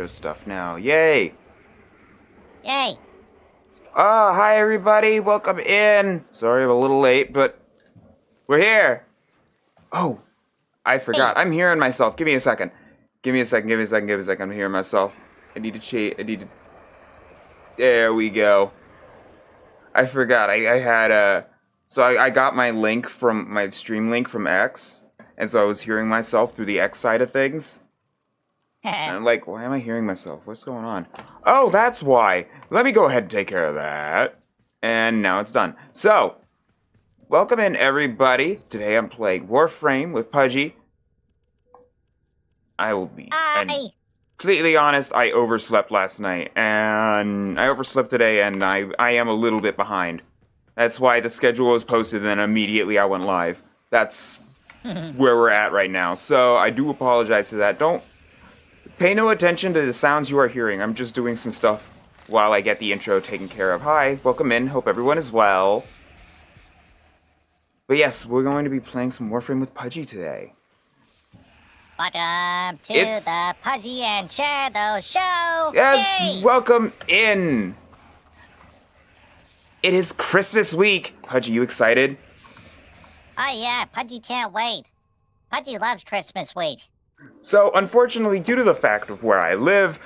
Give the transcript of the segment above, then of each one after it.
intro stuff now. Yay! Yay! Oh, hi everybody, welcome in. Sorry I'm a little late, but we're here. Oh, I forgot. Hey. I'm hearing myself. Give me a second. Give me a second. I'm hearing myself. I need to cheat. There we go. I forgot. I had So I got my link from my stream link from X, and so I was hearing myself through the X side of things. And I'm like, why am I hearing myself? What's going on? Oh, that's why. Let me go ahead and take care of that. And now it's done. So, welcome in everybody. Today I'm playing Warframe with Pudgy. I will be completely honest, I overslept last night. And I overslept today, and I am a little bit behind. That's why the schedule was posted, and then immediately I went live. That's where we're at right now. So, I do apologize for that. Don't pay no attention to the sounds you are hearing. I'm just doing some stuff while I get the intro taken care of. Hi, welcome in. Hope everyone is well. But yes, we're going to be playing some Warframe with Pudgy today. Welcome to the Pudgy and Shadow Show! Yes, Yay! welcome in! It is Christmas week! Pudgy, you excited? Oh yeah, Pudgy can't wait. Pudgy loves Christmas week. So, unfortunately, due to the fact of where I live,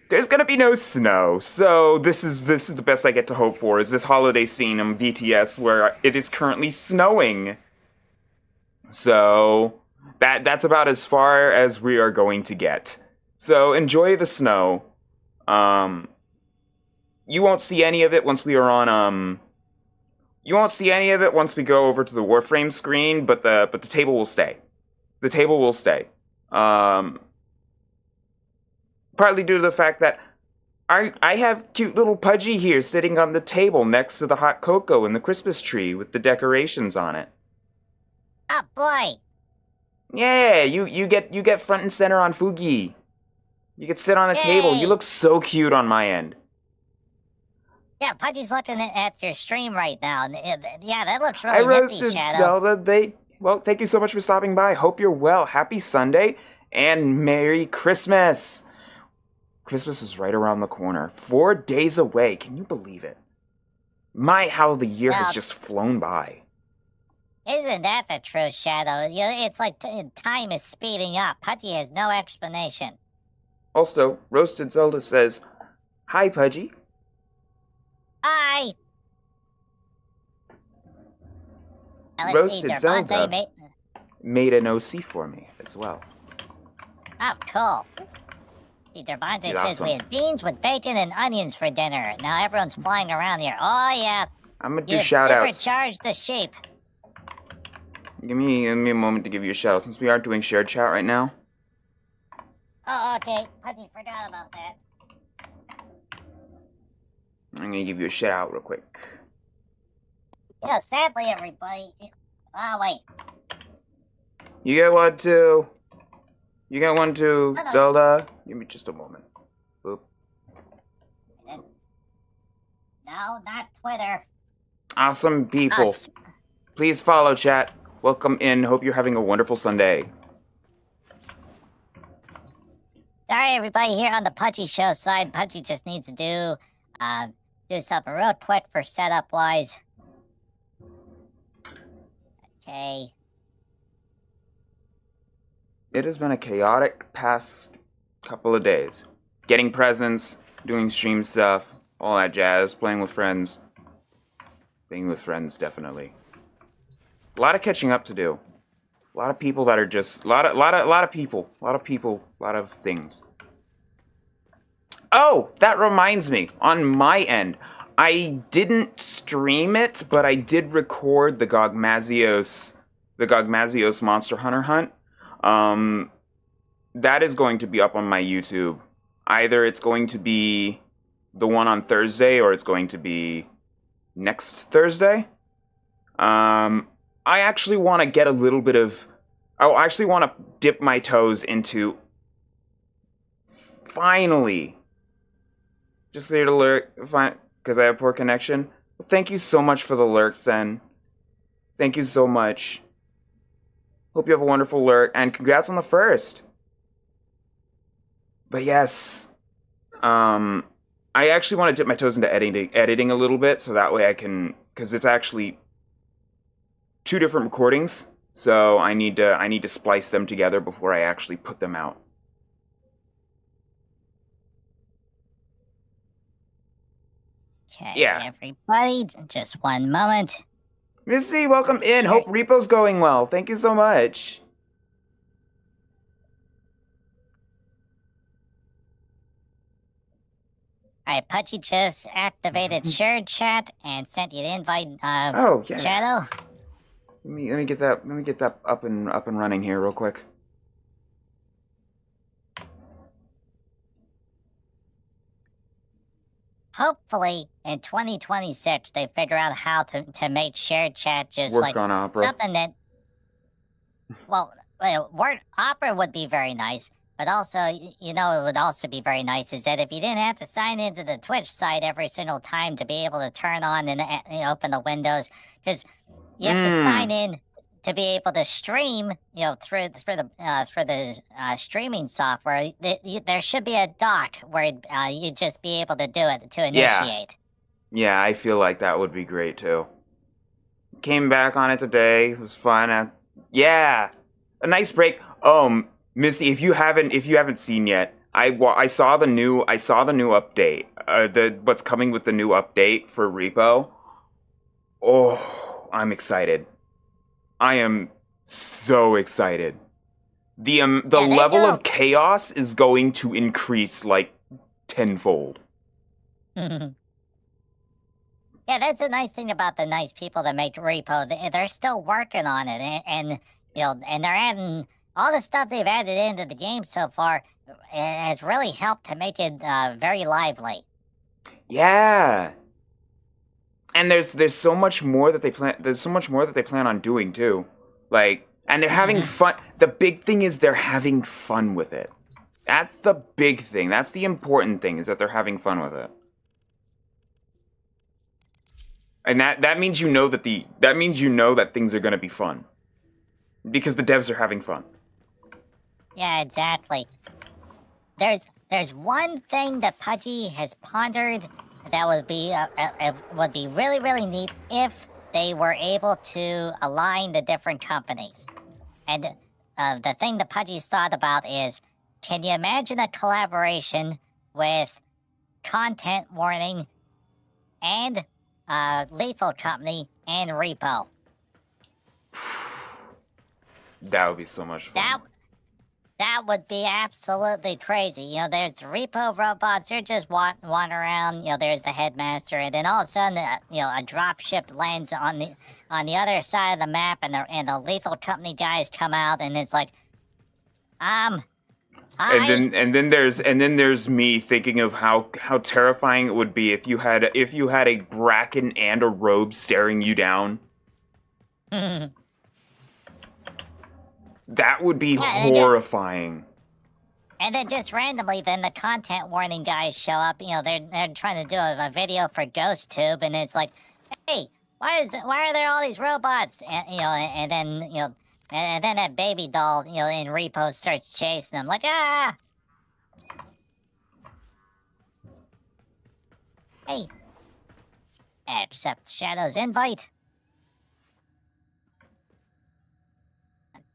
there's gonna be no snow. So this is the best I get to hope for, is this holiday scene on VTS where it is currently snowing. So that's about as far as we are going to get. So enjoy the snow. You won't see any of it once we are on you won't see any of it once we go over to the Warframe screen, but the table will stay. The table will stay. Partly due to the fact that I have cute little Pudgy here sitting on the table next to the hot cocoa and the Christmas tree with the decorations on it. Oh boy! Yeah, you get front and center on Fugi. You can sit on a table. You look so cute on my end. Yeah, Pudgy's looking at your stream right now. Yeah, that looks really nifty, Roasted Shadow. Zelda, well, thank you so much for stopping by. Hope you're well. Happy Sunday and Merry Christmas. Christmas is right around the corner. 4 days away. Can you believe it? How the year has just flown by. Isn't that the truth, Shadow? It's like time is speeding up. Pudgy has no explanation. Also, Roasted Zelda says, hi, Pudgy. Hi! Roasted Zelda made an OC for me as well. Oh, cool. Derbonze says we had beans with bacon and onions for dinner. Now everyone's flying around here. Oh, yeah. I'm gonna do shout-outs. Supercharged the sheep. Give me a moment to give you a shout-out, since we aren't doing shared chat right now. Oh, okay. Pudgy forgot about that. I'm gonna give you a shout-out real quick. Yeah, sadly, everybody... Oh, wait. You get one, too. You get one, too, Zelda. Give me just a moment. Boop. No, not Twitter. Awesome people. Please follow, chat. Welcome in. Hope you're having a wonderful Sunday. Sorry, everybody, here on the Pudgy Show side. Pudgy just needs to do something real quick for setup-wise. Okay. It has been a chaotic past couple of days. Getting presents, doing stream stuff, all that jazz, playing with friends. Being with friends, definitely. A lot of catching up to do. A lot of people that are just... A lot of people. A lot of things. Oh, that reminds me. On my end, I didn't stream it, but I did record the Gogmazios Monster Hunter hunt. That is going to be up on my YouTube. Either it's going to be the one on Thursday, or it's going to be next Thursday. I actually want to get a little bit of... I actually want to dip my toes into... Finally... Just here to lurk, because I have poor connection. Well, thank you so much for the lurks, then. Thank you so much. Hope you have a wonderful lurk, and congrats on the first. But yes, I actually want to dip my toes into editing a little bit, so that way I can, because it's actually two different recordings, so I need to splice them together before I actually put them out. Okay, Yeah. everybody, just one moment. Missy, welcome in. Sure. Hope Repo's going well. Thank you so much. Alright, Pudgy just activated shared chat and sent you the invite, Oh yeah. Shadow. Let me get that up and running here real quick. Hopefully, in 2026, they figure out how to make shared chat just Work like on Opera. something that, well, Opera would be very nice, but also, you know, it would also be very nice is that if you didn't have to sign into the Twitch site every single time to be able to turn on and open the windows, because you have to sign in to be able to stream, you know, through the streaming software. There should be a dock where you'd just be able to do it to initiate. Yeah, I feel like that would be great too. Came back on it today. It was fun. Yeah, a nice break. Misty, if you haven't seen yet, I saw the new update. What's coming with the new update for Repo. Oh, I'm excited. I am so excited. The level of chaos is going to increase like tenfold. Yeah, that's the nice thing about the nice people that make Repo. They're still working on it, and you know, and they're adding all the stuff they've added into the game so far. Has really helped to make it very lively. Yeah, and there's so much more that they plan. There's so much more that they plan on doing too. Like, and they're having fun. The big thing is they're having fun with it. That's the big thing. That's the important thing, is that they're having fun with it. And that means you know that things are going to be fun. Because the devs are having fun. Yeah, exactly. There's one thing that Pudgy has pondered that would be really, really neat if they were able to align the different companies. And the thing that Pudgy's thought about is, can you imagine a collaboration with Content Warning and Lethal Company and Repo? That would be so much fun. That would be absolutely crazy. You know, there's the Repo robots. They're just wandering around. You know, there's the headmaster, and then all of a sudden, you know, a dropship lands on the other side of the map, and the Lethal Company guys come out, and it's like, hi. And then there's me thinking of how terrifying it would be if you had a bracken and a robe staring you down. That would be horrifying. And then just randomly, then the Content Warning guys show up. You know, they're trying to do a video for GhostTube, and it's like, hey, why are there all these robots? And you know, and then you know, and then that baby doll, you know, in Repo starts chasing them. Like, ah! Hey, accept Shadow's invite.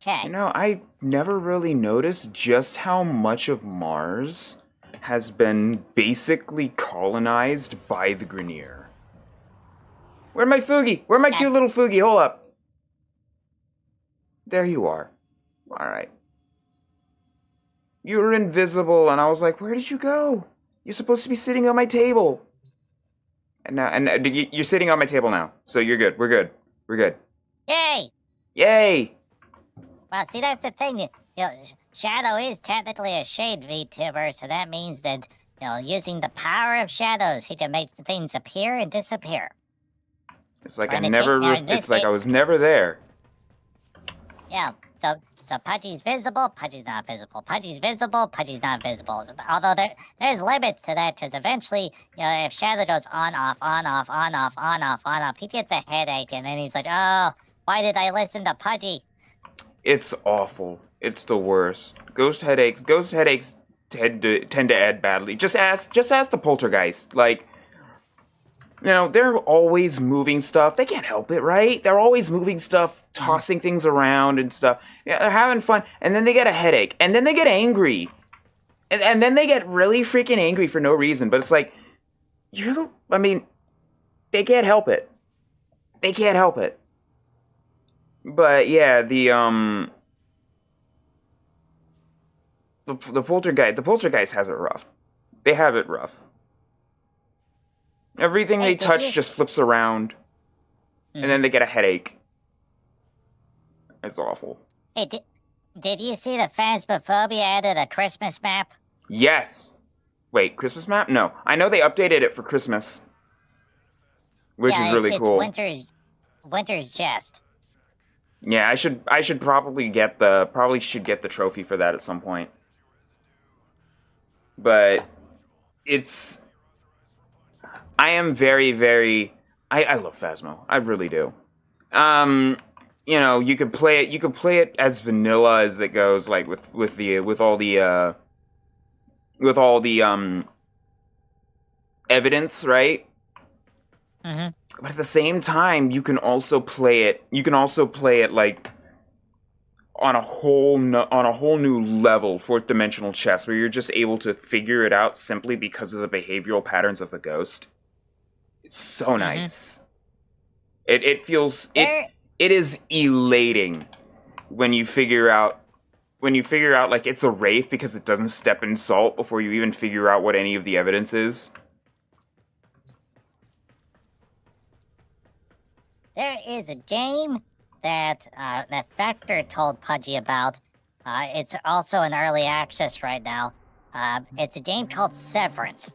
Okay. You know, I never really noticed just how much of Mars has been basically colonized by the Grineer. Where's my Foogie? Where's my cute little Foogie? Hold up. There you are. Alright. You were invisible, and I was like, where did you go? You're supposed to be sitting on my table. And you're sitting on my table now, so you're good. We're good. We're good. Yay! Yay! Well, see, that's the thing. You know, Shadow is technically a shade VTuber, so that means that, you know, using the power of shadows, he can make things appear and disappear. It's like I was never there. Yeah. So Pudgy's visible, Pudgy's not visible. Pudgy's visible, Pudgy's not visible. Although there's limits to that, because eventually, you know, if Shadow goes on, off, on, off, on, off, on, off, on, off, he gets a headache, and then he's like, oh, why did I listen to Pudgy? It's awful. It's the worst. Ghost headaches tend to end badly. Just ask the poltergeist. Like, you know, they're always moving stuff. They can't help it, right? They're always moving stuff, tossing things around and stuff. Yeah, they're having fun, and then they get a headache, and then they get angry, and then they get really freaking angry for no reason. But it's like, I mean, they can't help it. They can't help it. But yeah, the poltergeist has it rough. They have it rough. Everything they touch just flips around, and then they get a headache. It's awful. Hey, did you see the Phasmophobia added a Christmas map? Yes. Wait, Christmas map? No, I know they updated it for Christmas, which is really cool. Winter's Jest. Yeah, I should probably get the trophy for that at some point. But I am very, very I love Phasmo. I really do. You know, you could play it as vanilla as it goes, like with all the evidence, right? Mm-hmm. But at the same time, you can also play it like on a whole new level, fourth dimensional chess, where you're just able to figure it out simply because of the behavioral patterns of the ghost. It's so nice. It feels it is elating when you figure out like it's a wraith because it doesn't step in salt before you even figure out what any of the evidence is. There is a game that Factor told Pudgy about. It's also in early access right now. It's a game called Severance.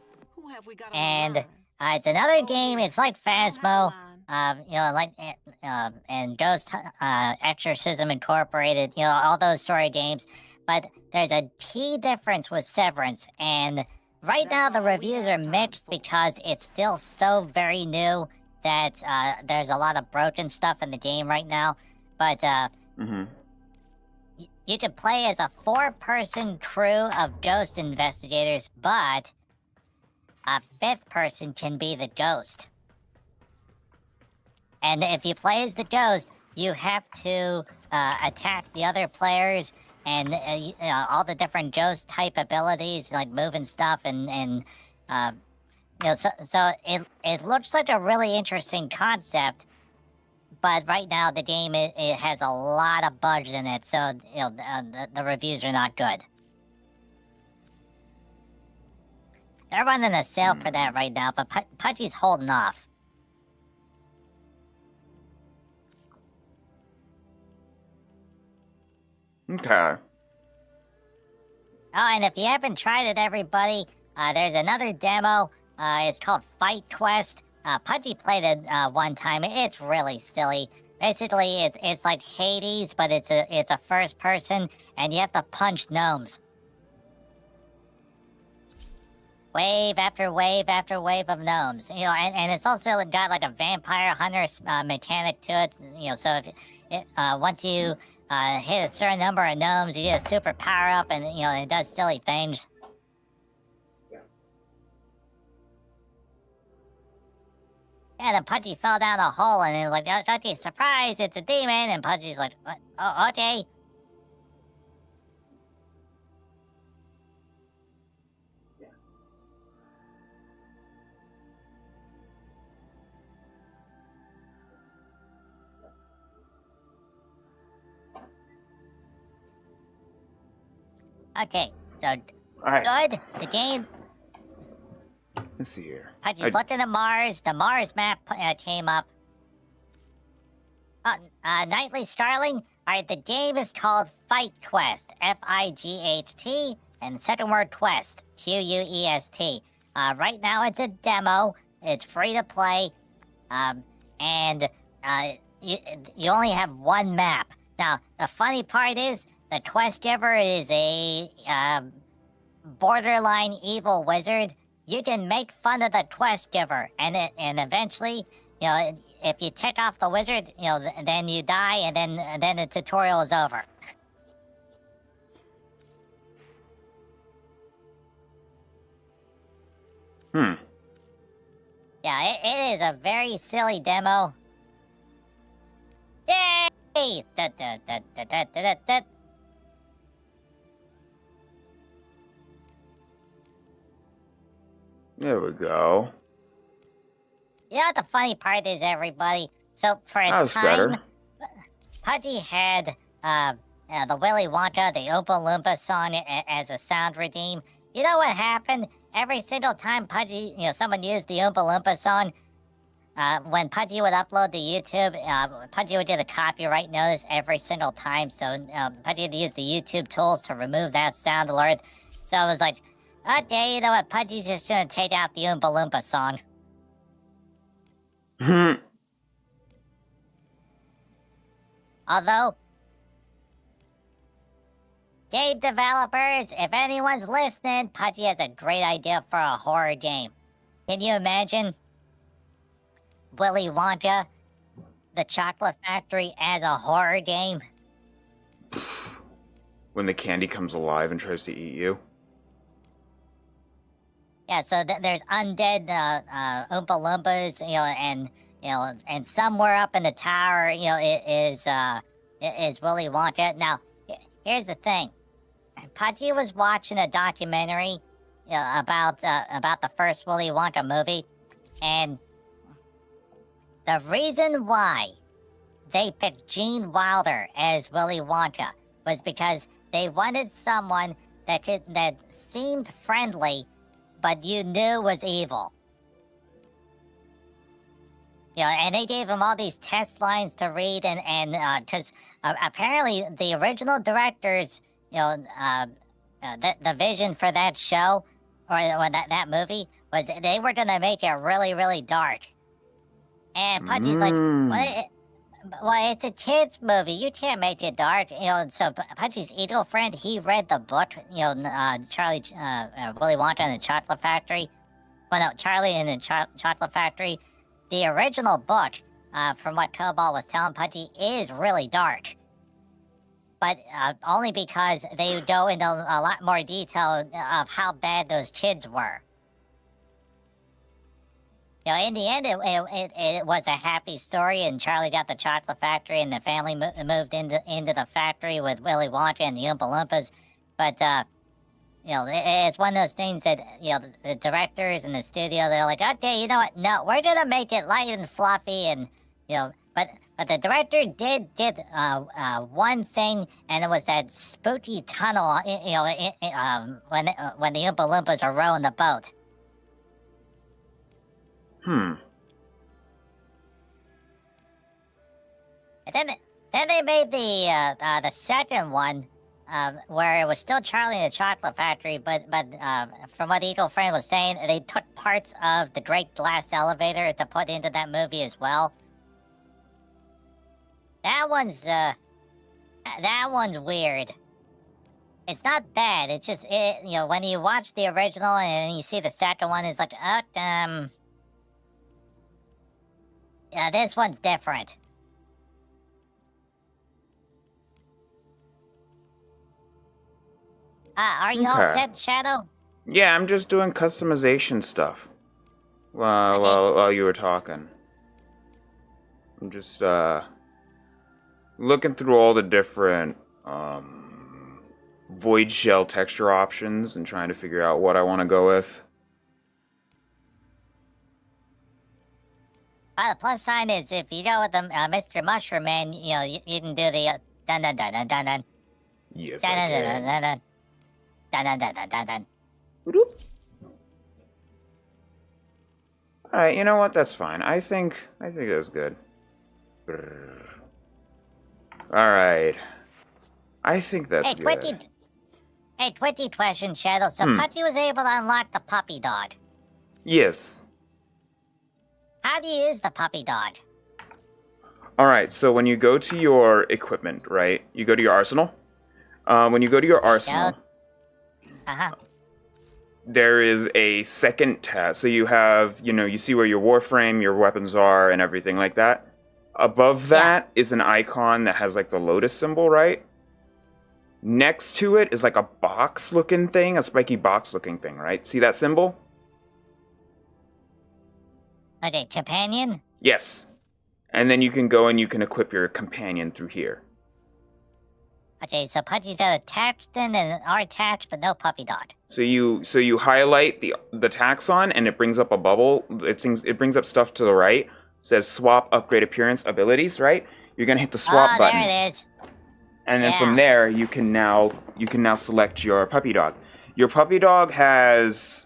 And it's another game. It's like Phasmo, and Ghost Exorcism Incorporated, all those sort of games. But there's a key difference with Severance. And right now the reviews are mixed because it's still so very new that there's a lot of broken stuff in the game right now. But you can play as a 4-person crew of ghost investigators, but a 5th person can be the ghost. And if you play as the ghost, you have to attack the other players and all the different ghost type abilities, like moving stuff and so it looks like a really interesting concept, but right now the game it has a lot of bugs in it, so the reviews are not good. They're running a sale for that right now, but Pudgy's holding off. Okay. Oh, and if you haven't tried it, everybody, there's another demo. It's called Fight Quest. Pudgy played it one time. It's really silly. Basically, it's like Hades, but it's a first person, and you have to punch gnomes. Wave after wave after wave of gnomes. And it's also got like a vampire hunter mechanic to it. So if once you hit a certain number of gnomes, you get a super power up, and it does silly things. Yeah, then Pudgy fell down a hole, and it was like, okay, surprise, it's a demon, and Pudgy's like, what? Oh, okay. Okay, so good. The game. Let's see here. Pudgy's looking at Mars. The Mars map came up. Nightly Starling. Alright, the game is called Fight Quest. F-I-G-H-T. And second word Quest. Q-U-E-S-T. Right now it's a demo. It's free to play. And you only have one map. Now, the funny part is, the quest giver is a borderline evil wizard. You can make fun of the quest giver, and eventually, if you tick off the wizard, then you die, and then the tutorial is over. Hmm. Yeah, it is a very silly demo. Yay! Da, da, da, da, da, da, da, da. There we go. You know what the funny part is, everybody? So for a That was time, better. Pudgy had the Willy Wonka, the Oompa Loompa song as a sound redeem. You know what happened? Every single time Pudgy, someone used the Oompa Loompa song, when Pudgy would upload to YouTube, Pudgy would get a copyright notice every single time. So Pudgy had to use the YouTube tools to remove that sound alert. So I was like, okay, you know what? Pudgy's just gonna take out the Oompa Loompa song. Hmm. Although, game developers, if anyone's listening, Pudgy has a great idea for a horror game. Can you imagine Willy Wonka, the Chocolate Factory, as a horror game? When the candy comes alive and tries to eat you. Yeah, so there's undead Oompa Loompas, and somewhere up in the tower, it is Willy Wonka. Now, here's the thing: Pudgy was watching a documentary, about the first Willy Wonka movie, and the reason why they picked Gene Wilder as Willy Wonka was because they wanted someone that seemed friendly, but you knew was evil. And they gave him all these test lines to read, and because apparently the original directors, the vision for that show or that movie was they were gonna make it really, really dark. And Pudgy's like, what? Well, it's a kids' movie. You can't make it dark. So Pudgy's evil friend, he read the book, Charlie, Willy Wonka and the Chocolate Factory. Well, no, Charlie and the Chocolate Factory. The original book, from what Cobalt was telling Pudgy, is really dark. But only because they go into a lot more detail of how bad those kids were. In the end, it was a happy story, and Charlie got the chocolate factory, and the family moved into the factory with Willy Wonka and the Oompa Loompas. But it's one of those things that the directors and the studio, they're like, okay, you know what? No, we're gonna make it light and fluffy, and but the director did one thing, and it was that spooky tunnel. When the Oompa Loompas are rowing the boat. Hmm. And then they made the second one, where it was still Charlie and the Chocolate Factory, but from what Eagle Friend was saying, they took parts of the Great Glass Elevator to put into that movie as well. That one's weird. It's not bad. It's just when you watch the original and you see the second one, it's like, yeah, this one's different. Are you all Okay. set, Shadow? Yeah, I'm just doing customization stuff. While you were talking. I'm just looking through all the different void shell texture options and trying to figure out what I want to go with. The plus sign is if you go with the Mr. Mushroom Man, you can do the dun dun dun dun dun dun Yes, dun I dun can. dun dun dun dun dun dun dun dun. All right, you know what? That's fine. I think that's good. All right. I think that's good. Hey, 20 question, Shadow. So Pudgy was able to unlock the puppy dog. Yes. How do you use the puppy dog? All right, so when you go to your equipment, right? You go to your arsenal. When you go to your arsenal, there is a second tab. So you have, you see where your Warframe, your weapons are, and everything like that. Above that is an icon that has like the lotus symbol, right? Next to it is like a box-looking thing, a spiky box-looking thing, right? See that symbol? Okay, companion? Yes. And then you can go and you can equip your companion through here. Okay, so Pudgy's got a Taxton and our tax, but no puppy dog. So you highlight the taxon and it brings up a bubble. It brings up stuff to the right. It says swap upgrade appearance abilities, right? You're gonna hit the swap button. There it is. And then from there you can now select your puppy dog. Your puppy dog has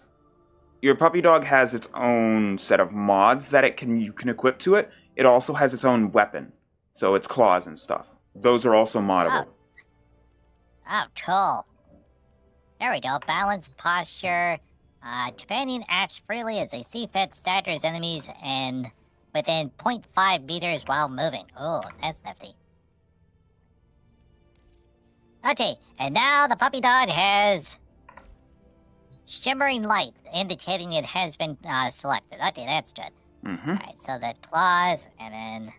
its own set of mods that you can equip to it. It also has its own weapon. So its claws and stuff. Those are also moddable. Oh, cool. There we go. Balanced posture. Companion acts freely as they see fit, staggers enemies, and within 0.5 meters while moving. Oh, that's nifty. Okay, and now the puppy dog has shimmering light, indicating it has been selected. Okay, that's good. Mm-hmm. Alright, so the claws, and then...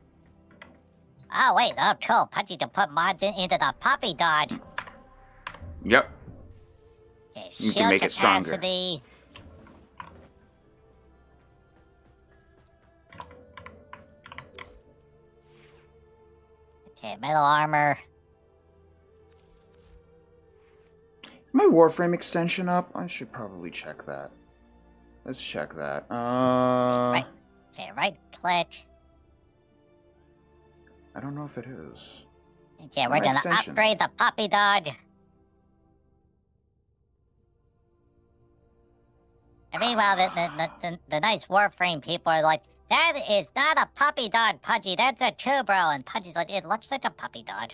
Oh, wait, oh, cool. Pudgy to put mods into the puppy dog. Yep. Okay, You shield can make it stronger. capacity. Okay, metal armor. My Warframe extension up? I should probably check that. Let's check that. Right click. I don't know if it is. Okay, we're gonna upgrade the puppy dog. And meanwhile, the nice Warframe people are like, that is not a puppy dog, Pudgy. That's a Kubro. And Pudgy's like, it looks like a puppy dog.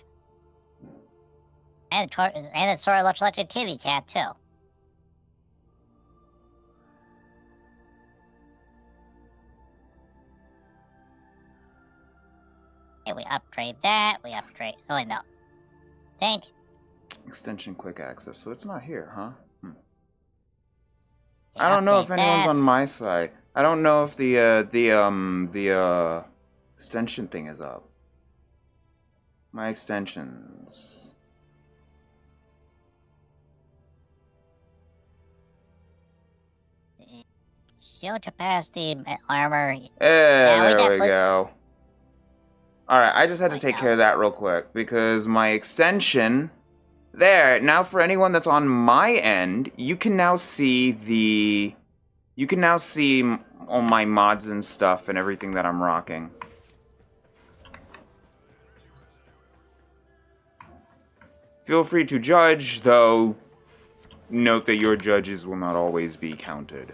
And it sort of looks like a kitty cat, too. Okay, we upgrade that. We upgrade... Oh, wait, no. Thank you. Extension quick access. So it's not here, huh? We I don't know if upgrade anyone's that. on my side. I don't know if the extension thing is up. My extensions. Shield capacity, armor. There we definitely- go. Alright, I just had to take care of that real quick because my extension... There, now for anyone that's on my end, you can now see all my mods and stuff and everything that I'm rocking. Feel free to judge, though note that your judges will not always be counted.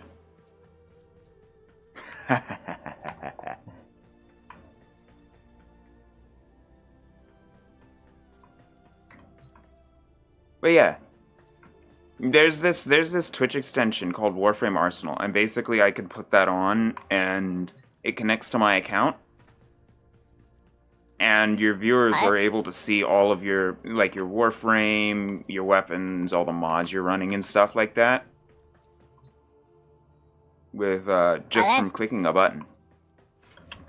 But yeah, there's this Twitch extension called Warframe Arsenal, and basically I can put that on, and it connects to my account, and your viewers are able to see all of your Warframe, your weapons, all the mods you're running and stuff like that, with just from clicking a button.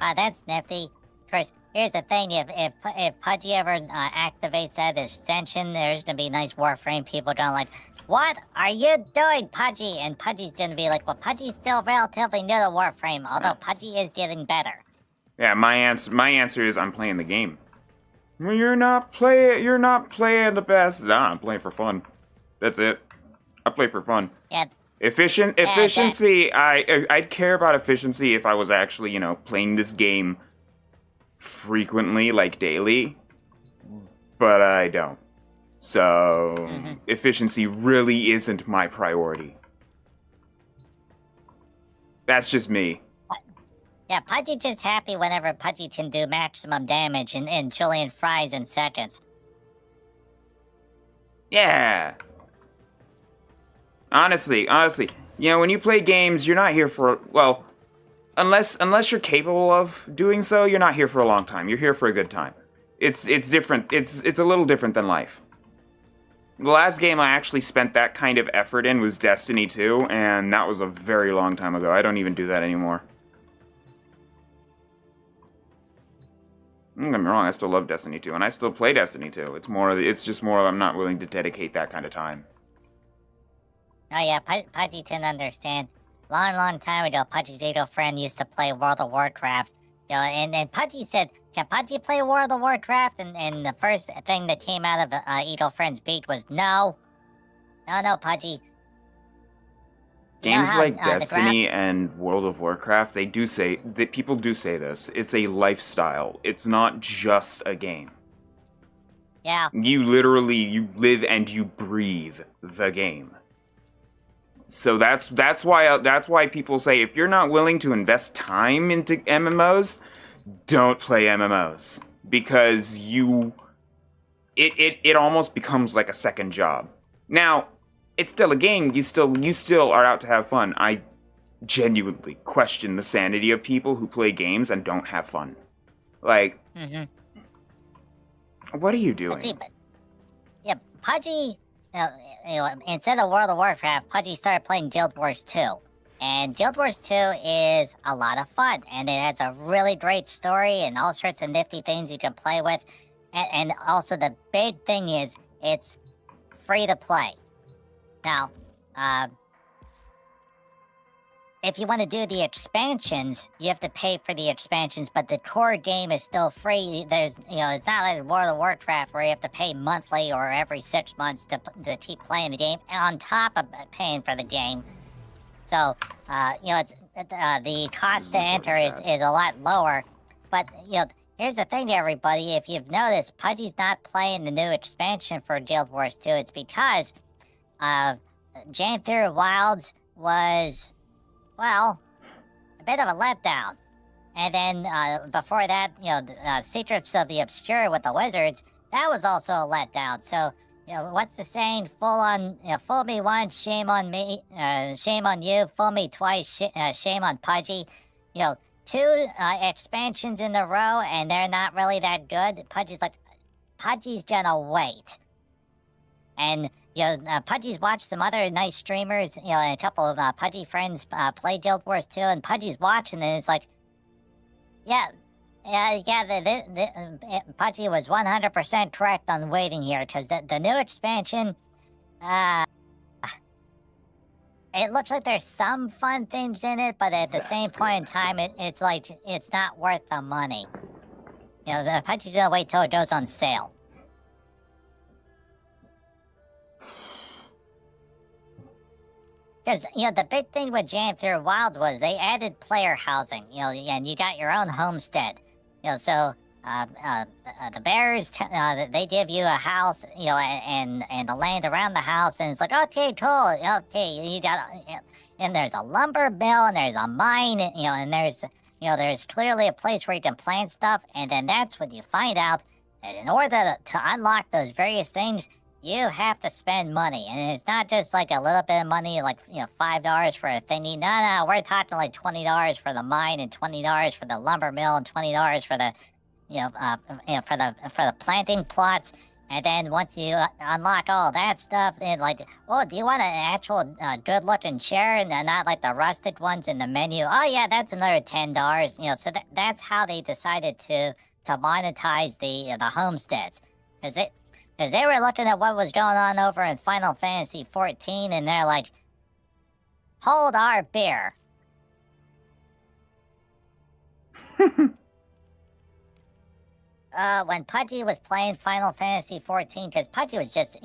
That's nifty. Of course, here's the thing, if Pudgy ever activates that extension, there's gonna be nice Warframe people going like, what are you doing, Pudgy? And Pudgy's gonna be like, well, Pudgy's still relatively new to Warframe, although Pudgy is getting better. Yeah, my answer is I'm playing the game. Well, you're not playing the best. Nah, I'm playing for fun. That's it. I play for fun. Yeah. Efficiency, I'd care about efficiency if I was actually, playing this game frequently, like daily, but I don't. So, efficiency really isn't my priority. That's just me. Yeah, Pudgy's just happy whenever Pudgy can do maximum damage in Julian fries in seconds. Yeah. Honestly, when you play games, you're not here for, well, unless you're capable of doing so, you're not here for a long time. You're here for a good time. It's different. It's a little different than life. The last game I actually spent that kind of effort in was Destiny 2, and that was a very long time ago. I don't even do that anymore. Don't get me wrong, I still love Destiny 2, and I still play Destiny 2. It's just more I'm not willing to dedicate that kind of time. Oh yeah, Pudgy can understand. long time ago, Pudgy's Eagle friend used to play World of Warcraft. And Pudgy said, "Can Pudgy play World of Warcraft?" And the first thing that came out of Eagle friend's beak was no, no, Pudgy. Games like Destiny and World of Warcraft, they do say that people do say this. It's a lifestyle. It's not just a game. Yeah. You live and you breathe the game. So that's why people say if you're not willing to invest time into MMOs, don't play MMOs because it almost becomes like a second job. Now, it's still a game. You still are out to have fun. I genuinely question the sanity of people who play games and don't have fun. Like, what are you doing? See, but, yeah, Pudgy, instead of World of Warcraft, Pudgy started playing Guild Wars 2. And Guild Wars 2 is a lot of fun. And it has a really great story and all sorts of nifty things you can play with. And also the big thing is it's free to play. Now, if you want to do the expansions, you have to pay for the expansions, but the core game is still free. There's, it's not like World of Warcraft where you have to pay monthly or every 6 months to keep playing the game on top of paying for the game. So, it's the cost to enter is a lot lower. But, here's the thing to everybody. If you've noticed, Pudgy's not playing the new expansion for Guild Wars 2. It's because Jam Through Wilds was, well, a bit of a letdown. And then before that, Secrets of the Obscure with the Wizards, that was also a letdown. So, what's the saying? Fool me once, shame on me, shame on you. Fool me twice, shame on Pudgy. 2 expansions in a row, and they're not really that good. Pudgy's gonna wait. And, Pudgy's watched some other nice streamers, and a couple of Pudgy friends play Guild Wars 2, and Pudgy's watching, and it's like, Pudgy was 100% correct on waiting here, because the new expansion, it looks like there's some fun things in it, but at the same point in time, it's like, it's not worth the money. Pudgy's gonna wait till it goes on sale. Because, the big thing with Jam Through Wilds was they added player housing, and you got your own homestead. So the bears, they give you a house, and the land around the house, and it's like, okay, cool, okay, you got, and there's a lumber mill, and there's a mine, and there's clearly a place where you can plant stuff, and then that's when you find out that in order to unlock those various things, you have to spend money, and it's not just like a little bit of money, like $5 for a thingy. No, we're talking like $20 for the mine, and $20 for the lumber mill, and $20 for the, for the planting plots. And then once you unlock all that stuff, then like, oh, do you want an actual good-looking chair, and not like the rusted ones in the menu? Oh yeah, that's another $10. So that's how they decided to monetize the homesteads, because they were looking at what was going on over in Final Fantasy XIV, and they're like, hold our beer. When Pudgy was playing Final Fantasy XIV, because Pudgy was just,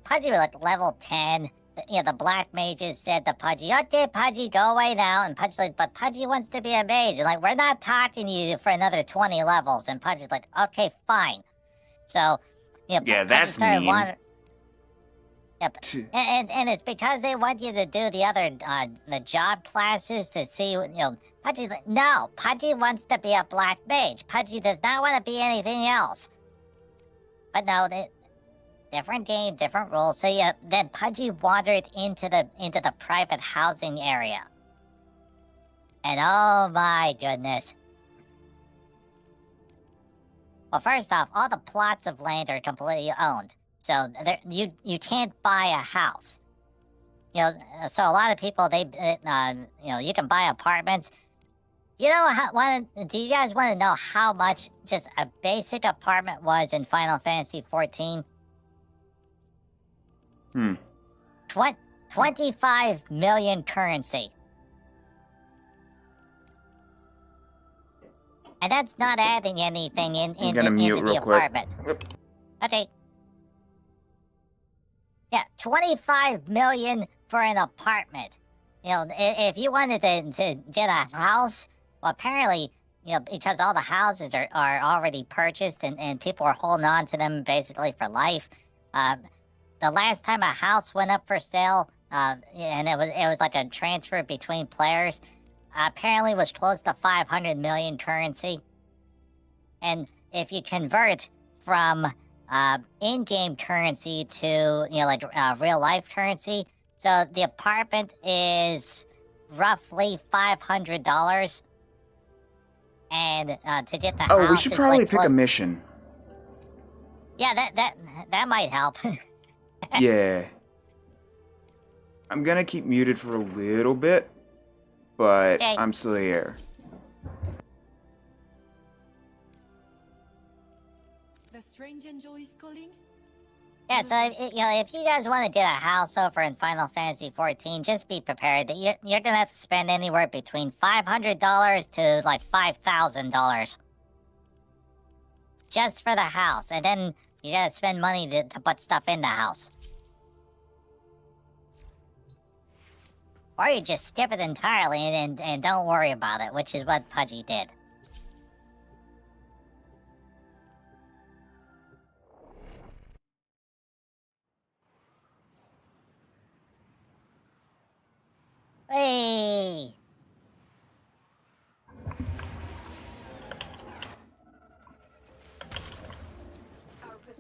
Pudgy was like level 10. The black mages said to Pudgy, okay, Pudgy, go away now. And Pudgy's like, but Pudgy wants to be a mage. And like, we're not talking to you for another 20 levels. And Pudgy's like, okay, fine. So, yeah, that's mean. Yep. And it's because they want you to do the other the job classes to see, Pudgy's like, no, Pudgy wants to be a black mage. Pudgy does not want to be anything else. But no, different game, different rules. So yeah, then Pudgy wandered into the private housing area. And oh my goodness. Well, first off, all the plots of land are completely owned. So you can't buy a house. So a lot of people, you can buy apartments. Do you guys want to know how much just a basic apartment was in Final Fantasy XIV? 25 million currency. And that's not adding anything I'm gonna mute into real the quick. apartment. Okay. Yeah, 25 million for an apartment. You know, if you wanted to get a house, well, apparently, you know, because all the houses are already purchased and people are holding on to them basically for life. The last time a house went up for sale, and it was like a transfer between players, apparently was close to 500 million currency. And if you convert from in-game currency to, you know, like real life currency, so the apartment is roughly $500, and to get the Oh, house, we should it's probably like pick close. a mission. Yeah, that might help. Yeah. I'm gonna keep muted for a little bit, but Okay. I'm still here. The strange angel is calling? Yeah, so you know, if you guys want to get a house over in Final Fantasy XIV, just be prepared that you're gonna have to spend anywhere between $500 to like $5,000 just for the house, and then you gotta spend money to put stuff in the house, or you just skip it entirely and don't worry about it, which is what Pudgy did. Hey.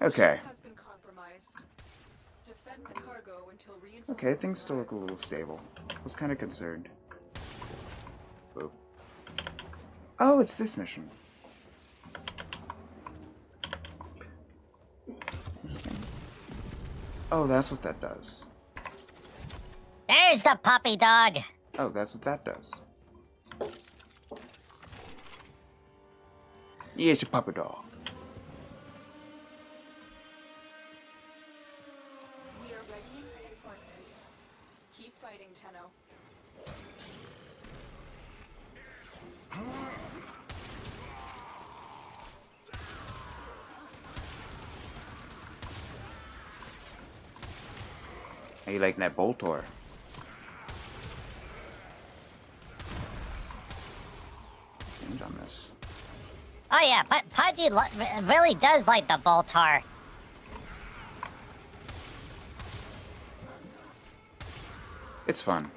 Okay. Has been compromised. Defend the cargo until Okay, things still look a little stable. I was kind of concerned. Boop. Oh, it's this mission. Oh, that's what that does. There's the puppy dog. Oh, that's what that does. Yeah, it's your puppy dog. We are readying reinforcements. Keep fighting, Tenno. How you liking that Boltor? On this. Oh yeah, but Pudgy really does like the Boltar. It's fun.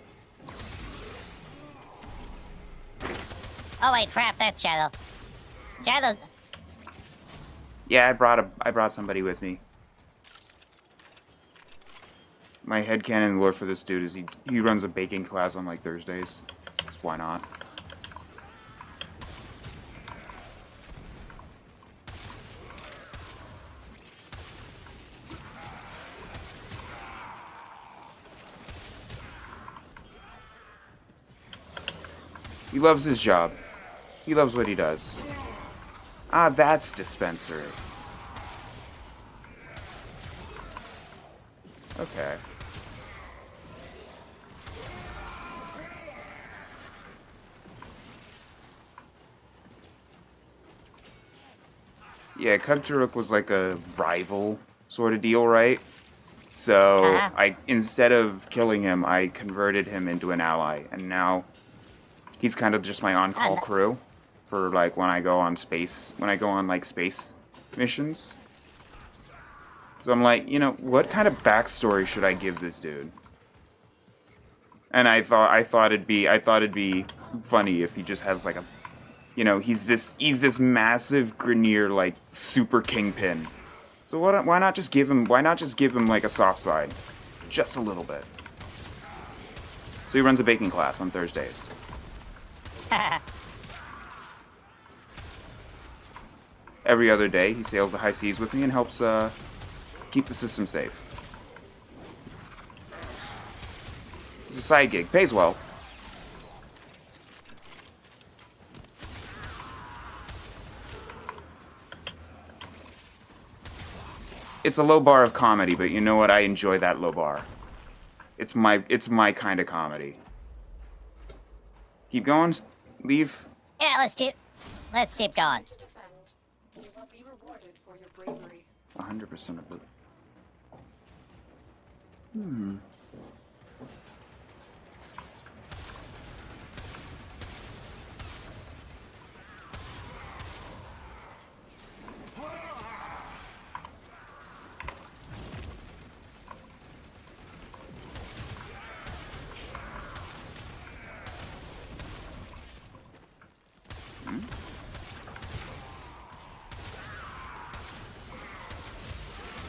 Oh wait, crap, that's Shadow. Shadow's... Yeah, I brought somebody with me. My headcanon lore for this dude is he runs a baking class on like Thursdays. So why not? He loves his job. He loves what he does. Ah, that's dispensary. Okay. Yeah, Kukturuk was like a rival sort of deal, right? So instead of killing him, I converted him into an ally, and now he's kind of just my on-call crew for like when I go on like space missions. So I'm like, you know, what kind of backstory should I give this dude? And I thought it'd be funny if he just has like a, you know, he's this massive Grineer like super kingpin. So why not just give him like a soft side, just a little bit. So he runs a baking class on Thursdays. Every other day, he sails the high seas with me and helps keep the system safe. It's a side gig, pays well. It's a low bar of comedy, but you know what? I enjoy that low bar. It's my kind of comedy. Keep going. Leave. Yeah, let's keep... Let's keep going. To defend, you will be rewarded for your bravery. 100% of it. Hmm.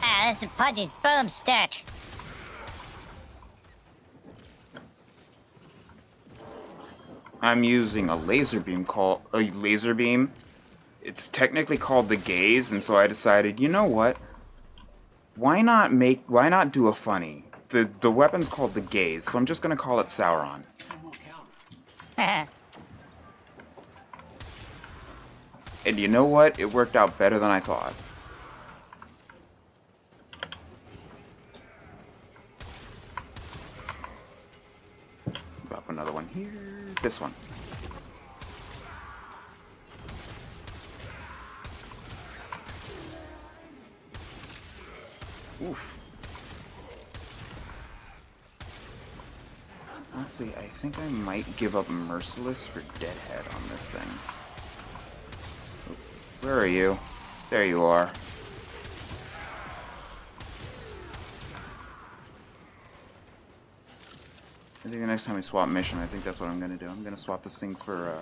Ah, this is Pudgy's boomstick. I'm using a laser beam It's technically called the gaze, and so I decided, you know what? Why not do a funny? The weapon's called the gaze, so I'm just gonna call it Sauron. And you know what? It worked out better than I thought. Drop another one here. This one. Oof. Honestly, I think I might give up Merciless for Deadhead on this thing. Where are you? There you are. I think the next time we swap mission, I think that's what I'm gonna do. I'm gonna swap this thing for,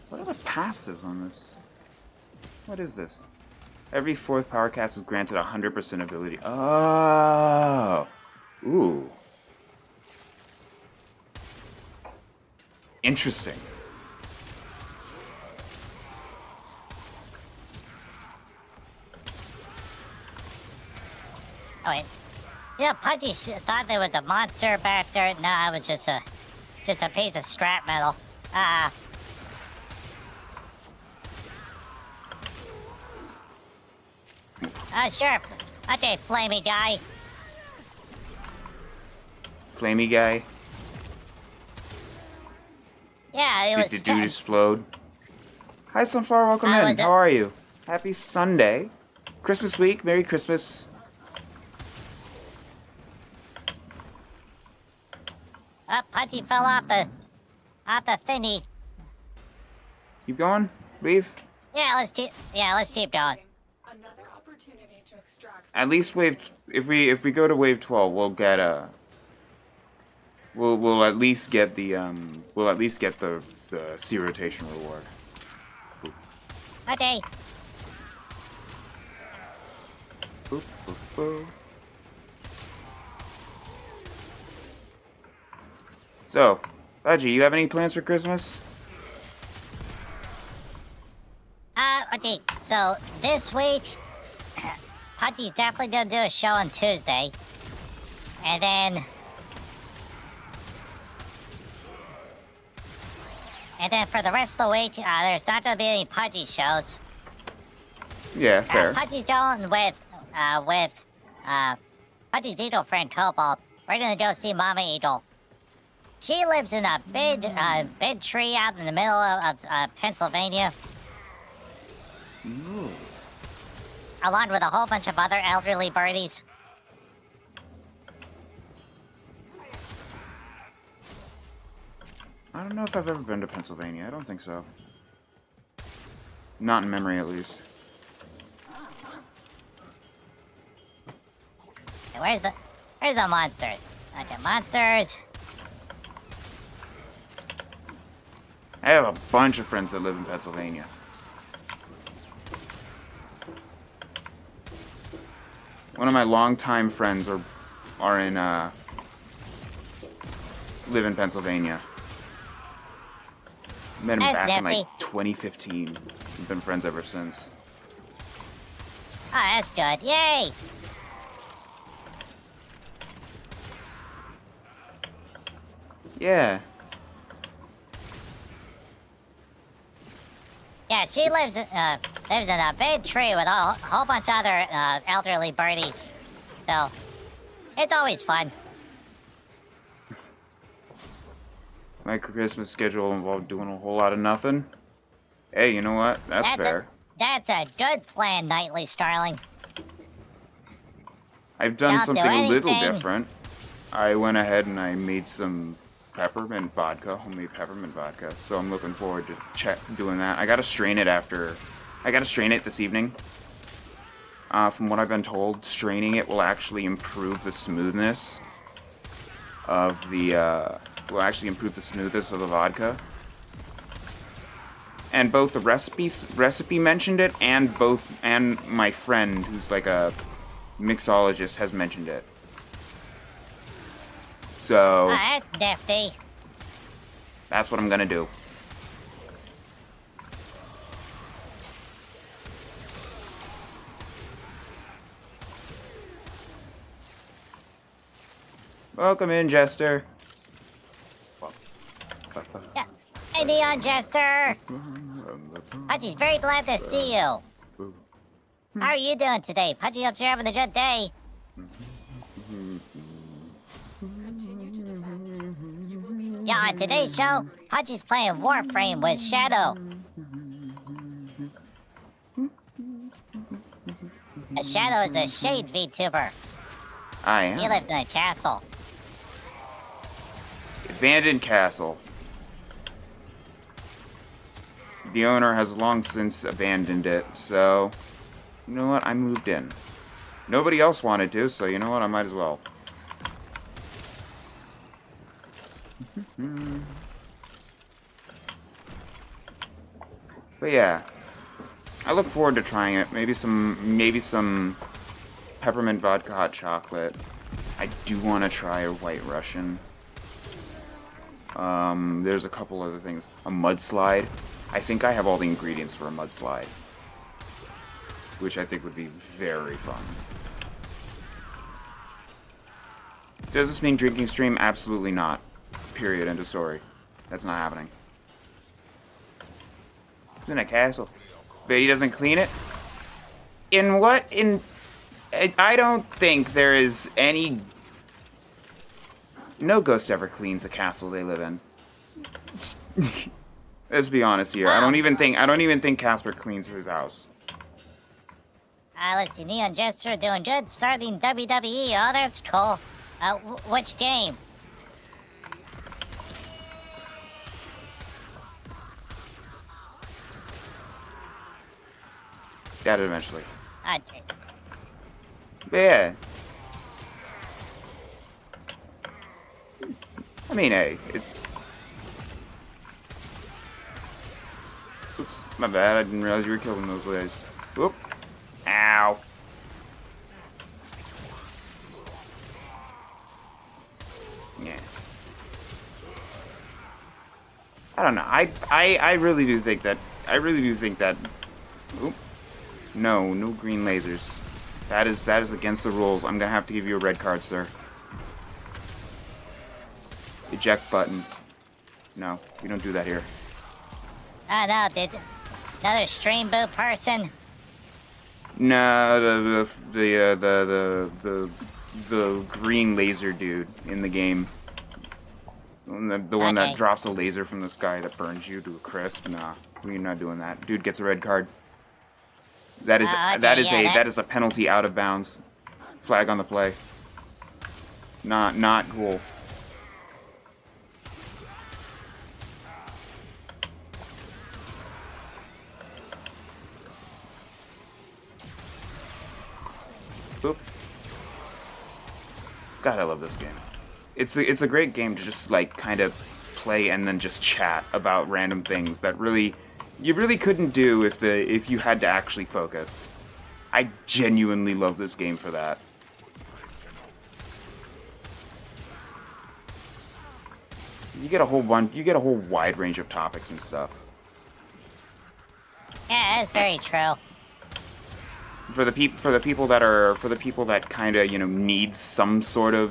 What are the passives on this? What is this? Every fourth power cast is granted 100% ability. Oh! Ooh. Interesting. Oh, wait. Yeah, Pudgy thought there was a monster back there. No, it was just a piece of scrap metal. Ah. Sure. Okay, flamey guy. Flamey guy. Yeah, it was. Did the dude explode? Hi, Sunflower. Welcome How in. was it? How are you? Happy Sunday. Christmas week. Merry Christmas. Pudgy fell off the thingy. Keep going. Leave. Yeah, let's keep going. Another opportunity to extract. At least wave. If we go to wave 12, we'll get a. We'll at least get the sea rotation reward. Okay. Boop, boop, boop. So, Pudgy, you have any plans for Christmas? Okay. So this week, Pudgy's definitely gonna do a show on Tuesday, and then for the rest of the week, there's not gonna be any Pudgy shows. Yeah, fair. Pudgy's going with Pudgy's eagle friend Cobalt. We're gonna go see Mama Eagle. She lives in a big tree out in the middle of Pennsylvania, Ooh. along with a whole bunch of other elderly birdies. I don't know if I've ever been to Pennsylvania. I don't think so. Not in memory, at least. Okay, where's the monsters? Okay, monsters. I have a bunch of friends that live in Pennsylvania. One of my longtime friends are in live in Pennsylvania. Met him That's back in nifty. like 2015. We've been friends ever since. Oh, that's good. Yay! Yeah. Yeah, she lives in a big tree with a whole bunch of other elderly birdies. So, it's always fun. My Christmas schedule involved doing a whole lot of nothing. Hey, you know what? That's fair. That's a good plan, Nightly Starling. I've done Don't do something a little anything. different. I went ahead and I made some peppermint vodka, homemade peppermint vodka. So I'm looking forward to doing that. I gotta strain it this evening. From what I've been told, straining it will actually improve the smoothness of the vodka. And both the recipe mentioned it, and my friend, who's like a mixologist, has mentioned it. So That's nifty. that's what I'm gonna do. Welcome in, Jester. Yeah. Hey, Neon Jester. Pudgy's very glad to see you. How are you doing today? Pudgy hopes you're having a good day. Continue to defend. You will be Yeah, on today's show, Pudgy's playing Warframe with Shadow. Shadow is a shade VTuber. I He am. lives in a castle. Abandoned castle. The owner has long since abandoned it, so you know what? I moved in. Nobody else wanted to, so you know what? I might as well. But yeah, I look forward to trying it. Maybe some peppermint vodka hot chocolate. I do want to try a White Russian. There's a couple other things. A mudslide. I think I have all the ingredients for a mudslide, which I think would be very fun. Does this mean drinking stream? Absolutely not. Period. End of story. That's not happening. He's in a castle. But he doesn't clean it? In what? I don't think there is any... No ghost ever cleans the castle they live in. Let's be honest here. I don't even think Casper cleans his house. Let's see, Neon Jester doing good. Starting WWE. Oh, that's cool. Which game? Got it eventually. Okay. But yeah. I mean, hey, it's... Oops, my bad. I didn't realize you were killing those guys. Whoop. Ow. Yeah. I don't know. I really do think that... Oop. No green lasers. That is against the rules. I'm gonna have to give you a red card, sir. Eject button. No, we don't do that here. Oh no, did another stream boot person? No, the green laser dude in the game. The one Okay. that drops a laser from the sky that burns you to a crisp. Nah, we're not doing that. Dude gets a red card. That is Okay, that is a penalty out of bounds. Flag on the play. Not cool. Oop. God, I love this game. It's a great game to just like kind of play and then just chat about random things that you really couldn't do if you had to actually focus. I genuinely love this game for that. You get a whole wide range of topics and stuff. Yeah, that's very true. For the people that kind of need some sort of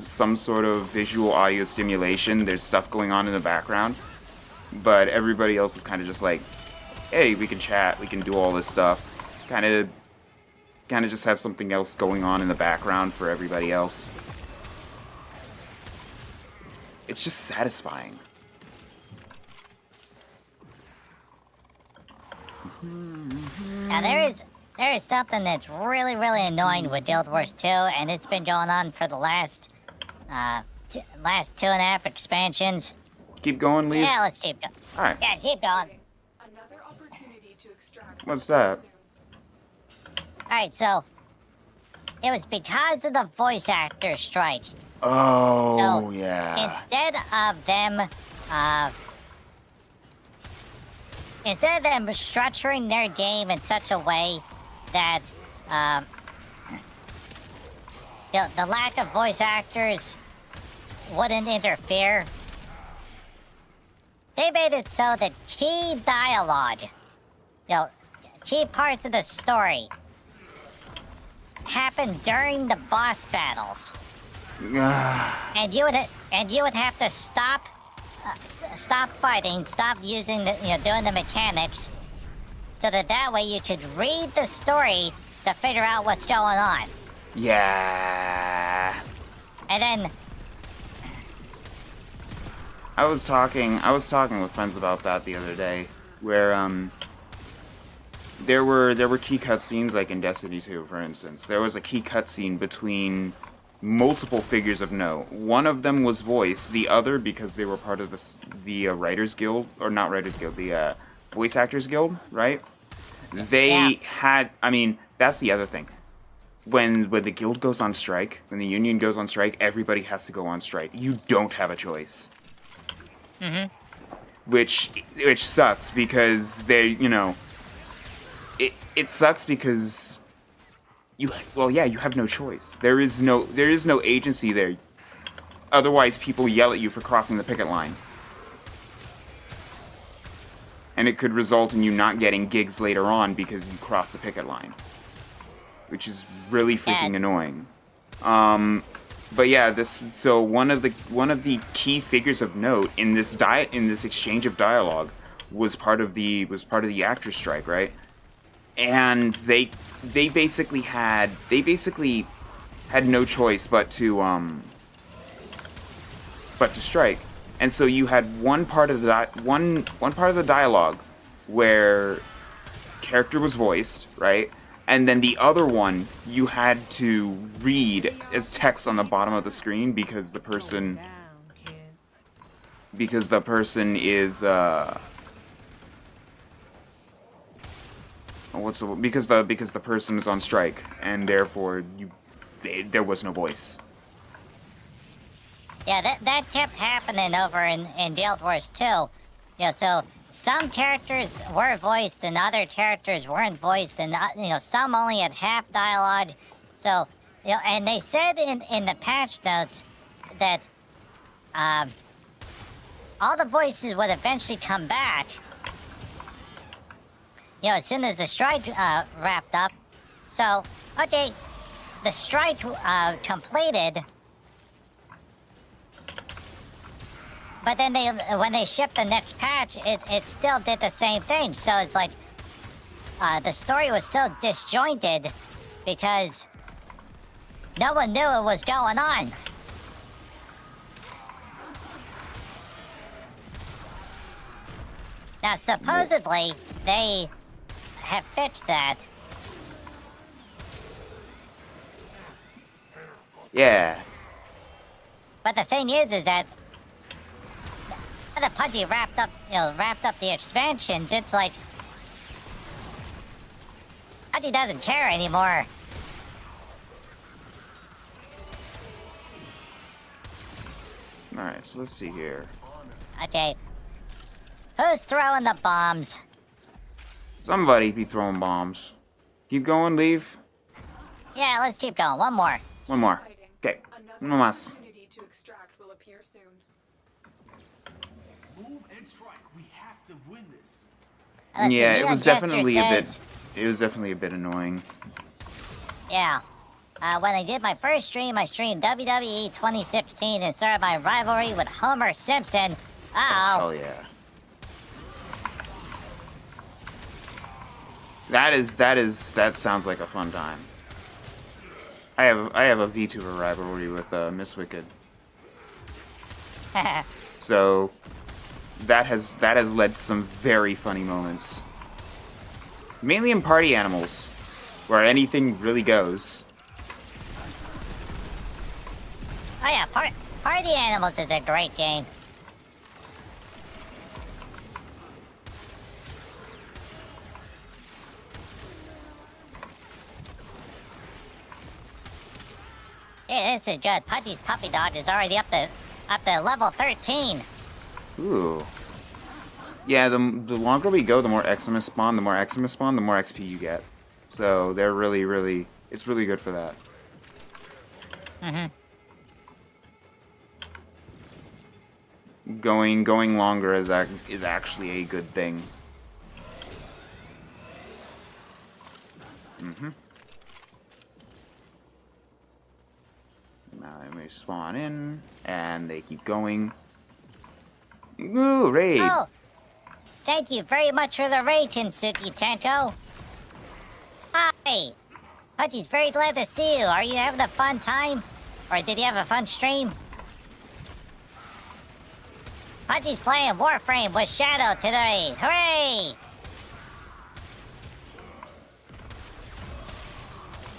visual audio stimulation, there's stuff going on in the background, but everybody else is kind of just like hey, we can chat, we can do all this stuff. Kind of just have something else going on in the background for everybody else. It's just satisfying. Now there is something that's really annoying with Guild Wars 2, and it's been going on for the last 2.5 expansions. Keep going, Leaf? Yeah, let's keep going. Alright. Yeah, keep going. Another opportunity to extract. What's that? Alright, so it was because of the voice actor strike. Oh, So, yeah. Instead of them structuring their game in such a way that the lack of voice actors wouldn't interfere, they made it so that key dialogue, key parts of the story happen during the boss battles. And you would have to stop fighting, stop using doing the mechanics, so that way you could read the story to figure out what's going on. Yeah. And then I was talking with friends about that the other day, where there were key cutscenes, like in Destiny 2, for instance. There was a key cutscene between multiple figures of note. One of them was voice, the other, because they were part of the Writers Guild, or not Writers Guild, the Voice Actors Guild, right? They had, I mean, that's the other thing. When the guild goes on strike, when the union goes on strike, everybody has to go on strike. You don't have a choice. Mm-hmm. Which sucks, because it sucks because you have no choice. There is no agency there. Otherwise, people yell at you for crossing the picket line. And it could result in you not getting gigs later on because you crossed the picket line. Which is really freaking annoying. But yeah, so one of the key figures of note in this exchange of dialogue was part of the actors strike, right? And they basically had no choice but to strike. And so you had one part of the dialogue where character was voiced, right? And then the other one you had to read as text on the bottom of the screen because the person is because the person is on strike, and therefore there was no voice. Yeah, that kept happening over in Guild Wars 2. So some characters were voiced and other characters weren't voiced, and some only had half dialogue. So and they said in the patch notes that all the voices would eventually come back. As soon as the strike wrapped up. So okay, the strike completed. But then when they shipped the next patch, it still did the same thing. So it's like the story was so disjointed because no one knew what was going on. Now, supposedly, they have fixed that. Yeah. But the thing is that the Pudgy wrapped up the expansions. It's like Pudgy doesn't care anymore. All right, so let's see here. Okay, who's throwing the bombs? Somebody be throwing bombs. Keep going, leave. Yeah, let's keep going. One more. One more. Okay. Another opportunity to extract will appear soon. Move and strike. We have to win this. Let's see, Yeah, it Neon was Jester definitely says, it was definitely a bit annoying. Yeah. When I did my first stream, I streamed WWE 2016 and started my rivalry with Homer Simpson. Oh, hell yeah. That sounds like a fun time. I have a VTuber rivalry with Miss Wicked. So that has led to some very funny moments. Mainly in Party Animals, where anything really goes. Oh yeah, Party Animals is a great game. Hey, this is good. Pudgy's puppy dog is already up to level 13. Ooh. Yeah, the longer we go, the more Eximus spawn. The more Eximus spawn, the more XP you get. So they're really, it's really good for that. Going longer is actually a good thing. Now they spawn in, and they keep going. Ooh, raid! Oh, thank you very much for the raid, Kinsuki Tenko. Hi! Pudgy's very glad to see you. Are you having a fun time? Or did you have a fun stream? Pudgy's playing Warframe with Shadow today. Hooray!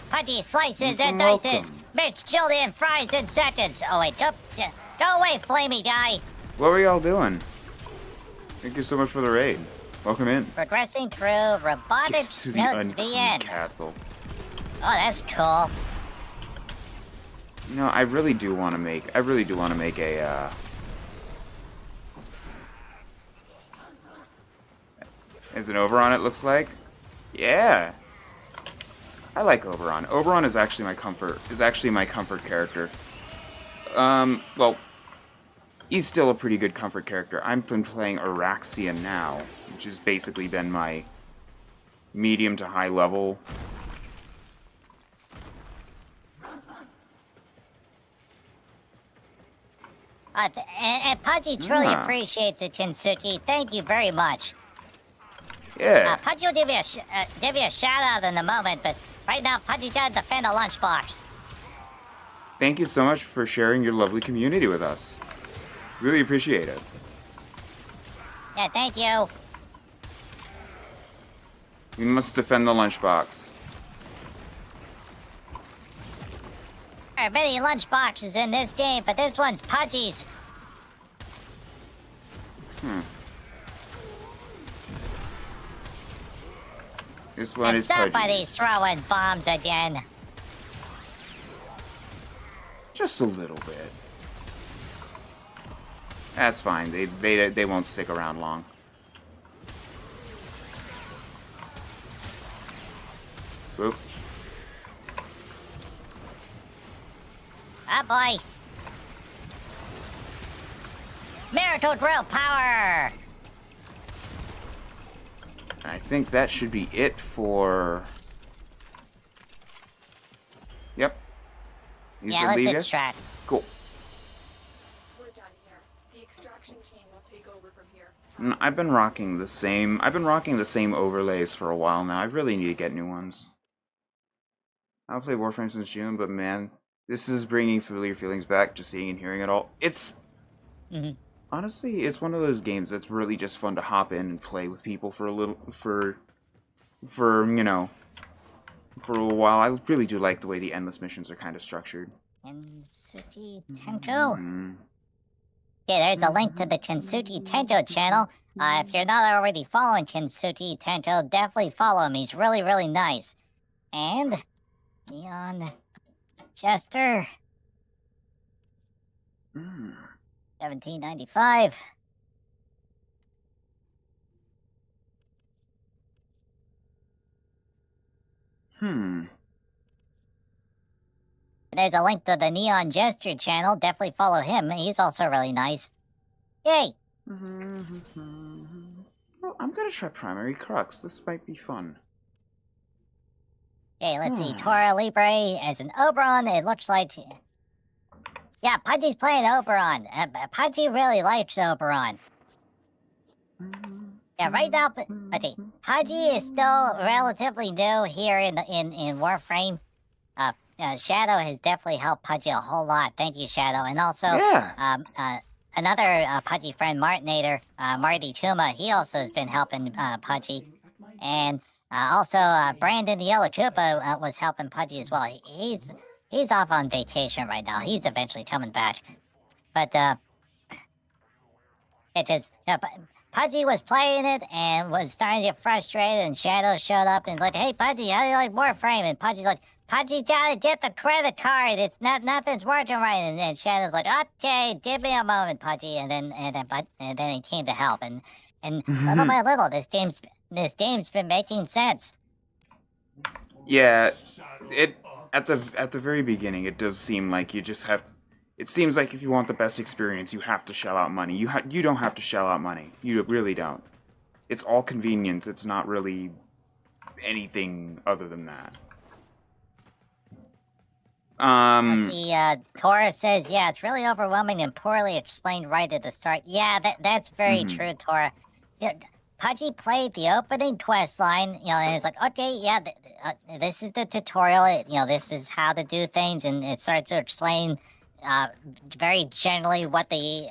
Pudgy slices and dices. Welcome. Mitch Julian fries in seconds. Oh wait, go away, flamey guy. What were y'all doing? Thank you so much for the raid. Welcome in. Progressing through Robotic To the Snoots Unclean VN. Castle. Oh, that's cool. You know, I really do want to make a, Is it Oberon, it looks like? Yeah. I like Oberon. Oberon is actually my comfort character. Well, he's still a pretty good comfort character. I've been playing Araxia now, which has basically been my medium to high level. And Pudgy truly Ah. appreciates it, Kinsuki. Thank you very much. Yeah. Pudgy will give you a shout out in a moment, but right now Pudgy's got to defend a lunchbox. Thank you so much for sharing your lovely community with us. Really appreciate it. Yeah, thank you. We must defend the lunchbox. There are many lunchboxes in this game, but this one's Pudgy's. This one And is somebody's Pudgy. throwing bombs again. Just a little bit. That's fine. They won't stick around long. Oop. Ah, boy. Miracle drill power! I think that should be it for... Yep. You Yeah, said let's leave it? extract. Cool. We're done here. The extraction team will take over from here. I've been rocking the same overlays for a while now. I really need to get new ones. I've played Warframe since June, but man, this is bringing familiar feelings back, just seeing and hearing it all. It's... Honestly, it's one of those games that's really just fun to hop in and play with people for a little... For you know... For a while. I really do like the way the endless missions are kind of structured. Kinsuki Tento. Yeah, there's a link to the Kinsuki Tento channel. If you're not already following Kinsuki Tento, definitely follow him. He's really, really nice. And Neon Jester, 1795. There's a link to the Neon Jester channel. Definitely follow him. He's also really nice. Yay! Well, I'm gonna try Primary Crux. This might be fun. Okay, let's see. Tora Libre as an Oberon. It looks like... Yeah, Pudgy's playing Oberon. Pudgy really likes Oberon. Yeah, right now, okay, Haji is still relatively new here in Warframe. Shadow has definitely helped Pudgy a whole lot. Thank you, Shadow. And also, Yeah. another Pudgy friend, Martinator, Marty Kuma, he also has been helping Pudgy. And also, Brandon the Yellow Koopa was helping Pudgy as well. He's off on vacation right now. He's eventually coming back. But it just, Pudgy was playing it and was starting to get frustrated, and Shadow showed up and was like, "Hey, Pudgy, how do you like Warframe?" And Pudgy's like, "Pudgy, gotta get the credit card. It's nothing's working right." And Shadow's like, "Okay, give me a moment, Pudgy." And then he came to help, and little by little, this game's been making sense. Yeah, it at the very beginning, it does seem like you just have. It seems like if you want the best experience, you have to shell out money. You don't have to shell out money. You really don't. It's all convenience. It's not really anything other than that. See, Tora says, yeah, it's really overwhelming and poorly explained right at the start. Yeah, that's very true, Tora. Yeah, Pudgy played the opening quest line, and it's like, okay, yeah, this is the tutorial. This is how to do things, and it starts to explain very generally what the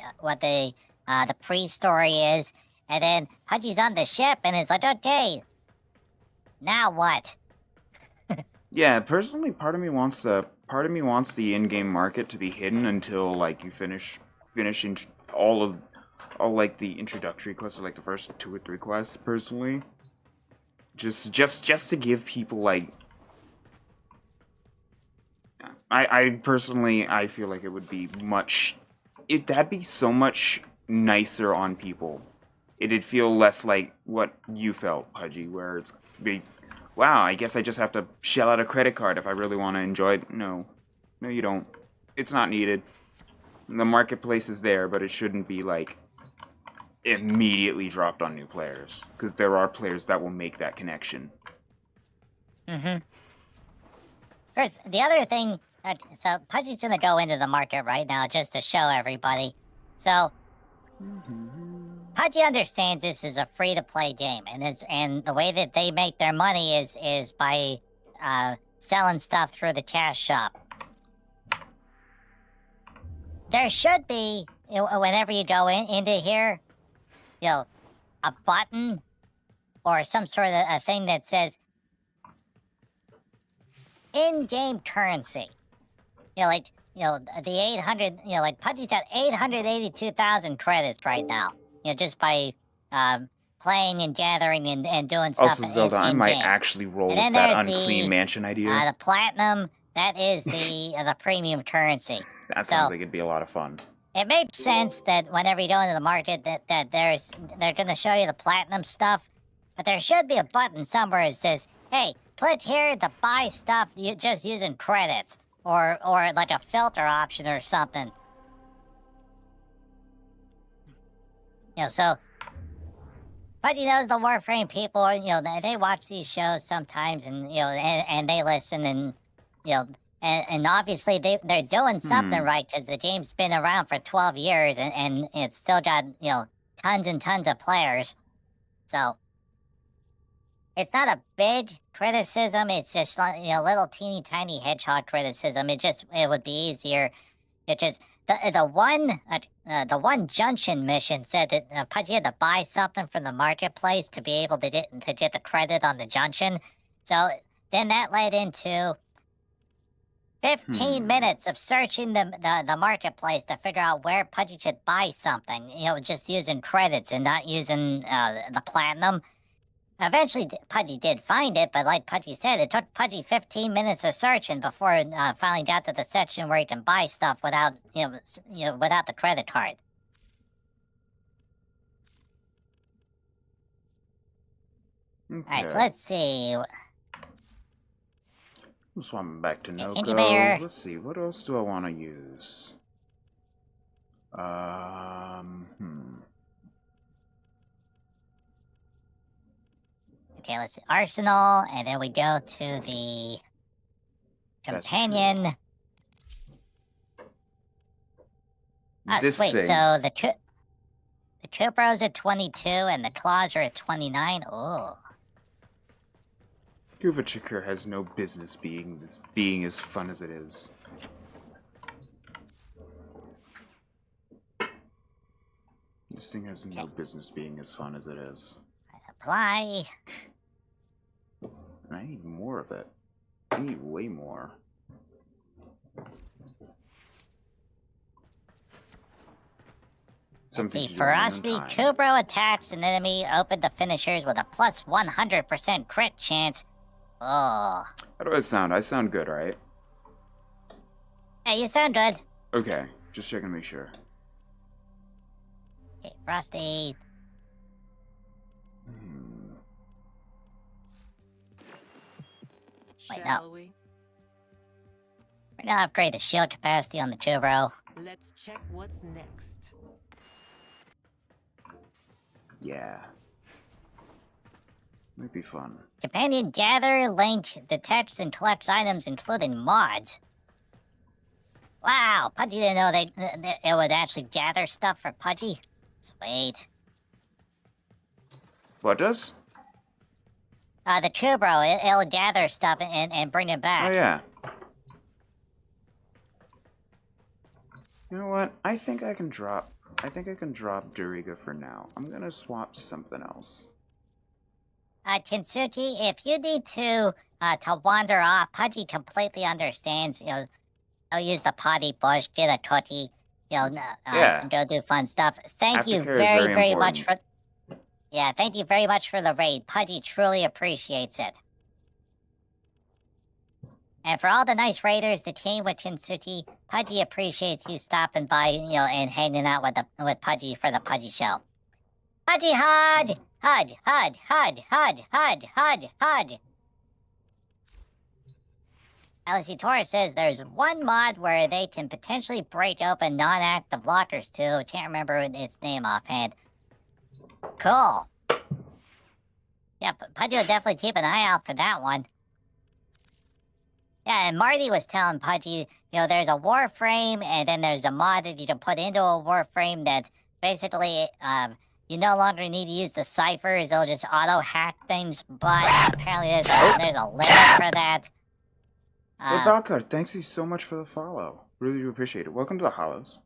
pre-story is, and then Pudgy's on the ship, and it's like, okay, now what? Yeah, personally, part of me wants the in-game market to be hidden until like you finishing all like the introductory quests, or like the first 2 or 3 quests. Personally, just to give people like. I personally feel like it would be that'd be so much nicer on people. It'd feel less like what you felt, Pudgy, where it's wow, I guess I just have to shell out a credit card if I really want to enjoy it. No, you don't. It's not needed. The marketplace is there, but it shouldn't be like immediately dropped on new players, because there are players that will make that connection. Chris, the other thing, so Pudgy's gonna go into the market right now just to show everybody. So Pudgy understands this is a free-to-play game, and the way that they make their money is by selling stuff through the cash shop. There should be, whenever you go into here, a button or some sort of a thing that says in-game currency. The 800, like Pudgy's got 882,000 credits right now. Just by playing and gathering and doing stuff. Also, Zelda, I might actually roll with that unclean mansion idea. The platinum, that is the premium currency. That sounds like it'd be a lot of fun. It makes sense that whenever you go into the market, that they're going to show you the platinum stuff, but there should be a button somewhere that says, "Hey, click here to buy stuff just using credits," or like a filter option or something. So Pudgy knows the Warframe people. They watch these shows sometimes, and and they listen, and and obviously they're doing something right, because the game's been around for 12 years, and it's still got tons and tons of players. So it's not a big criticism. It's just little teeny tiny hedgehog criticism. It would be easier. It just the one junction mission said that Pudgy had to buy something from the marketplace to be able to get the credit on the junction. So then that led into 15 minutes of searching the marketplace to figure out where Pudgy could buy something. Just using credits and not using the platinum. Eventually, Pudgy did find it, but like Pudgy said, it took Pudgy 15 minutes of searching before it finally got to the section where he can buy stuff without, without the credit card. Okay. All right, so let's see. I'm swapping back to Noko. Incubator. Let's see, what else do I want to use? Okay, let's see. Arsenal, and then we go to the companion. This Wait, thing. so the Coopro's at 22 and the Claws are at 29. Oh. Kuvachikur has no business being as fun as it is. This thing has no business being as fun as it is. Apply. And I need more of it. I need way more. Let's see, to do on your own Ferocity, time. Kubro attacks an enemy, open the finishers with a plus 100% crit chance. Oh. How do I sound? I sound good, right? Hey, you sound good. Okay, just checking to make sure. Okay, Frosty. Wait, no. Shall we? We're gonna upgrade the shield capacity on the Kubro. Let's check what's next. Yeah. Might be fun. Companion gather, link, detects, and collects items, including mods. Wow, Pudgy didn't know it would actually gather stuff for Pudgy. Sweet. What does? The Kubro, it'll gather stuff and bring it back. Oh yeah. You know what? I think I can drop Duriga for now. I'm gonna swap to something else. Kinsuki, if you need to wander off, Pudgy completely understands. I'll use the potty bush, get a tootie, Yeah. go do fun stuff. Thank you Aftercare is very, very much for. important. Yeah, thank you very much for the raid. Pudgy truly appreciates it. And for all the nice raiders that came with Kinsuki, Pudgy appreciates you stopping by, and hanging out with Pudgy for the Pudgy show. Pudgy Hud! Hud, Hud, Hud, Hud, Hud, Hud, Hud. LC Torres says there's one mod where they can potentially break open non-active lockers too. Can't remember its name offhand. Cool. Yeah, Pudgy will definitely keep an eye out for that one. Yeah, and Marty was telling Pudgy, there's a Warframe, and then there's a mod that you can put into a Warframe that basically, you no longer need to use the ciphers. They'll just auto-hack things, but apparently there's a limit for that. Well, Valkar, thanks you so much for the follow. Really do appreciate it. Welcome to the Hollows.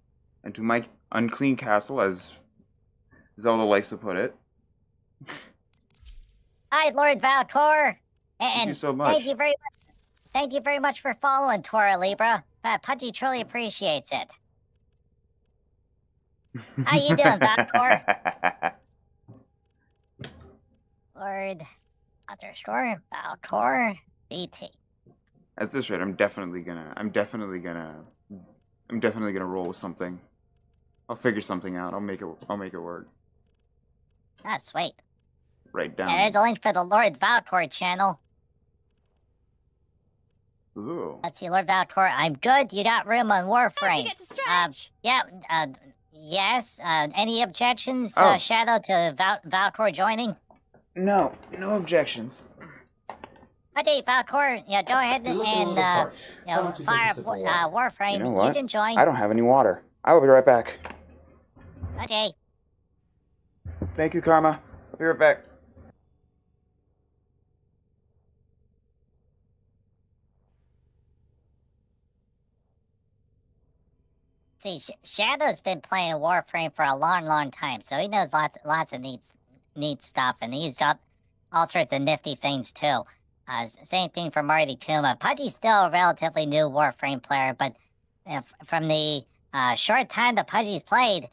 And to my unclean castle, as Zelda likes to put it. Hi, Lord Valtor. Thank you so much. Thank you very much for following Tora Libra. Pudgy truly appreciates it. How you doing, Valtor? Lord _Valtor BT. At this rate, I'm definitely gonna roll with something. I'll figure something out. I'll make it work. Ah, sweet. Right down. Yeah, there's a link for the Lord Valtor channel. Ooh. Let's see, Lord Valtor, I'm good. You got room on Warframe. Don't forget to stretch. Yeah, yes. Any objections, Oh. Shadow, to Valtor joining? No objections. Okay, Valtor, go ahead and fire up Warframe. You know what? You can join. I don't have any water. I will be right back. Okay. Thank you, Karma. I'll be right back. See, Shadow's been playing Warframe for a long time, so he knows lots of neat stuff, and he's got all sorts of nifty things too. Same thing for Marty Kuma. Pudgy's still a relatively new Warframe player, but from the short time that Pudgy's played,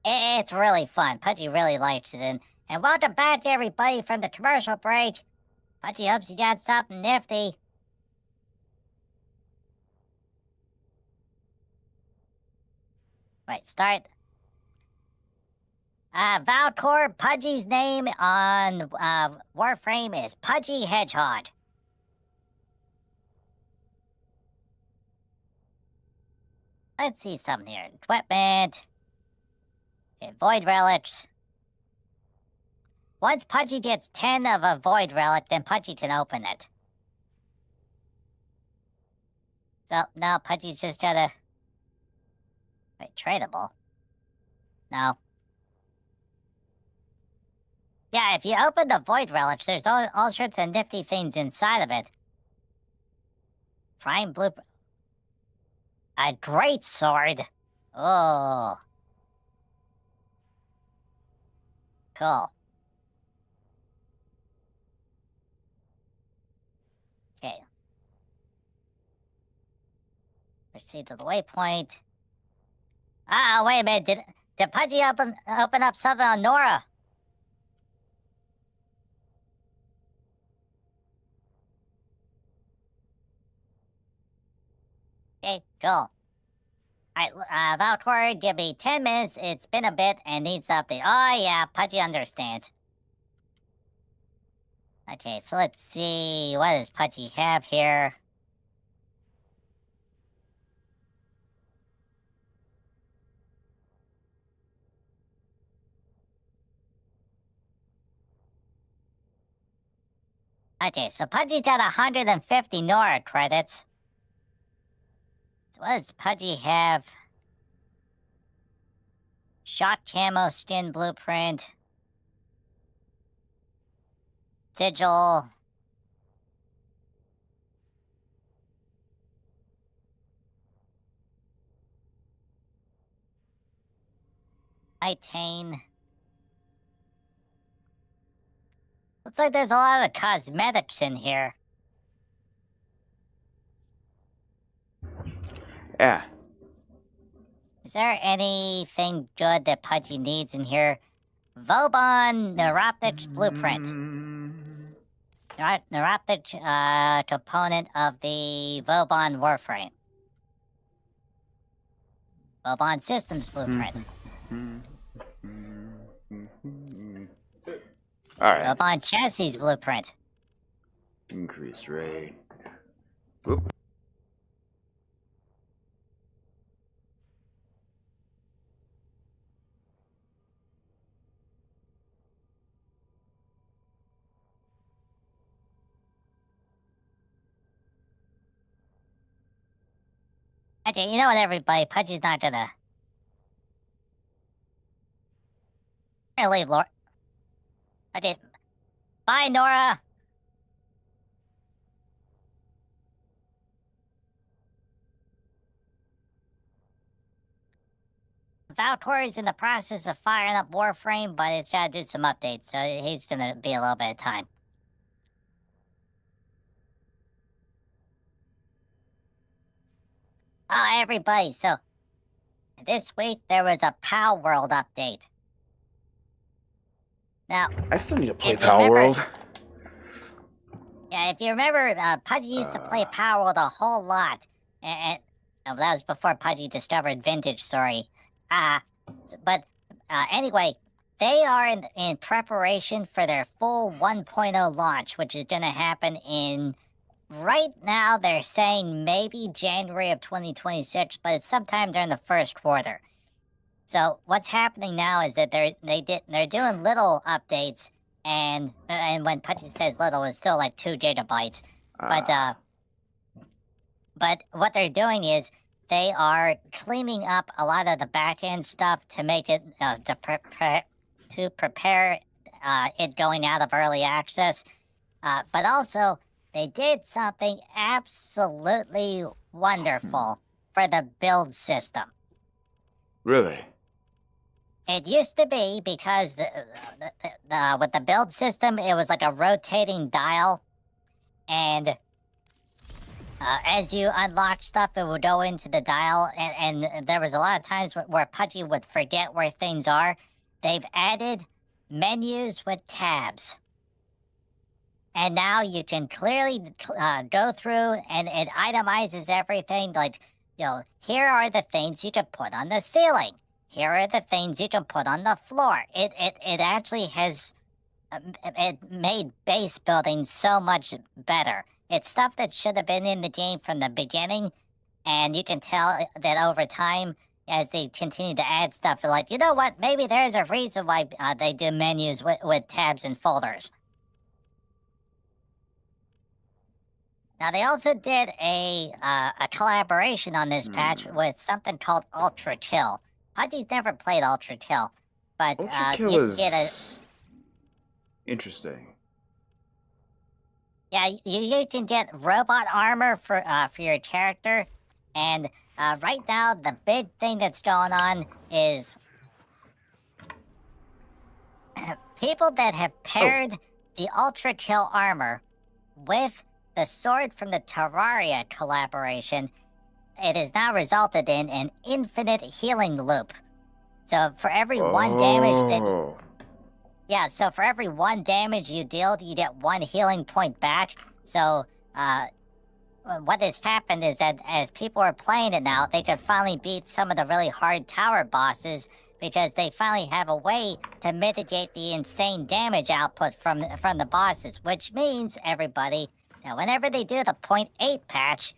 it's really fun. Pudgy really likes it, and welcome back everybody from the commercial break. Pudgy hopes you got something nifty. Right, start. Valcor, Pudgy's name on Warframe is Pudgy Hedgehog. Let's see something here. Equipment. Okay, Void Relics. Once Pudgy gets 10 of a Void Relic, then Pudgy can open it. So, now Pudgy's just gotta... Wait, tradable? No. Yeah, if you open the Void Relic, there's all sorts of nifty things inside of it. Prime Blue... A great sword. Oh. Cool. Okay. Proceed to the waypoint. Ah, wait a minute. Did Pudgy open up something on Nora? Okay, cool. Alright, Valtor, give me 10 minutes. It's been a bit and needs update. Oh, yeah, Pudgy understands. Okay, so let's see. What does Pudgy have here? Okay, so Pudgy's got 150 Nora credits. So what does Pudgy have? Shot camo skin blueprint. Sigil. Titan. Looks like there's a lot of cosmetics in here. Yeah. Is there anything good that Pudgy needs in here? Vauban Neuroptics Blueprint. Neuroptic component of the Vauban Warframe. Vauban Systems Blueprint. Alright. Vauban Chassis Blueprint. Increased rate. Whoop. Okay, you know what, everybody? Pudgy's not gonna... I'm gonna leave, Laura. Okay. Bye, Nora! Valtori's in the process of firing up Warframe, but it's gotta do some updates, so he's gonna be a little bit of time. Oh, everybody, so... This week, there was a PAL World update. Now, I still need to play if you Pal remember- World. yeah, if you remember, Pudgy used to play PAL World a whole lot. And that was before Pudgy discovered Vintage Story. But anyway, they are in preparation for their full 1.0 launch, which is going to happen in... Right now, they're saying maybe January of 2026, but it's sometime during the first quarter. So what's happening now is that they're doing little updates, and when Pudgy says little, it's still like 2 gigabytes. But what they're doing is they are cleaning up a lot of the back end stuff to make it to prepare it going out of early access. But also they did something absolutely wonderful for the build system. Really? It used to be because with the build system, it was like a rotating dial, and as you unlock stuff, it would go into the dial, and there was a lot of times where Pudgy would forget where things are. They've added menus with tabs. And now you can clearly go through, and it itemizes everything. Like, here are the things you can put on the ceiling. Here are the things you can put on the floor. It actually has it made base building so much better. It's stuff that should have been in the game from the beginning, and you can tell that over time, as they continue to add stuff, they're like, you know what, maybe there's a reason why they do menus with tabs and folders. Now, they also did a collaboration on this patch with something called Ultra Kill. Pudgy's never played Ultra Kill, but Ultra Kill you is... get Interesting. Yeah, you can get robot armor for your character, and right now the big thing that's going on is people that have paired the Ultra Kill armor with the sword from the Terraria collaboration. It has now resulted in an infinite healing loop. So for every one damage that yeah, so for every one damage you deal, you get one healing point back. So, what has happened is that as people are playing it now, they can finally beat some of the really hard tower bosses because they finally have a way to mitigate the insane damage output from the bosses. Which means, everybody, that whenever they do the 0.8 patch,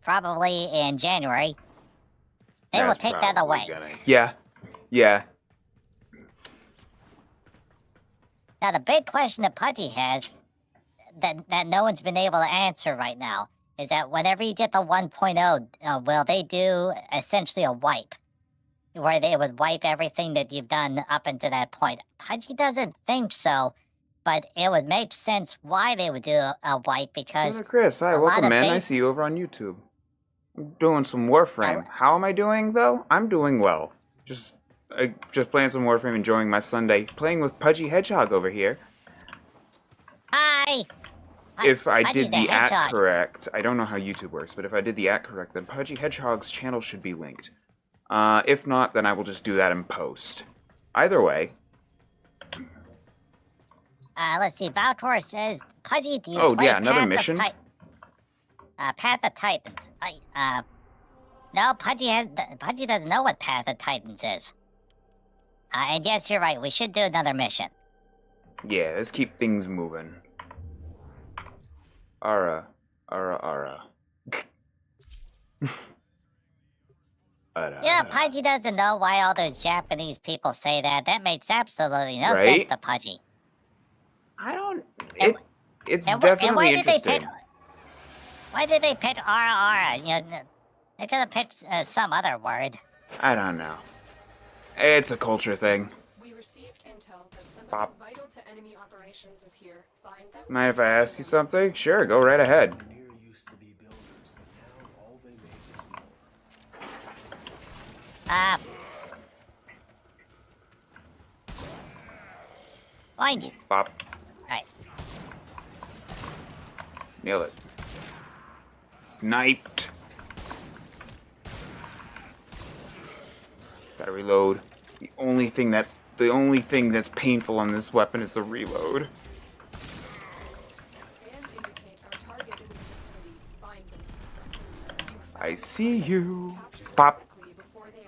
probably in January, they will That's take that probably away. Yeah. Yeah. Now, the big question that Pudgy has that no one's been able to answer right now is that whenever you get the 1.0, will they do essentially a wipe? Where they would wipe everything that you've done up until that point. Pudgy doesn't think so, but it would make sense why they would do a wipe because Brother Chris, hi, a lot welcome, of man. I base- see you over on YouTube. I'm doing some Warframe. How am I doing, though? I'm doing well. Just playing some Warframe, enjoying my Sunday, playing with Pudgy Hedgehog over here. Hi! If I Pudgy did the the at Hedgehog. correct, I don't know how YouTube works, but if I did the at correct, then Pudgy Hedgehog's channel should be linked. If not, then I will just do that in post. Either way. Let's see. Valtor says, Pudgy, do you Oh, play yeah, another Path mission? Of Path of Titans? No, Pudgy doesn't know what Path of Titans is. And yes, you're right. We should do another mission. Yeah, let's keep things moving. Ara. Yeah, Pudgy doesn't know why all those Japanese people say that. That makes absolutely no Right? sense to Pudgy. I don't... And- It's and definitely why did interesting. why did they pick Ara? You know, they could have picked some other word. I don't know. It's a culture thing. We received intel that somebody Pop. vital to enemy operations is here. Find them. Mind if I ask you something? Sure, go right ahead. Near used to be builders, but now all they make is more. Mind you. Bop. Right. Nail it. Sniped. Gotta reload. The only thing that's painful on this weapon is the reload. Scans indicate our target is in the vicinity. Find them. You I see you. capture them Pop. quickly before they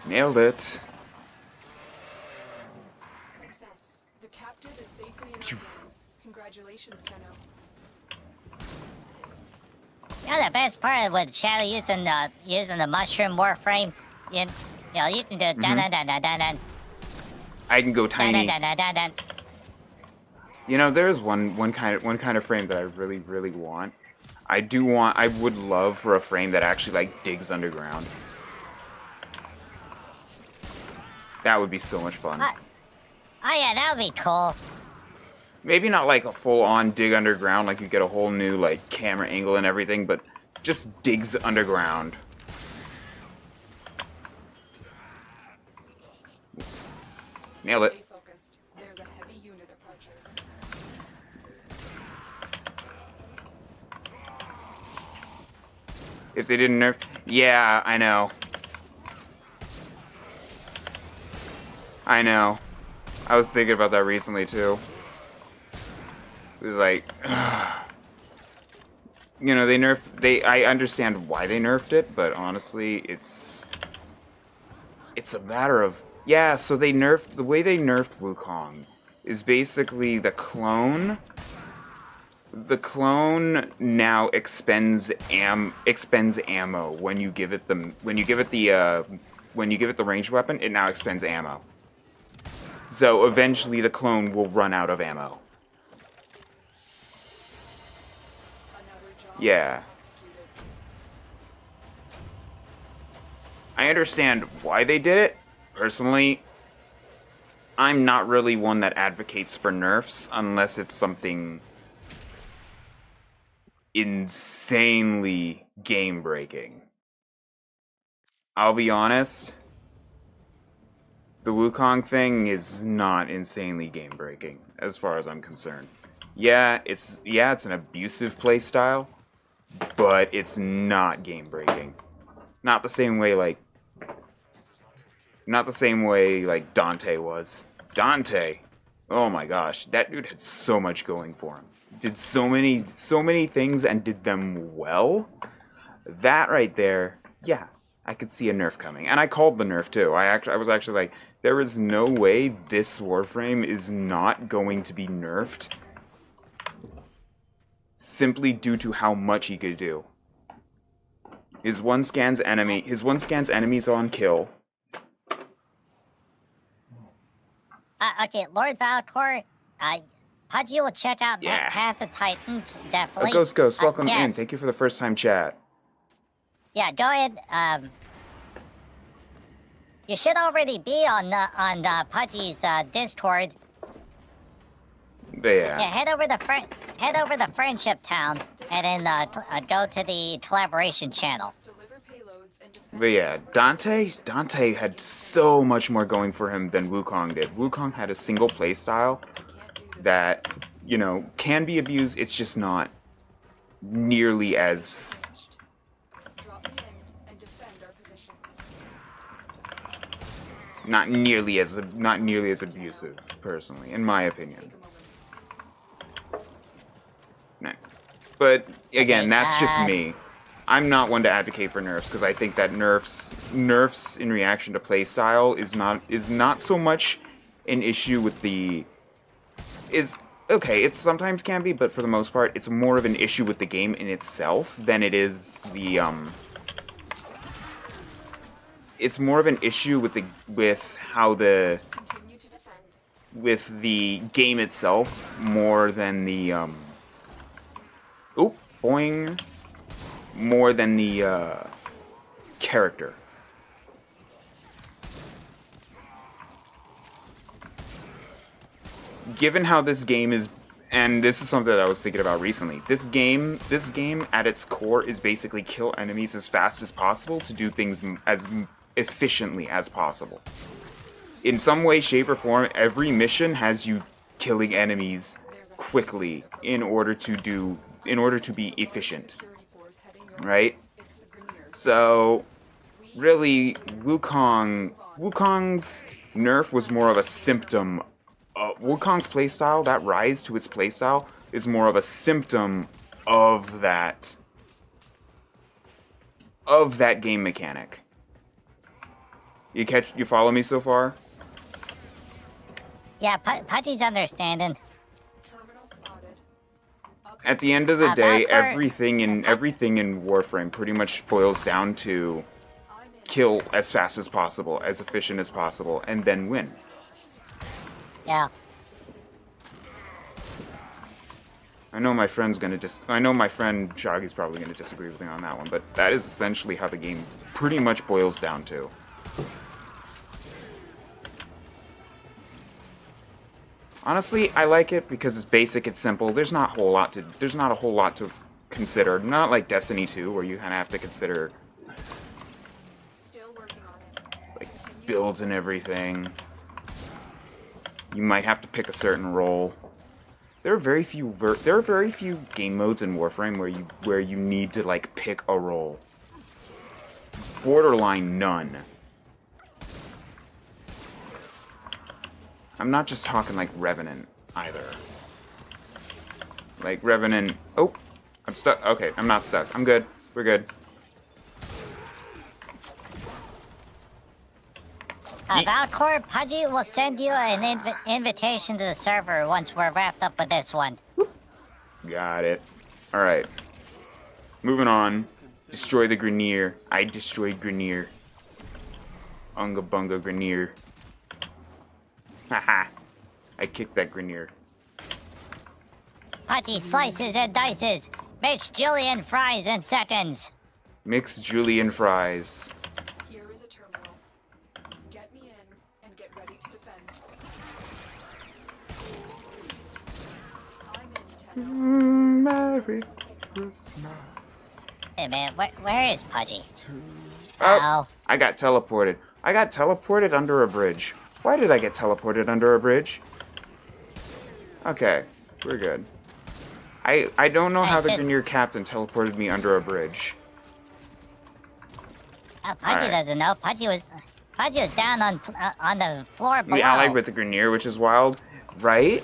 Nailed it. Success. The captive is safely in our hands. Congratulations, Tenno. You know the best part with Shadow using the mushroom warframe, you know you can do dun dun dun dun dun dun I can go dun tiny. dun dun dun dun. You know, there's one kind of frame that I really want. I would love for a frame that actually like digs underground. That would be so much fun. Oh yeah, that would be cool. Maybe not like a full-on dig underground, like you get a whole new like camera angle and everything, but just digs underground. Nailed it. Stay focused. There's a heavy unit approaching. If they didn't nerf... Yeah, I know. I know. I was thinking about that recently, too. It was like... you know, I understand why they nerfed it, but honestly, it's a matter of... Yeah, so they nerfed... The way they nerfed Wukong is basically the clone... The clone now expends ammo when you give it the ranged weapon. It now expends ammo. So eventually the clone will run out of ammo. Another job Yeah. executed. I understand why they did it. Personally, I'm not really one that advocates for nerfs unless it's something insanely game-breaking. I'll be honest, the Wukong thing is not insanely game-breaking, as far as I'm concerned. Yeah, it's an abusive playstyle, but it's not game-breaking. Not the same way like Dante was. Dante, oh my gosh, that dude had so much going for him. Did so many things and did them well. That right there, yeah, I could see a nerf coming, and I called the nerf too. I was actually like, there is no way this Warframe is not going to be nerfed, simply due to how much he could do. His one scans enemies on kill. Okay, Lord Valcor, Pudgy will check out Yeah. that Path of Titans, definitely. Ghost, welcome in. Yes. Thank you for the first time chat. Yeah, go ahead. You should already be on Pudgy's Discord. But yeah. Yeah, head over the Friendship Town, and then go to the collaboration channel. Deliver payloads and defend. But yeah, Dante had so much more going for him than Wukong did. Wukong had a single playstyle Can't do this. that, you know, can be abused. It's just not nearly as... Drop me in and defend our position. not nearly as abusive, personally, in my opinion. Take a moment. Nah. But again, Okay, that's just me. I'm not one to advocate for nerfs because I think that nerfs in reaction to playstyle is not so much an issue with the okay, it sometimes can be, but for the most part, it's more of an issue with the game in itself than it is the it's more of an issue with how the Continue to defend. with the game itself more than the boing, more than the character. Given how this game is, and this is something that I was thinking about recently, this game at its core is basically kill enemies as fast as possible to do things as efficiently as possible. In some way, shape, or form, every mission has you killing enemies quickly in order to be efficient, Security force heading your right? It's the Grineers. So, really, Wukong's nerf was more of a symptom. Wukong's playstyle, that rise to its playstyle, is more of a symptom of that game mechanic. You follow me so far? Yeah, Pudgy's understanding. Terminal spotted. At the end of the day, Valcor- everything in Warframe pretty much boils down to I'm in. kill as fast as possible, as efficient as possible, and then win. Yeah. I know my friend Shaggy's probably gonna disagree with me on that one, but that is essentially how the game pretty much boils down to. Honestly, I like it because it's basic, it's simple. There's not a whole lot to consider. Not like Destiny 2, where you kind of have to consider Still working on it. like builds and everything. You might have to pick a certain role. There are very few game modes in Warframe where you need to like pick a role. Borderline none. I'm not just talking like Revenant either. Like Revenant. Oh, I'm stuck. Okay, I'm not stuck. I'm good. We're good. Valcor, Pudgy will send you an invitation to the server once we're wrapped up with this one. Got it. Alright. Moving on. Destroy the Grineer. I destroyed Grineer. Unga bunga Grineer. Haha. I kicked that Grineer. Pudgy slices and dices. Makes julienne fries in seconds. Mixed julienne fries. Here is a Merry Christmas. Hey man, where is Pudgy? Oh, I got teleported. I got teleported under a bridge. Why did I get teleported under a bridge? Okay, we're good. I don't know how the Grineer captain teleported me under a bridge. Pudgy Alright. doesn't know. Pudgy was down on the floor below. We allied with the Grineer, which is wild, right?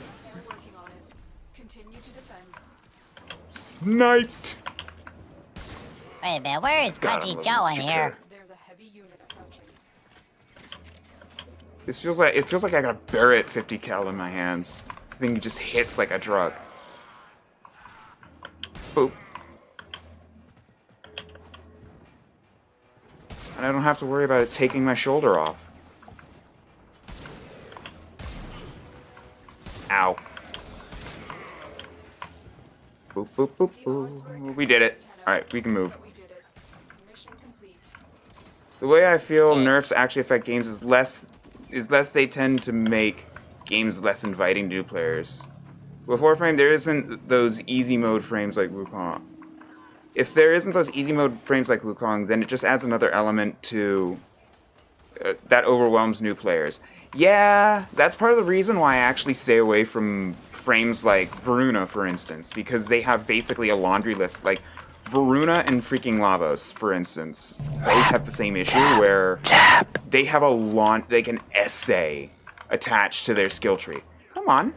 Still working on it. Continue to defend. Sniped. Wait a minute, where is God, Pudgy I'm going loving this here? chicken. There's a heavy unit approaching. It feels like I got a Barrett 50 cal in my hands. This thing just hits like a drug. Boop. And I don't have to worry about it taking my shoulder off. Ow. Boop, boop, boop, boop. We did it. Alright, we can move. We did it. Mission complete. The way I feel nerfs actually affect games is less they tend to make games less inviting to new players. With Warframe, there isn't those easy mode frames like Wukong. If there isn't those easy mode frames like Wukong, then it just adds another element to that overwhelms new players. Yeah, that's part of the reason why I actually stay away from frames like Varuna, for instance, because they have basically a laundry list. Like Varuna and freaking Lavos, for instance, both have the same issue where they have like an essay attached to their skill tree. Come on,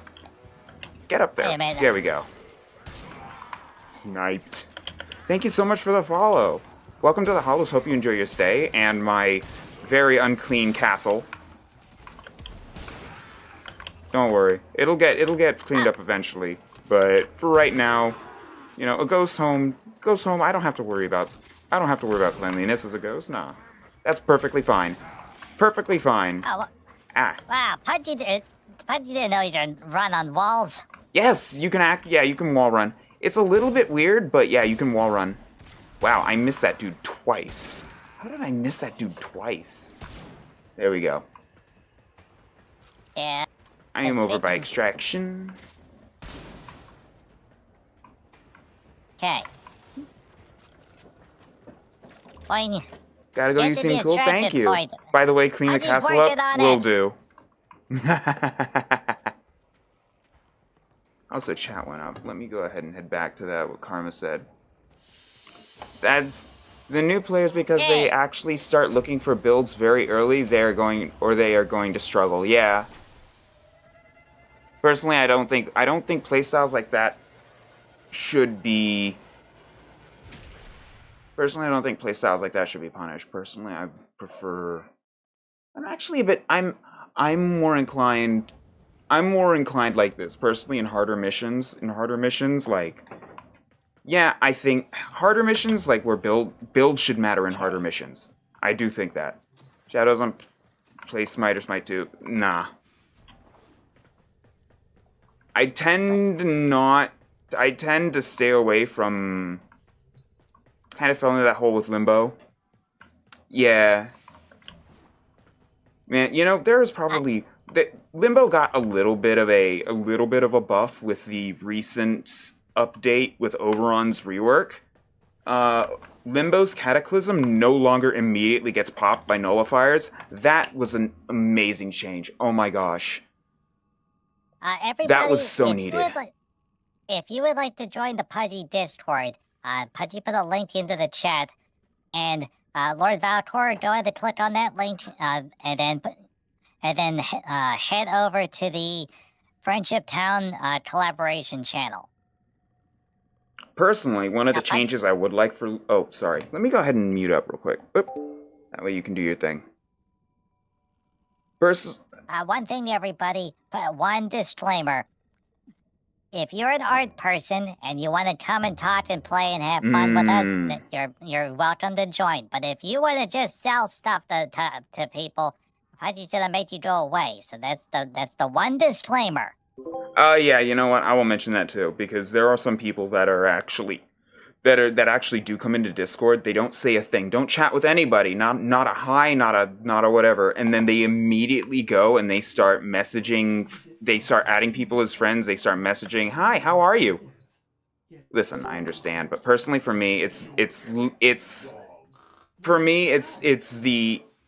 get up there. There we go. Sniped. Thank you so much for the follow. Welcome to the Hollows. Hope you enjoy your stay and my very unclean castle. Don't worry, it'll get cleaned up eventually. But for right now, you know, a ghost home. I don't have to worry about cleanliness as a ghost. Nah, that's perfectly fine. Perfectly fine. Oh, wow, Pudgy didn't know you could run on walls. Yes, you can you can wall run. It's a little bit weird, but yeah, you can wall run. Wow, I missed that dude twice. How did I miss that dude twice? There we go. Yeah. I am over by extraction. Okay. Fine. Gotta go, Get you to seem the cool, thank extraction you. point. By the way, clean I'm the just castle working up, on will it. do. Also, chat went up. Let me go ahead and head back to that, what Karma said. That's the new players, because they Yes. actually start looking for builds very early, they are going to struggle. Yeah. Personally, I don't think playstyles like that should be punished. Personally, I prefer. I'm more inclined like this. Personally, in harder missions, like, yeah, I think harder missions, like where build should matter in harder missions. I do think that. Shadows on play Smite or Smite 2. Nah. I tend to stay away from. Kind of fell into that hole with Limbo. Yeah. Man, you know, there is probably Limbo got a little bit of a buff with the recent update with Oberon's rework. Limbo's Cataclysm no longer immediately gets popped by nullifiers. That was an amazing change. Oh my gosh. Everybody, That was so needed. If you would like to join the Pudgy Discord, Pudgy put a link into the chat, and Lord Valtor, go ahead and click on that link, and then head over to the Friendship Town collaboration channel. Personally, one of the changes I would like for... Oh, sorry. Let me go ahead and mute up real quick. Oop. That way you can do your thing. One thing, everybody, one disclaimer. If you're an art person and you want to come and talk and play and have fun with us, you're welcome to join. But if you want to just sell stuff to people, Pudgy's gonna make you go away. So that's the one disclaimer. Yeah, you know what? I will mention that too, because there are some people that that actually do come into Discord, they don't say a thing. Don't chat with anybody. Not a hi, not a whatever. And then they immediately go and they start messaging. They start adding people as friends. They start messaging, "Hi, how are you?" Listen, I understand, but personally for me, it's for me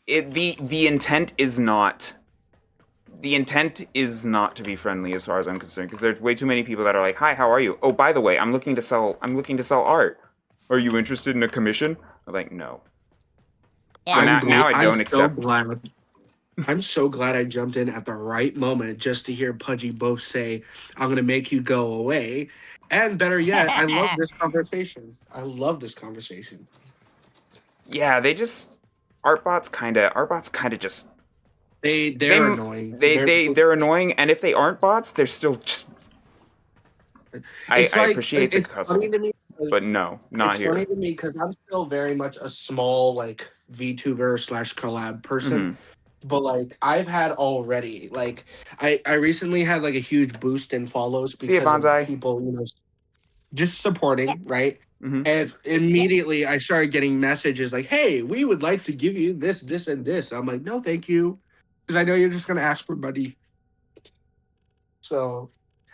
the intent is not. The intent is not to be friendly, as far as I'm concerned, because there's way too many people that are like, "Hi, how are you? Oh, by the way, I'm looking to sell art. Are you interested in a commission?" I'm like, "No." Yeah. So now I don't I'm accept. I'm so glad I jumped in at the right moment just to hear Pudgy both say, "I'm gonna make you go away," and better yet, I love this conversation. I love this conversation. Yeah, they just artbots kind of just They're annoying. they're annoying, and if they aren't bots, they're still just. I It's like appreciate the it's hustle, funny to me. but no, not It's funny here. to me because I'm still very much a small like VTuber slash collab person. Mhm. But like I've had already like I recently had like a huge boost in follows See ya, because of Bonsai. people, just supporting, right? Mhm. And immediately I started getting messages like, "Hey, we would like to give you this, this, and this." I'm like, "No, thank you," because I know you're just gonna ask for money. So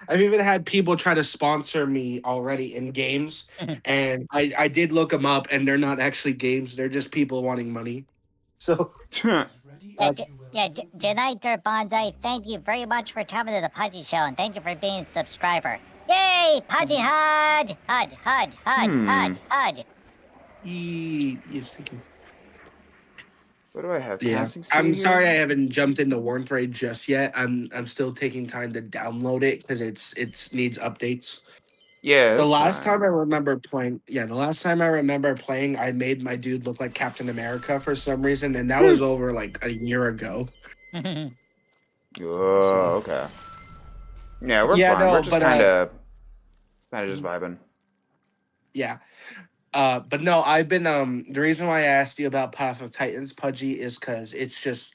I've even had people try to sponsor me already in games, and I did look them up, and they're not actually games; they're just people wanting money. So Ready Yeah, as you will. Janitor Bonsai, thank you very much for coming to the Pudgy Show, and thank you for being a subscriber. Yay! Pudgy HUD! HUD! yes, thank you. What do I have? Yeah, Passing speed I'm sorry I here? haven't jumped into Warframe just yet. I'm still taking time to download it because it's needs updates. Yeah, The it's last fine. time I remember playing, the last time I remember playing, I made my dude look like Captain America for some reason, and that was over like a year ago. So Oh, okay. Yeah, we're yeah, fine. We're no, just but kind of just vibing. yeah, but no, I've been the reason why I asked you about Path of Titans, Pudgy, is because it's just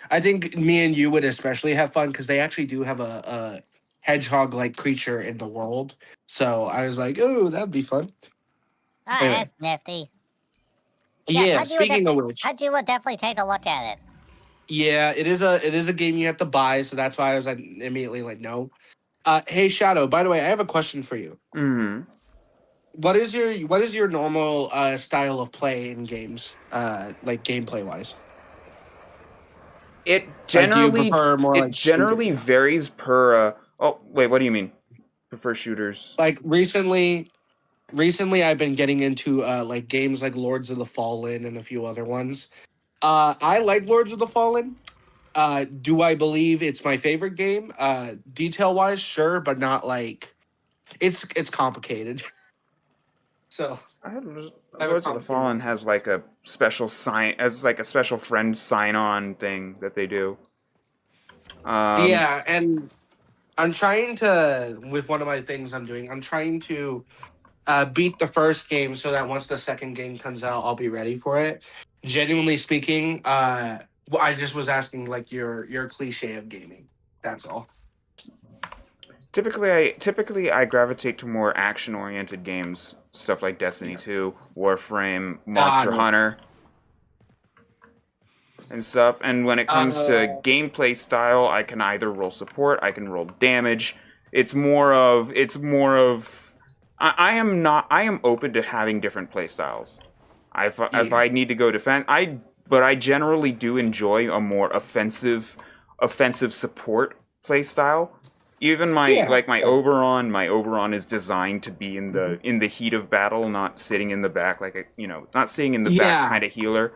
I think me and you would especially have fun because they actually do have a hedgehog like creature in the world. So I was like, oh, that'd be fun. Ah, Anyway, that's nifty. Yeah, yeah. Speaking of which, Pudgy will definitely take a look at it. yeah, it is a game you have to buy, so that's why I was like, immediately like, no. Hey Shadow, by the way, I have a question for you. Mm-hmm. What is your normal style of play in games? Like gameplay wise. It Like do you generally prefer more it like shooter? generally varies per. Oh wait, what do you mean? Prefer shooters? Like recently I've been getting into like games like Lords of the Fallen and a few other ones. I like Lords of the Fallen. Do I believe it's my favorite game? Detail wise, sure, but not like it's complicated. So I had I have a Lords of the complicated. Fallen has like a special sign as like a special friend sign on thing that they do. Um, Yeah, and I'm trying to with one of my things I'm doing. I'm trying to beat the first game so that once the second game comes out, I'll be ready for it. Genuinely speaking, I just was asking like your cliche of gaming. That's all. typically I gravitate to more action oriented games, stuff like Destiny Yeah. 2, Warframe, Monster No. Hunter, and stuff. And when it comes to Uh, gameplay style, I can either roll support, I can roll damage. It's more of I am open to having different play styles. If yeah. I need to go defend, but I generally do enjoy a more offensive support play style. Even Yeah. my Oberon is designed to be Mhm. in the heat of battle, not sitting in the back like a not sitting in the back Yeah. kind of healer.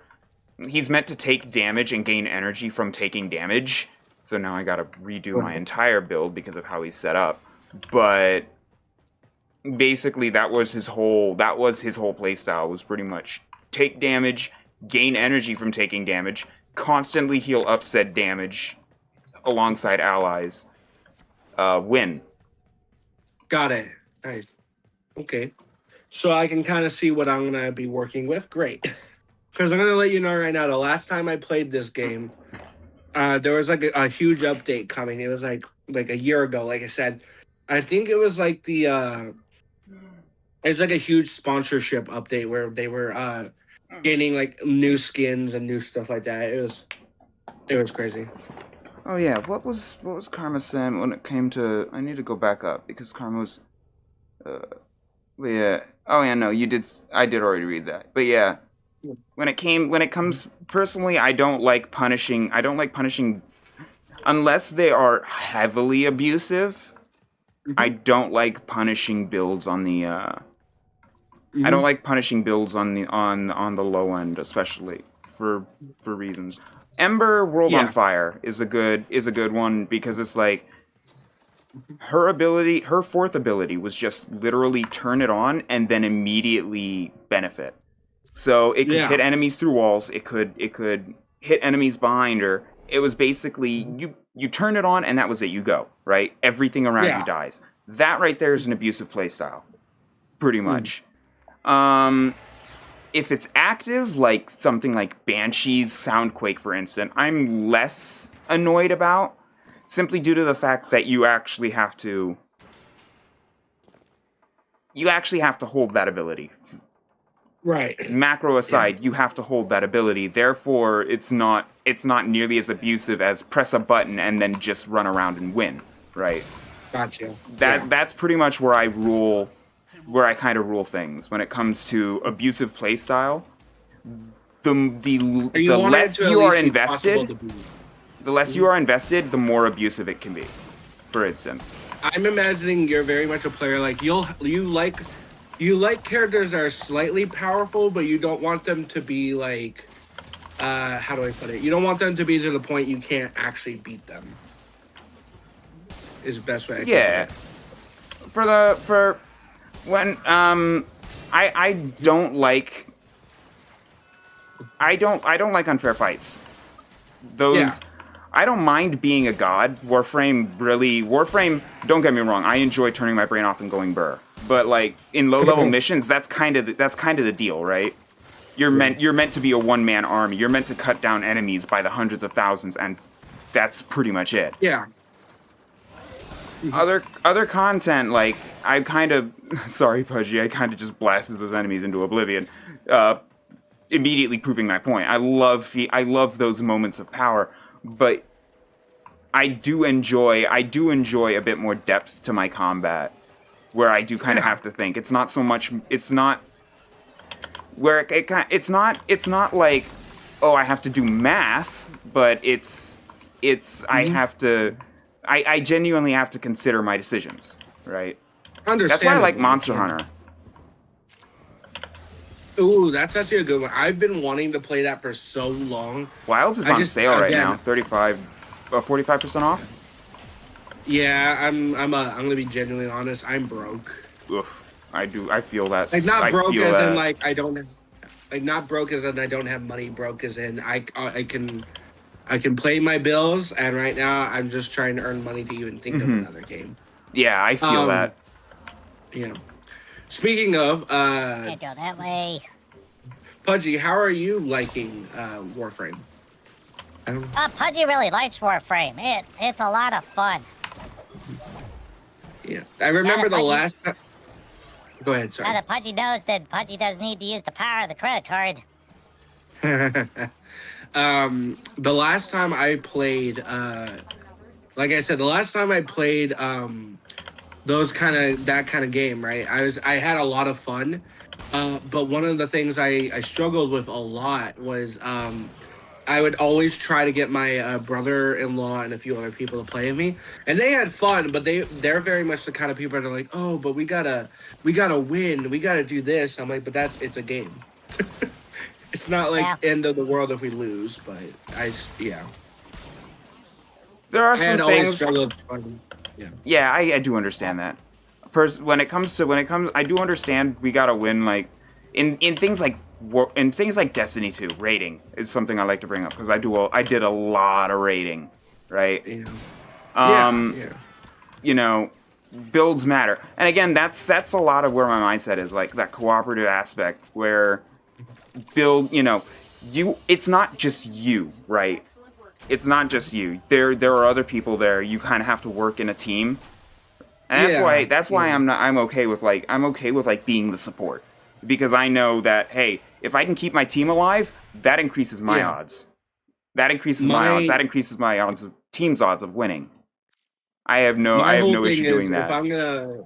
He's meant to take damage and gain energy from taking damage. So now I got to redo my Right. entire build because of how he's set up. But basically that was his whole playstyle was pretty much take damage, gain energy from taking damage, constantly heal up said damage alongside allies, win. Got it. Nice. Okay. So I can kind of see what I'm gonna be working with. Great. Because I'm gonna let you know right now. The last time I played this game, there was like a huge update coming. It was like a year ago. Like I said, I think it was like the It's like a huge sponsorship update where they were gaining like new skins and new stuff like that. It was crazy. Oh yeah, what was Karma saying when it came to? I need to go back up because Karma was. But yeah. Oh yeah, no, you did. I did already read that. But yeah, when it comes personally, I don't like punishing. I don't like punishing unless they are heavily abusive. I don't like punishing builds on the. I don't like punishing builds on the low end, especially for reasons. Ember World on Fire is a good one because it's like her fourth ability was just literally turn it on and then immediately benefit. So it could hit enemies through walls, it could hit enemies behind her. It was basically you turn it on and that was it, you go, right? Everything around you dies. That right there is an abusive playstyle. Pretty much. If it's active, like something like Banshee's Soundquake, for instance, I'm less annoyed about, simply due to the fact that you actually have to hold that ability. Right. Macro aside, you have to hold that ability. Therefore, it's not nearly as abusive as press a button and then just run around and win, right? Gotcha. That's pretty much where I kind of rule things when it comes to abusive playstyle. The less you are invested, the more abusive it can be. For instance, I'm imagining you're very much a player like you like characters that are slightly powerful, but you don't want them to be like how do I put it? You don't want them to be to the point you can't actually beat them. Is the best way I can put it. For when I don't like unfair fights. Those I don't mind being a god. Warframe, don't get me wrong, I enjoy turning my brain off and going burr. But like in low level missions, that's kind of the deal, right? You're meant to be a one-man army. You're meant to cut down enemies by the hundreds of thousands, and that's pretty much it. Yeah. Other content, like I kind of sorry Pudgy, I kind of just blasted those enemies into oblivion, immediately proving my point. I love those moments of power, but I do enjoy a bit more depth to my combat, where I do kind of have to think. It's not so much. It's not where it's not like, oh, I have to do math, but it's I genuinely have to consider my decisions, right? That's why I like Monster Hunter. Ooh, that's actually a good one. I've been wanting to play that for so long. Wilds is on sale right now, 45% off. Yeah, I'm gonna be genuinely honest. I'm broke. Oof, I feel that. Like not broke as in like I don't, like not broke as in I don't have money. Broke as in I can play my bills, and right now I'm just trying to earn money to even think of another game. Yeah, I feel that. Yeah. Speaking of, Can't go that way. Pudgy, how are you liking Warframe? Pudgy really likes Warframe. It's a lot of fun. Yeah, I remember the last time. Go ahead, Now sorry. that Pudgy knows that Pudgy doesn't need to use the power of the credit card. The last time I played, like I said, the last time I played that kind of game, right? I had a lot of fun, but one of the things I struggled with a lot was I would always try to get my brother-in-law and a few other people to play with me, and they had fun, but they're very much the kind of people that are like, oh, but we gotta win, we gotta do this. I'm like, but it's a game. It's not like end of the world if we lose, but There are some things. Yeah, I do understand that. When it comes, I do understand we gotta win. Like in things like Destiny 2, raiding is something I like to bring up because I did a lot of raiding, right? Yeah. You know, builds matter, and again, that's a lot of where my mindset is, like that cooperative aspect where build. You know, it's not just you, right? It's not just you. There are other people there. You kind of have to work in a team. And that's why yeah. I'm okay with being the support, because I know that, hey, if I can keep my team alive, that increases my Yeah. odds. That increases my odds. My That increases my odds of team's odds of winning. I my have whole no thing issue doing is if that. I'm gonna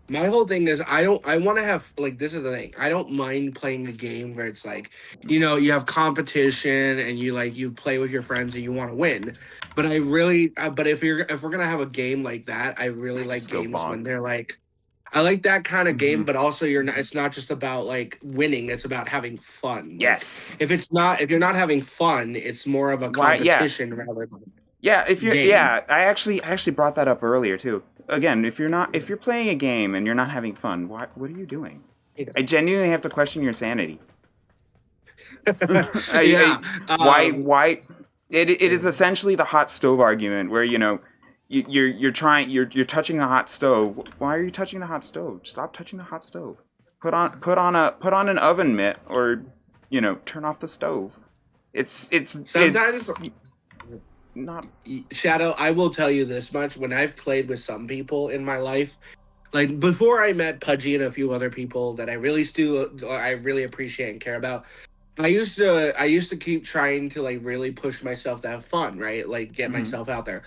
my whole thing is I want to have like this is the thing. I don't mind playing a game where it's like, you have competition and you play with your friends and you want to win. But I really but if we're going to have a game like that, I really I like just go games when bonk. they're like I like that kind of Hmm. game, but also it's not just about like winning, it's about having fun. Like Yes. if you're not having fun, it's more of a Why? Yeah. competition rather than Yeah. game. I actually brought that up earlier too. Again, if you're playing a game and you're not having fun, what are you doing? I genuinely have to question your sanity. Yeah. Why it is essentially the hot stove argument, where you're touching the hot stove. Why are you touching the hot stove? Stop touching the hot stove. Put on an oven mitt, or turn off the stove. Sometimes, It's not. Shadow, I will tell you this much. When I've played with some people in my life, like before I met Pudgy and a few other people that I really appreciate and care about, I used to keep trying to like really push myself to have fun, right? Like get Mhm. myself out there.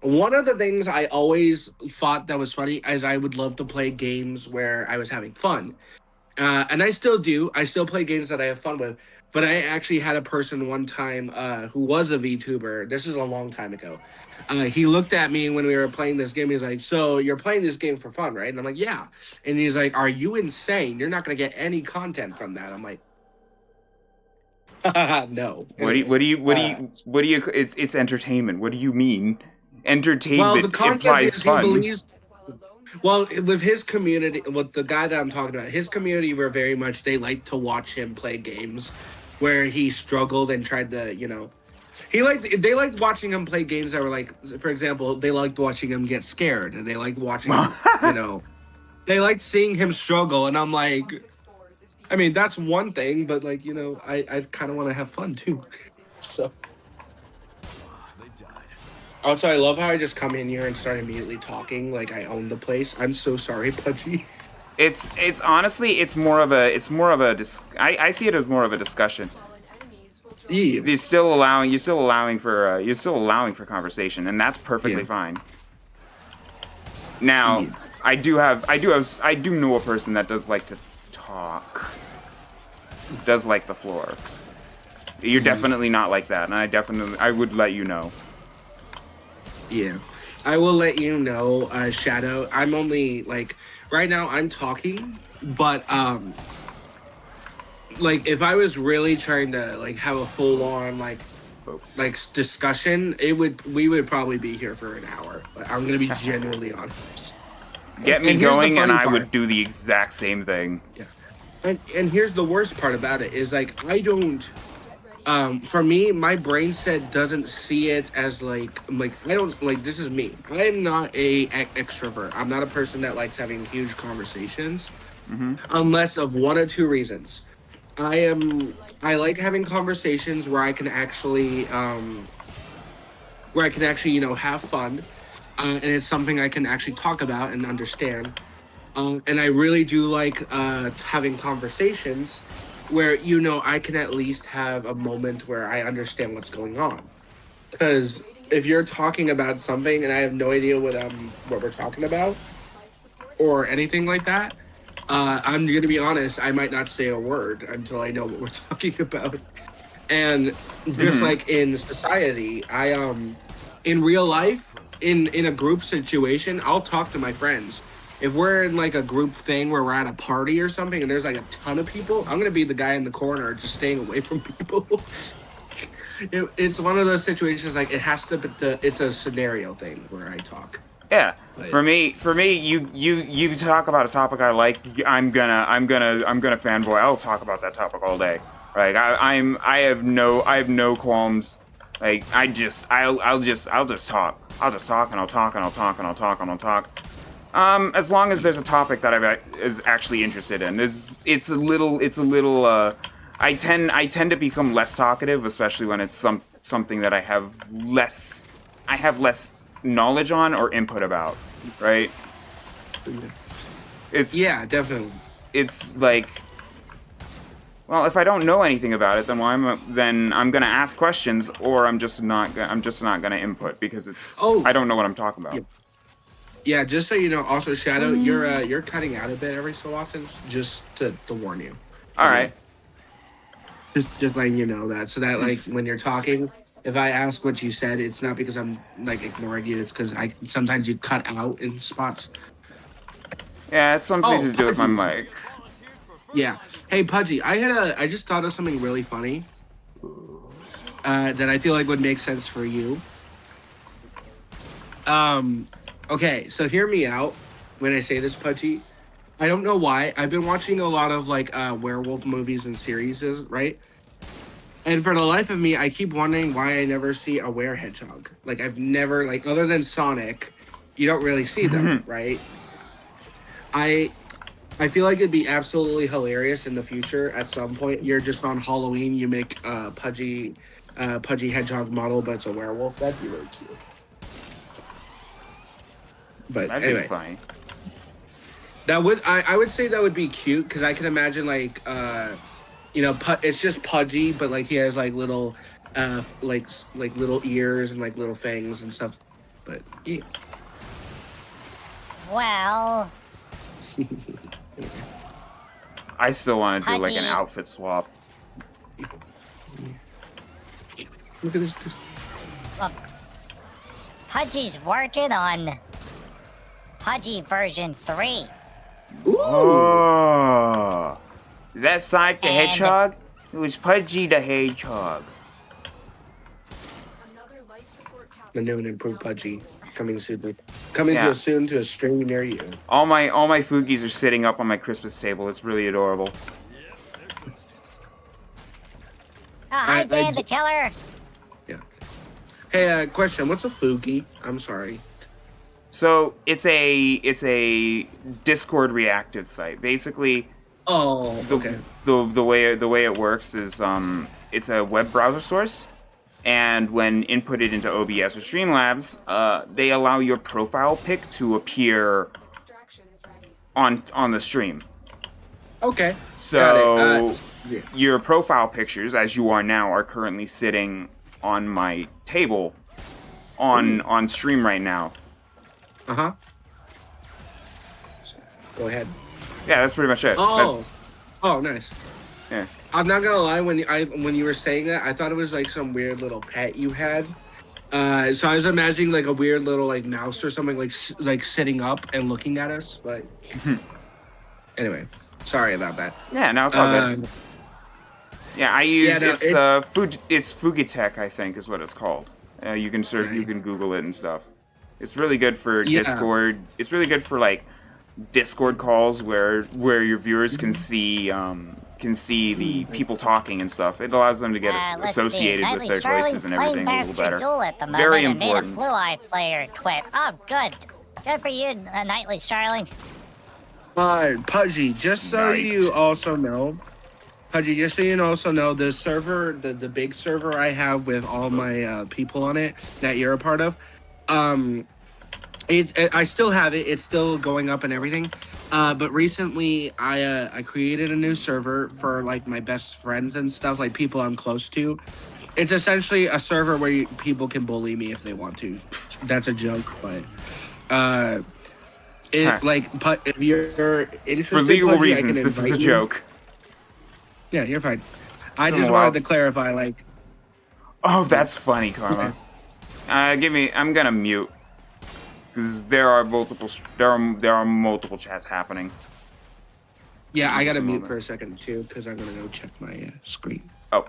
One of the things I always thought that was funny is I would love to play games where I was having fun. And I still do. I still play games that I have fun with. But I actually had a person one time who was a VTuber. This is a long time ago. He looked at me when we were playing this game. He's like, "So you're playing this game for fun, right?" And I'm like, "Yeah." And he's like, "Are you insane? You're not gonna get any content from that." I'm like, "No." Anyway, It's entertainment. What do you mean? well, the Entertainment concept implies is he fun. believes. Well, with his community, with the guy that I'm talking about, his community were very much they like to watch him play games where he struggled and tried to, they liked watching him play games that were like, for example, they liked watching him get scared and they liked watching him, they liked seeing him struggle. And I'm like, I mean, that's one thing, but like, I kind of want to have fun too. So. They died. Also, I love how I just come in here and start immediately talking like I own the place. I'm so sorry, Pudgy. It's honestly, I see it as more of a discussion. Fallen enemies will join Yeah. You're still allowing for conversation, and that's perfectly Yeah. fine. Now, Yeah. I do know a person that does like to talk. Does like the floor. You're definitely not like that, and I would let you know. Yeah. I will let you know, Shadow. I'm only like right now I'm talking, but like if I was really trying to like have a full on discussion, we would probably be here for an hour. But I'm gonna be genuinely honest. Get me And here's the going, and funny I part. would do the exact same thing. Yeah. And here's the worst part about it is like I don't for me my brain set doesn't see it as like I don't like this is me. I am not a extrovert. I'm not a person that likes having huge conversations unless of one or two reasons. I like having conversations where I can actually have fun and it's something I can actually talk about and understand. And I really do like having conversations where I can at least have a moment where I understand what's going on. Because if you're talking about something and I have no idea what we're talking about or anything like that, I'm gonna be honest, I might not say a word until I know what we're talking about. And just like in society, in real life, in a group situation, I'll talk to my friends. If we're in like a group thing where we're at a party or something and there's like a ton of people, I'm gonna be the guy in the corner just staying away from people. It's one of those situations like it has to it's a scenario thing where I talk. Yeah. Like, For me, you talk about a topic I like. I'm gonna fanboy. I'll talk about that topic all day. Like I have no qualms. Like I'll just talk. I'll just talk, and I'll talk, and I'll talk, and I'll talk, and I'll talk. As long as there's a topic that is actually interested in. It's a little. I tend to become less talkative, especially when it's something that I have less knowledge on or input about, right? It's Yeah, definitely. it's like, well, if I don't know anything about it, then I'm gonna ask questions, or I'm just not gonna input because Oh, I don't know what I'm talking about. yeah. Yeah, just so you know, also Shadow, you're cutting out a bit every so often, just to warn you. All For me. right. Just letting you know that, so that like when you're talking, if I ask what you said, it's not because I'm like ignoring you. It's because I sometimes you cut out in spots. Yeah, it's something Oh, to do with my Pudgy. mic. Yeah. Hey, Pudgy, I just thought of something really funny that I feel like would make sense for you. Okay, so hear me out when I say this, Pudgy. I don't know why. I've been watching a lot of like werewolf movies and series, right? And for the life of me, I keep wondering why I never see a were-hedgehog. Like I've never like other than Sonic, you don't really see them, right? I feel like it'd be absolutely hilarious in the future at some point. You're just on Halloween, you make a pudgy hedgehog model, but it's a werewolf. That'd be really cute. But That'd anyway, be funny. that would I would say that would be cute because I can imagine like it's just pudgy, but like he has like little like little ears and like little fangs and stuff. But yeah. Well, I still want to do like an Pudgy. outfit swap. Look at this. well, Pudgy's working on Pudgy version 3. Ooh. Oh, is that Sonic the And- Hedgehog? It was Pudgy the Hedgehog. Another life support capsule. The new and improved Pudgy coming soon. Coming Yeah. to us soon to a stream near you. All my Foogies are sitting up on my Christmas table. It's really adorable. Oh, hi, I Dan the j- Killer. Yeah. Hey, question. What's a Fugi? I'm sorry. So it's a Discord reactive site. Basically, Oh, okay. the way it works is it's a web browser source, and when inputted into OBS or Streamlabs, they allow your profile pic to appear Extraction is ready. on the stream. Okay. So Got it. Yeah. your profile pictures, as you are now, are currently sitting on my table on stream right now. Uh-huh. Go ahead. Yeah, that's pretty much it. Oh. That's, Oh, nice. yeah. I'm not gonna lie. When you were saying that, I thought it was like some weird little pet you had. So I was imagining like a weird little like mouse or something like sitting up and looking at us. But anyway, sorry about that. Yeah, no, it's all good. Yeah, I use it's Fugitech, I think, is what it's called. You can search, you can Google it and stuff. It's really good for Yeah. Discord. It's really good for like Discord calls where your viewers can see the people talking and stuff. It allows them to get Let's associated see. with Nightly their Starling's voices and playing everything a little Master better. Duel at the moment Very and made a important. Blue Eye player quit. Oh, good. Good for you, Nightly Starling. Pudgy, just so Sniped. you also know, Pudgy, just so you also know, the server, the big server I have with all my people on it that you're a part of, I still have it. It's still going up and everything. But recently, I created a new server for like my best friends and stuff, like people I'm close to. It's essentially a server where people can bully me if they want to. That's a joke, but if you're interested, For legal Pudgy, I can reasons, this is a invite you. joke. Yeah, you're fine. I Been just a while. wanted to clarify, like, Oh, that's funny, Karma. I'm gonna mute because there are multiple chats happening. yeah, I gotta Just a mute moment. for a second too, because I'm gonna go check my screen. Oh,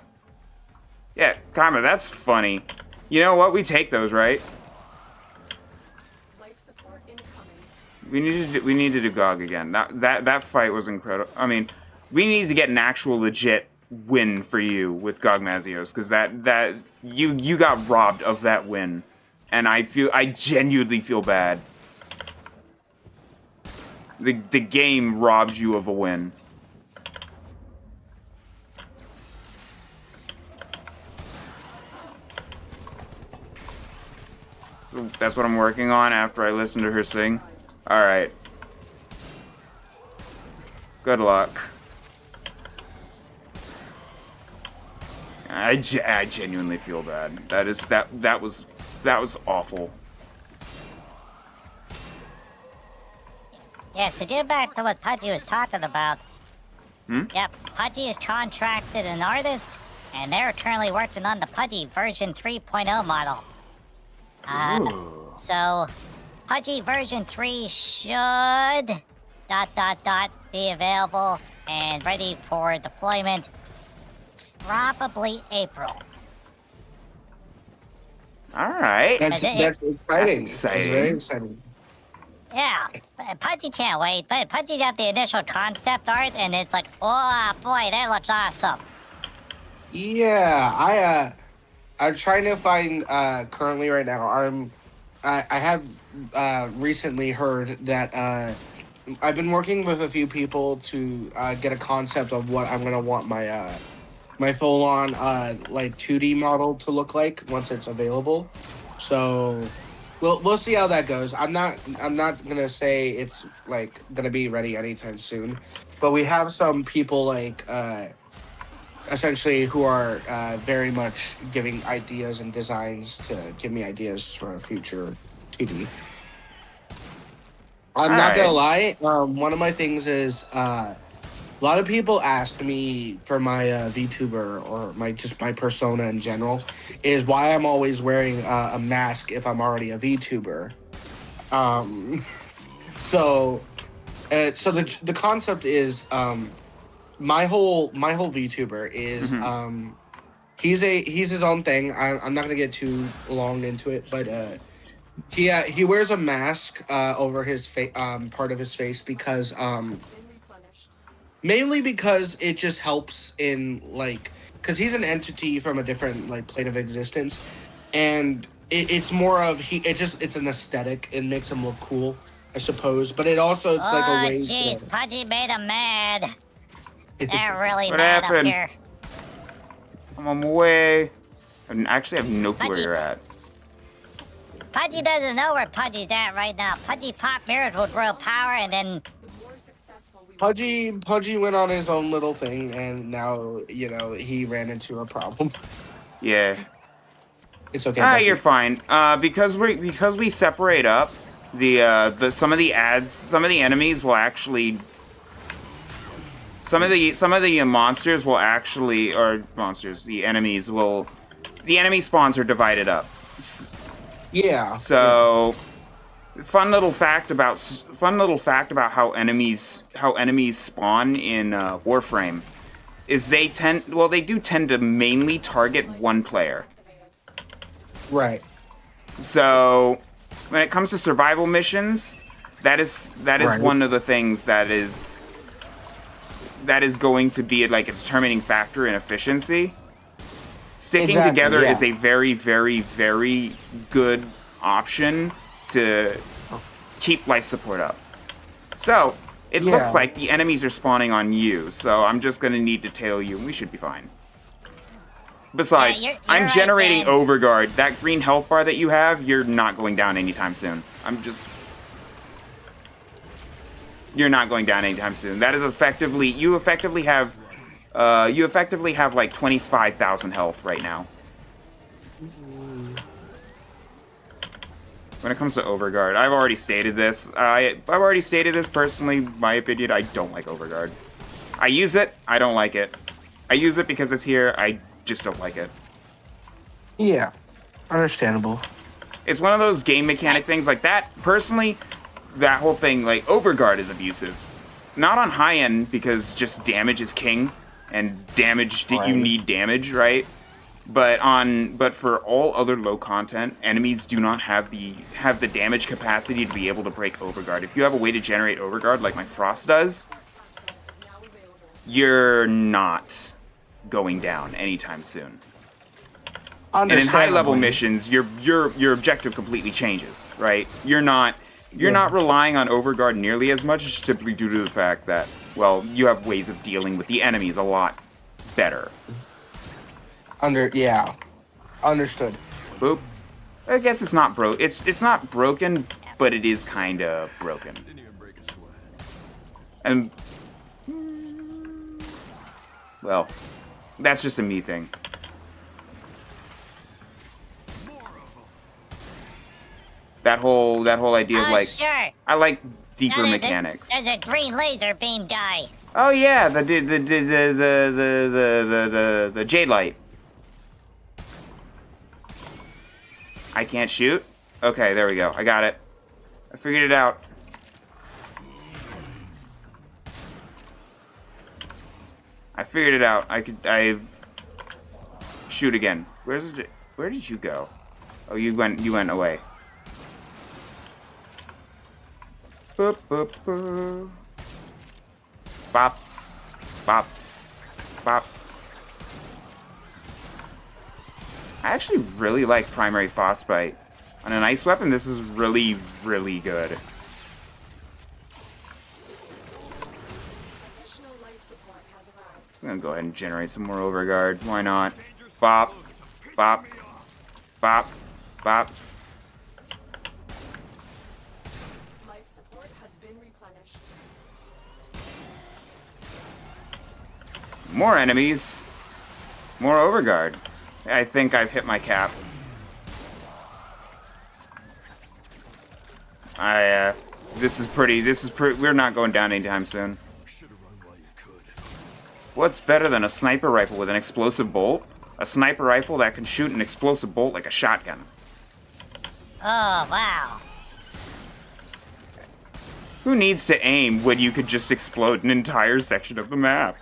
yeah, Karma, that's funny. You know what? We take those, right? Life support incoming. We need to do GOG again. That fight was incredible. I mean, we need to get an actual legit win for you with GOG Mazios, because that you got robbed of that win, and I genuinely feel bad. The game robbed you of a win. That's what I'm working on after I listen to her sing. Alright. Good luck. I genuinely feel bad. That was awful. Yeah, so get back to what Pudgy was talking about. Hmm? Yep, Pudgy has contracted an artist, and they're currently working on the Pudgy version 3.0 model. Ooh. So, Pudgy version 3 should... ... be available and ready for deployment probably April. All right. That's exciting. That's That's exciting. very exciting. Yeah, Pudgy can't wait, but Pudgy got the initial concept art and it's like, oh boy, that looks awesome. Yeah, I'm trying to find currently right now. I have recently heard that I've been working with a few people to get a concept of what I'm gonna want my my full on like 2D model to look like once it's available. So we'll see how that goes. I'm not gonna say it's like gonna be ready anytime soon, but we have some people like essentially who are very much giving ideas and designs to give me ideas for a future 2D. I'm not gonna lie. One of my things is a lot of people ask me for my VTuber or my persona in general is why I'm always wearing a mask if I'm already a VTuber. So the concept is my whole VTuber is he's his own thing. I'm not gonna get too long into it, but he wears a mask over his part of his face because mainly because it just helps in like because he's an entity from a different like plane of existence, and it's more of it's an aesthetic. It makes him look cool, I suppose, but it also it's like a way. Jeez, Pudgy made him mad. They're really What mad happened? up here. I'm on my way. I actually have no clue where Pudgy. you're at. Pudgy doesn't know where Pudgy's at right now. Pudgy popped mirrors with real power and then... The more successful we Pudgy went on his own little thing, and now he ran into a problem. Yeah. It's okay. Ah, Pudgy. you're fine. Because we separate up, some of the enemies will actually. Some of the monsters will actually, or monsters, the enemy spawns are divided up. Yeah. So, fun little fact about how enemies spawn in Warframe is they do tend to mainly target one player. Right. So, when it comes to survival missions, that is Right. one of the things that is going to be like a determining factor in efficiency. Sticking Exactly, together yeah. is a very, very, very good option to keep life support up. So, it looks Yeah. like the enemies are spawning on you, so I'm just going to need to tail you, and we should be fine. Besides, Yeah, you're I'm right, generating Dan. overguard. That green health bar that you have, you're not going down anytime soon. You're not going down anytime soon. That is you effectively have like 25,000 health right now. When it comes to overguard, I've already stated this. I've already stated this personally. My opinion, I don't like overguard. I use it. I don't like it. I use it because it's here. I just don't like it. Yeah. Understandable. It's one of those game mechanic things like that. Personally, that whole thing, like, overguard is abusive. Not on high end because just damage is king, and you need damage, right? But for all other low content, enemies do not have the damage capacity to be able to break overguard. If you have a way to generate overguard like my Frost does, you're not going down anytime soon. And in high level missions, your objective completely changes, right? You're not relying on overguard nearly as much, typically due to the fact that, well, you have ways of dealing with the enemies a lot better. Understood. Boop. I guess it's not it's not broken, but it is kind of broken. Didn't even break a sweat. And Well, that's just a me thing. That whole idea of Oh, like, sure. I like deeper Now mechanics. There's a green laser beam guy. Oh yeah, the jade light. I can't shoot? Okay, there we go. I got it. I figured it out. I shoot again. Where did you go? Oh, you went away. Boop, boop, boop. Bop. Bop. Bop. I actually really like primary frostbite. On an ice weapon, this is really, really good. Additional life support has arrived. I'm gonna go ahead and generate some more overguard. Why not? Bop. Bop. Bop. Bop. Life support has been replenished. More enemies. More overguard. I think I've hit my cap. This is pretty, we're not going down anytime soon. Should've run while you could. What's better than a sniper rifle with an explosive bolt? A sniper rifle that can shoot an explosive bolt like a shotgun. Oh, wow. Who needs to aim when you could just explode an entire section of the map?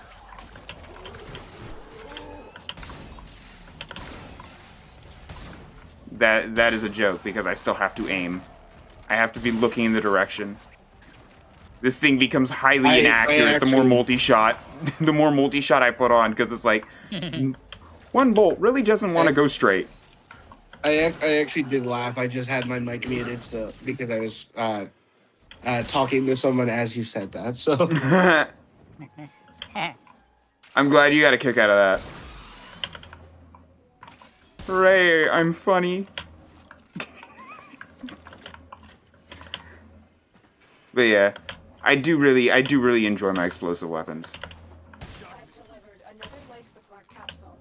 That is a joke because I still have to aim. I have to be looking in the direction. This thing becomes highly inaccurate the more multi-shot the more multi-shot I put on, because it's like one bolt really doesn't want to go straight. I actually did laugh. I just had my mic muted, so because I was talking to someone as you said that. So I'm glad you got a kick out of that. Hooray, I'm funny. But yeah, I do really enjoy my explosive weapons. I've delivered another life support capsule.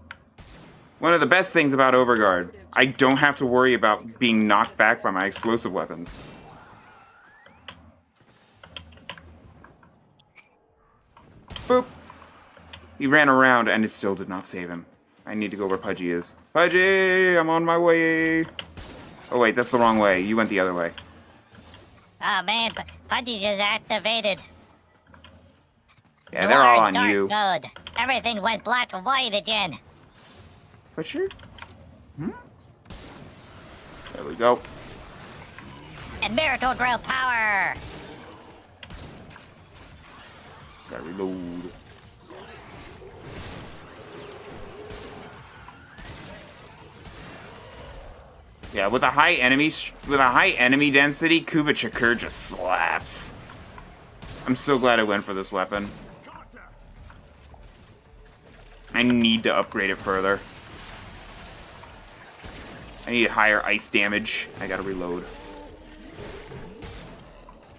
One of the best things about Overguard, I don't have to worry about being knocked back by my explosive weapons. Boop. He ran around and it still did not save him. I need to go where Pudgy is. Pudgy, I'm on my way. Oh wait, that's the wrong way. You went the other way. Oh man, Pudgy just activated. Yeah, they're all on dark you. mode. Everything went black and white again. Butcher? Hmm? There we go. And miracle drill power. Gotta reload. Yeah, with a high enemy density, Kuva Chakur just slaps. I'm so glad I went for this weapon. I need to upgrade it further. I need higher ice damage. I gotta reload.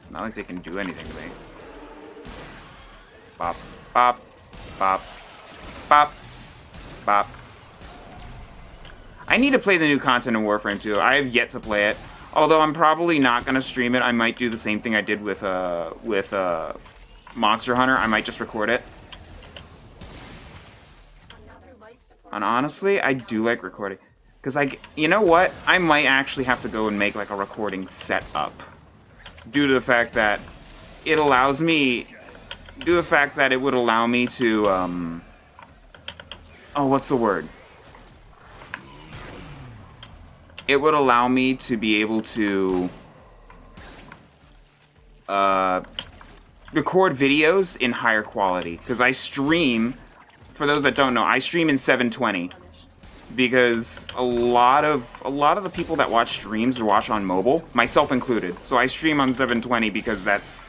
Not like they can do anything to me. Bop, bop, bop, bop, bop. I need to play the new content in Warframe too. I have yet to play it. Although I'm probably not gonna stream it. I might do the same thing I did with Monster Hunter. I might just record it. Another life support. And honestly, I do like recording. Cause you know what? I might actually have to go and make like a recording setup. Due to the fact that it allows me, due to the fact that it would allow me to, oh, what's the word? It would allow me to be able to record videos in higher quality. Because I stream, for those that don't know, I stream in 720. Because a lot of the people that watch streams watch on mobile, myself included. So I stream on 720 because that's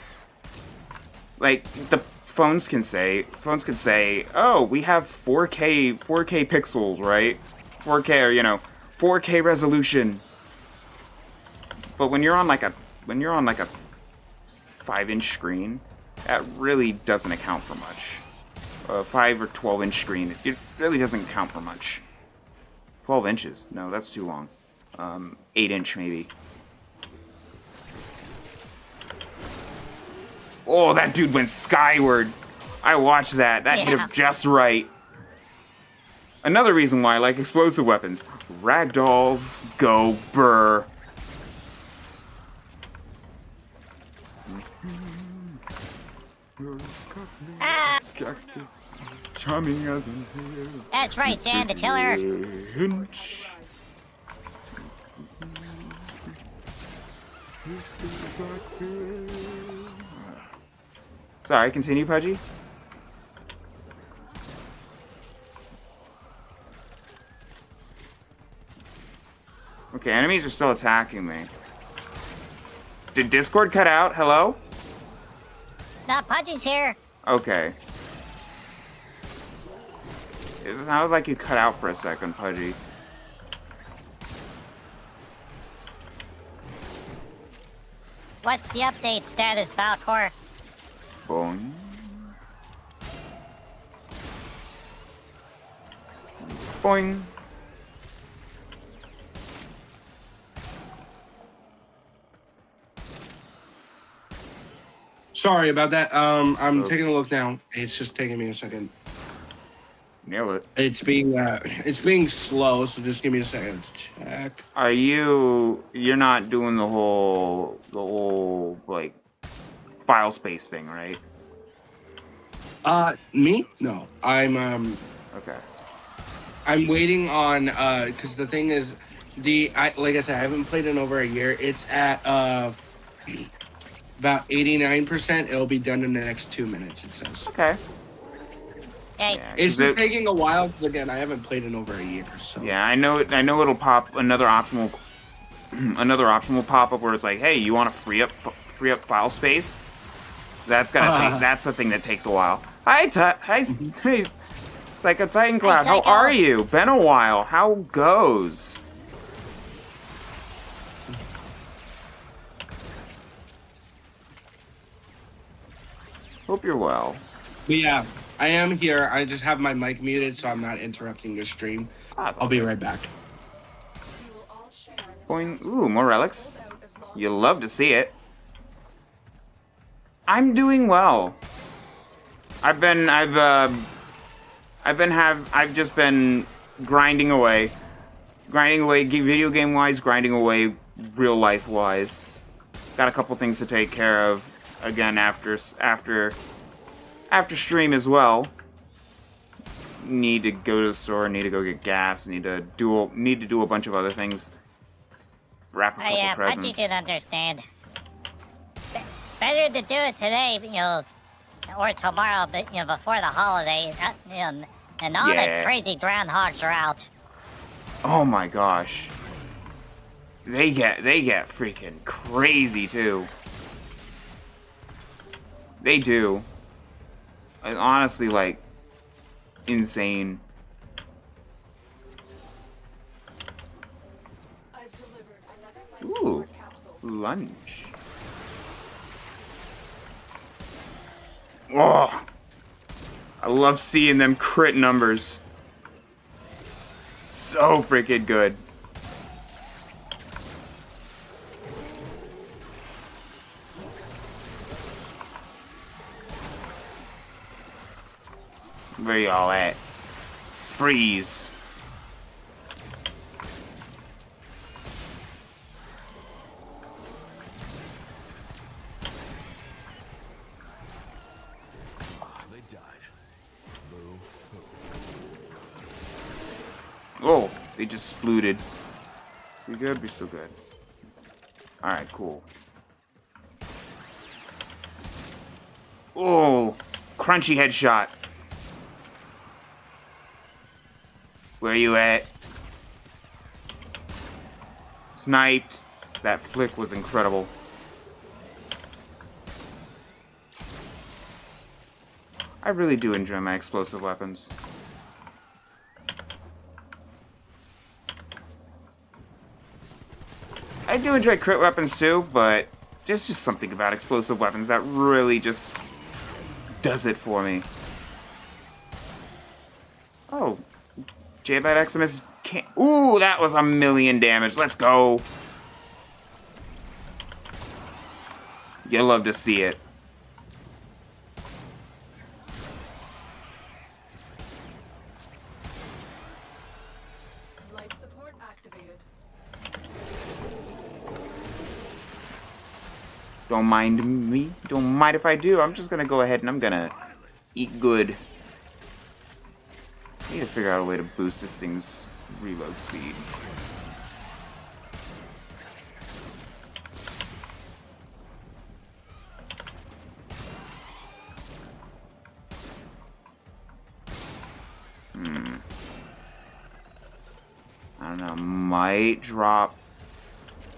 like the phones can say, oh, we have 4K pixels, right? 4K, or 4K resolution. But when you're on like a 5-inch screen, that really doesn't account for much. a 5 or 12-inch screen. It really doesn't count for much. 12 inches? No, that's too long. 8-inch maybe. Oh, that dude went skyward. I watched that. That hit Yeah. him just right. Another reason why I like explosive weapons. Ragdolls go burr. Ah, Cactus, charming as an that's right, Dan the Killer. Hinch. Sorry, continue, Pudgy. Okay, enemies are still attacking me. Did Discord cut out? Hello? No, Pudgy's here. Okay. It sounded like you cut out for a second, Pudgy. What's the update status, Valcor? Boing. Boing. Sorry about that. I'm Oh. taking a look now. It's just taking me a second. Nailed it. It's being slow, so just give me a second to check. Are you're not doing the whole like file space thing, right? Me? No. Okay. I'm waiting on because the thing is like I said, I haven't played in over a year. It's at about 89%. It'll be done in the next 2 minutes, it says. Okay. Hey, Yeah, It's 'cause just taking a while because again, I haven't played in over a year. So yeah, I know it'll pop another option will will pop up where it's like, hey, you want to free up file space? That's gonna take. That's the thing that takes a while. Hi, hey, Psycho Titan Cloud. How Psycho. are you? Been a while. How goes? Hope you're well. But yeah, I am here. I just have my mic muted, so I'm not interrupting your stream. Ah, it's I'll all be good. right back. We will all share in this Boing. Ooh, more relics. out as long You love to see it. I'm doing well. I've just been grinding away, video game wise, grinding away, real life wise. Got a couple things to take care of again after stream as well. Need to go to the store. Need to go get gas. Need to do a bunch of other things. Wrap a couple Pudgy presents. didn't understand. Better to do it today, or tomorrow, but before the holiday, and all Yeah. the crazy groundhogs are out. Oh my gosh. They get freaking crazy too. They do. Like, honestly, like insane. I've delivered another life Ooh, support capsule. lunch. Oh, I love seeing them crit numbers. So freaking good. Where y'all at? Freeze. They died. Oh, they just splooted. We good? We still good. Alright, cool. Oh, crunchy headshot. Where you at? Sniped. That flick was incredible. I really do enjoy my explosive weapons. I do enjoy crit weapons too, but there's just something about explosive weapons that really just does it for me. J-Bite Eximus can't... Ooh, that was a million damage. Let's go. You'll love to see it. Life support activated. Don't mind me. Don't mind if I do. I'm just gonna go ahead and I'm gonna eat good. I need to figure out a way to boost this thing's reload speed. I don't know. Might drop.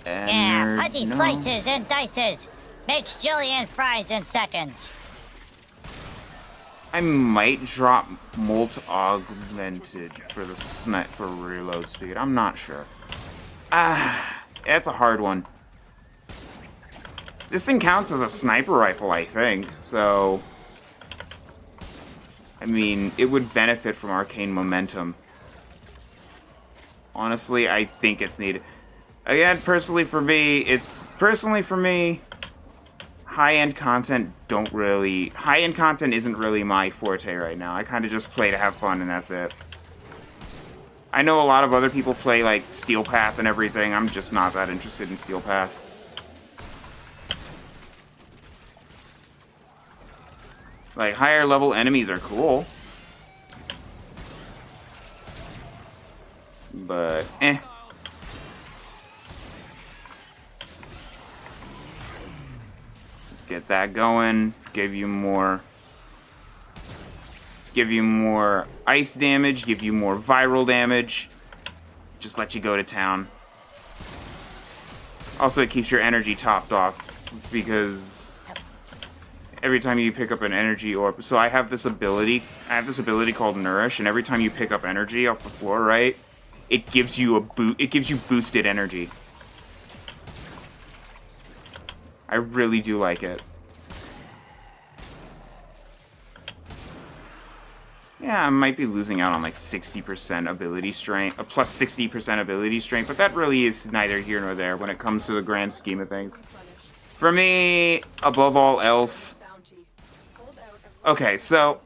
Yeah, putty No. slices and dices. Makes Jillian fries in seconds. I might drop Molt Augmented for the for reload speed. I'm not sure. That's a hard one. This thing counts as a sniper rifle, I think. So, I mean, it would benefit from arcane momentum. Honestly, I think it's needed. Again, personally for me, high-end content high-end content isn't really my forte right now. I kind of just play to have fun and that's it. I know a lot of other people play like Steel Path and everything. I'm just not that interested in Steel Path. Like, higher level enemies are cool. But, eh. Let's get that going. Give you more ice damage, give you more viral damage. Just let you go to town. Also, it keeps your energy topped off because every time you pick up an energy orb, so I have this ability called Nourish, and every time you pick up energy off the floor, right, it gives you boosted energy. I really do like it. Yeah, I might be losing out on like 60% ability strength, a plus 60% ability strength, but that really is neither here nor there when it comes to the grand scheme of things. For me, above all else, okay, so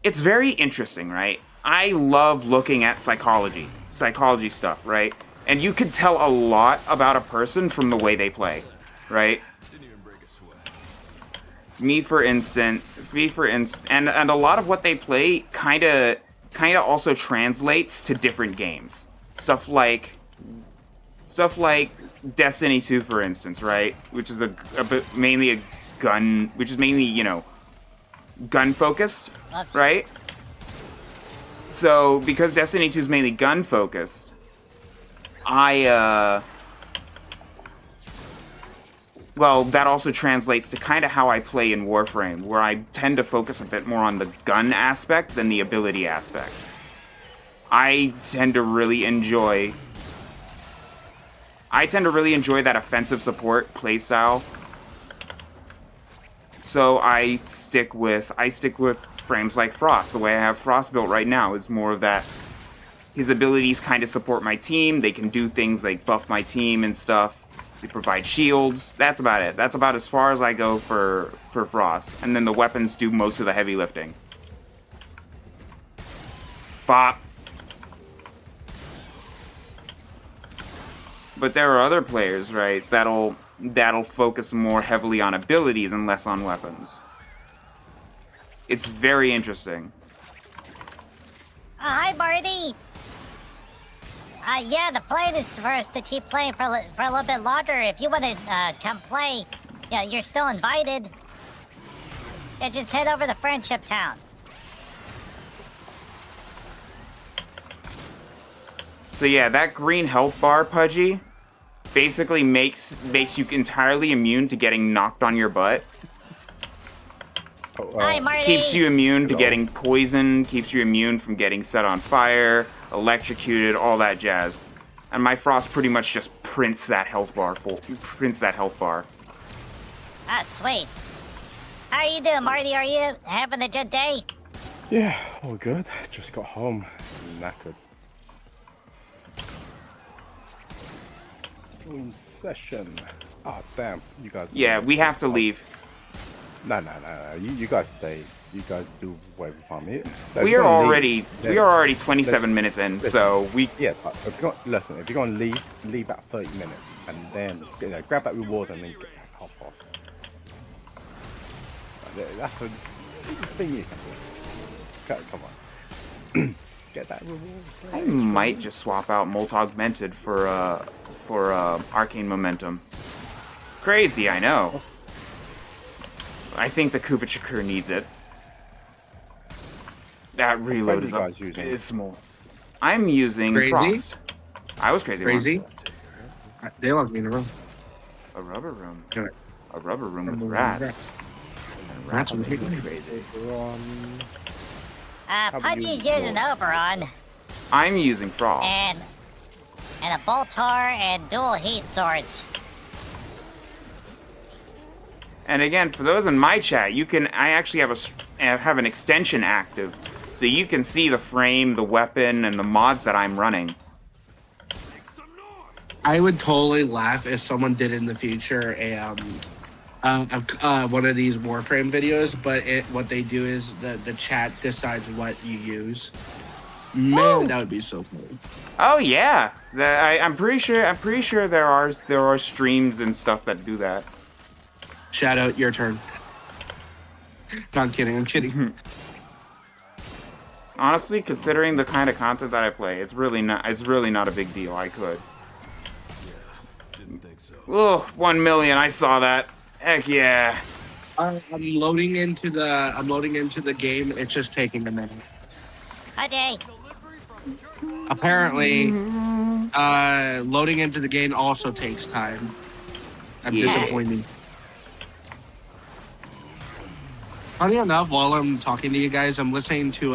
it's very interesting, right? I love looking at psychology stuff, right? And you can tell a lot about a person from the way they play, right? Me for instance, and a lot of what they play kind of also translates to different games. Stuff like Destiny 2, for instance, right? Which is mainly a gun, which is mainly, you know, gun focused, right? So because Destiny 2 is mainly gun focused, well, that also translates to kind of how I play in Warframe, where I tend to focus a bit more on the gun aspect than the ability aspect. I tend to really enjoy that offensive support playstyle. So I stick with frames like Frost. The way I have Frost built right now is more of that. His abilities kind of support my team. They can do things like buff my team and stuff. They provide shields. That's about it. That's about as far as I go for Frost. And then the weapons do most of the heavy lifting. Bop. But there are other players, right, that'll focus more heavily on abilities and less on weapons. It's very interesting. Hi, Marty. Yeah, the plan is for us to keep playing for a little bit longer. If you want to come play, yeah, you're still invited. Yeah, just head over to Friendship Town. So yeah, that green health bar, Pudgy, basically makes you entirely immune to getting knocked on your butt. Hi, Marty. Keeps you immune to getting poisoned, keeps you immune from getting set on fire, electrocuted, all that jazz. And my Frost pretty much just prints that health bar. Ah, sweet. How are you doing, Marty? Are you having a good day? Yeah, all good. Just got home. Knackered. In session. Oh, damn. You guys. Yeah, we have to leave. No. You guys stay. You guys do whatever you want me. No, We if are you're gonna already leave, we are already 27 minutes in, listen. so we Yeah, but if you're gonna listen, if you're gonna leave at 30 minutes and then grab that rewards and then hop off. That's a thing you can do. Come on. Get that reward. I might just swap out Molt Augmented for Arcane Momentum. Crazy, I know. I think the Kuva Shakur needs it. That reload is abysmal. I'm using Crazy? Frost. I was crazy. Crazy. Once. They lost me in a room. A rubber room. Good. A rubber room with Rubber room with rats. And rats Rats make with me crazy. Pudgy's using Oberon I'm using Frost. and a Boltar and dual heat swords. And again, for those in my chat, I actually have an extension active, so you can see the frame, the weapon, and the mods that I'm running. I would totally laugh if someone did in the future one of these Warframe videos, but what they do is the chat decides what you use. Man, that would be so funny. Oh yeah, I'm pretty sure there are streams and stuff that do that. Shadow, your turn. No, I'm kidding. Honestly, considering the kind of content that I play, it's really not a big deal. I could. Didn't think so. Oh, 1 million! I saw that. Heck yeah! I'm loading into the game. It's just taking a minute. Pudgy, Apparently, loading into the game also takes time. I'm Yeah. disappointed. Funny enough, while I'm talking to you guys, I'm listening to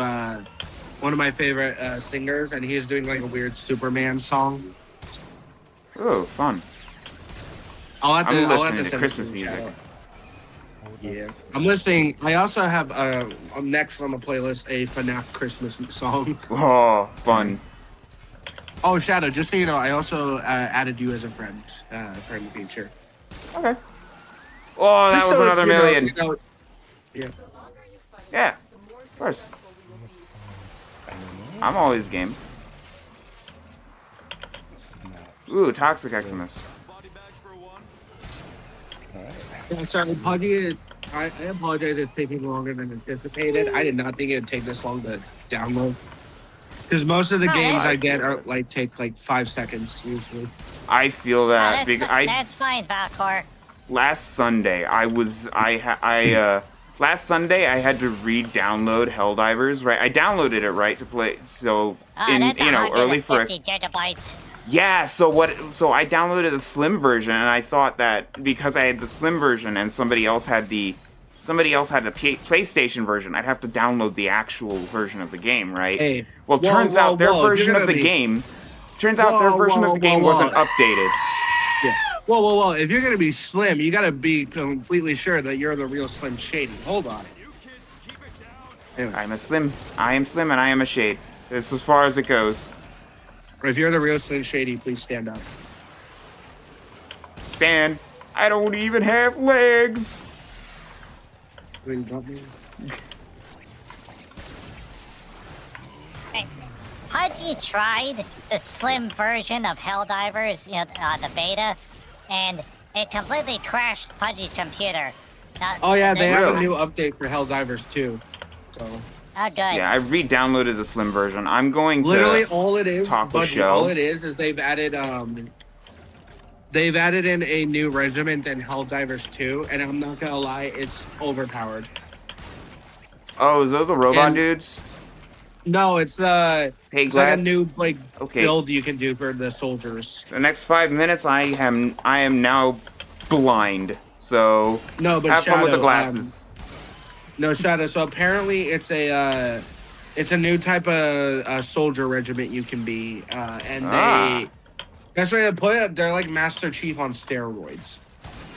one of my favorite singers, and he's doing like a weird Superman song. Oh, fun! I'll have to I'm listening send to it Christmas you, music. Shadow. Yeah, I'm listening. I also have next on the playlist a FNAF Christmas song. Oh, fun! Oh, Shadow, just so you know, I also added you as a friend for the future. Okay. Oh, that Just was so another you know- million. you know- yeah. Yeah, of course. I'm always game. Ooh, Toxic Eximus. Yeah, sorry, Pudgy. I apologize. It's taking longer than anticipated. I did not think it would take this long to download. Because most of the games I get are take like 5 seconds usually. I feel that that's fine, Valcor. last Sunday last Sunday I had to re-download Helldivers, right? I downloaded it, right, to play, so That's early for 150 gigabytes. yeah, so I downloaded the slim version, and I thought that because I had the slim version and somebody else had the PlayStation version, I'd have to download the actual version of the game, right? Hey, well, turns out their version of the game wasn't updated. Yeah. Whoa. If you're gonna be slim, you gotta be completely sure that you're the real Slim Shady. Hold on. Anyway, I am slim, and I am a shade. This is as far as it goes. if you're the real Slim Shady, please stand up. Stand. I don't even have legs. Wait, you got me? Pudgy tried the slim version of Helldivers, the beta, and it completely crashed Pudgy's computer. Oh yeah, they have a Really? new update for Helldivers too. So Oh, good. Yeah, I re-downloaded the slim version. I'm going to literally all it is, Taco Pudgy, Show. all it is they've added in a new regiment in Helldivers 2, and I'm not gonna lie, it's overpowered. Oh, are those the robot And- dudes? No, it's Hey, it's like a Glass. new Okay. build you can do for the soldiers. The next 5 minutes, I am now blind. So No, but have fun with the Shadow, glasses. No, Shadow. So apparently, it's a new type of soldier regiment you can be, and that's why they put it. They're like Master Chief on steroids.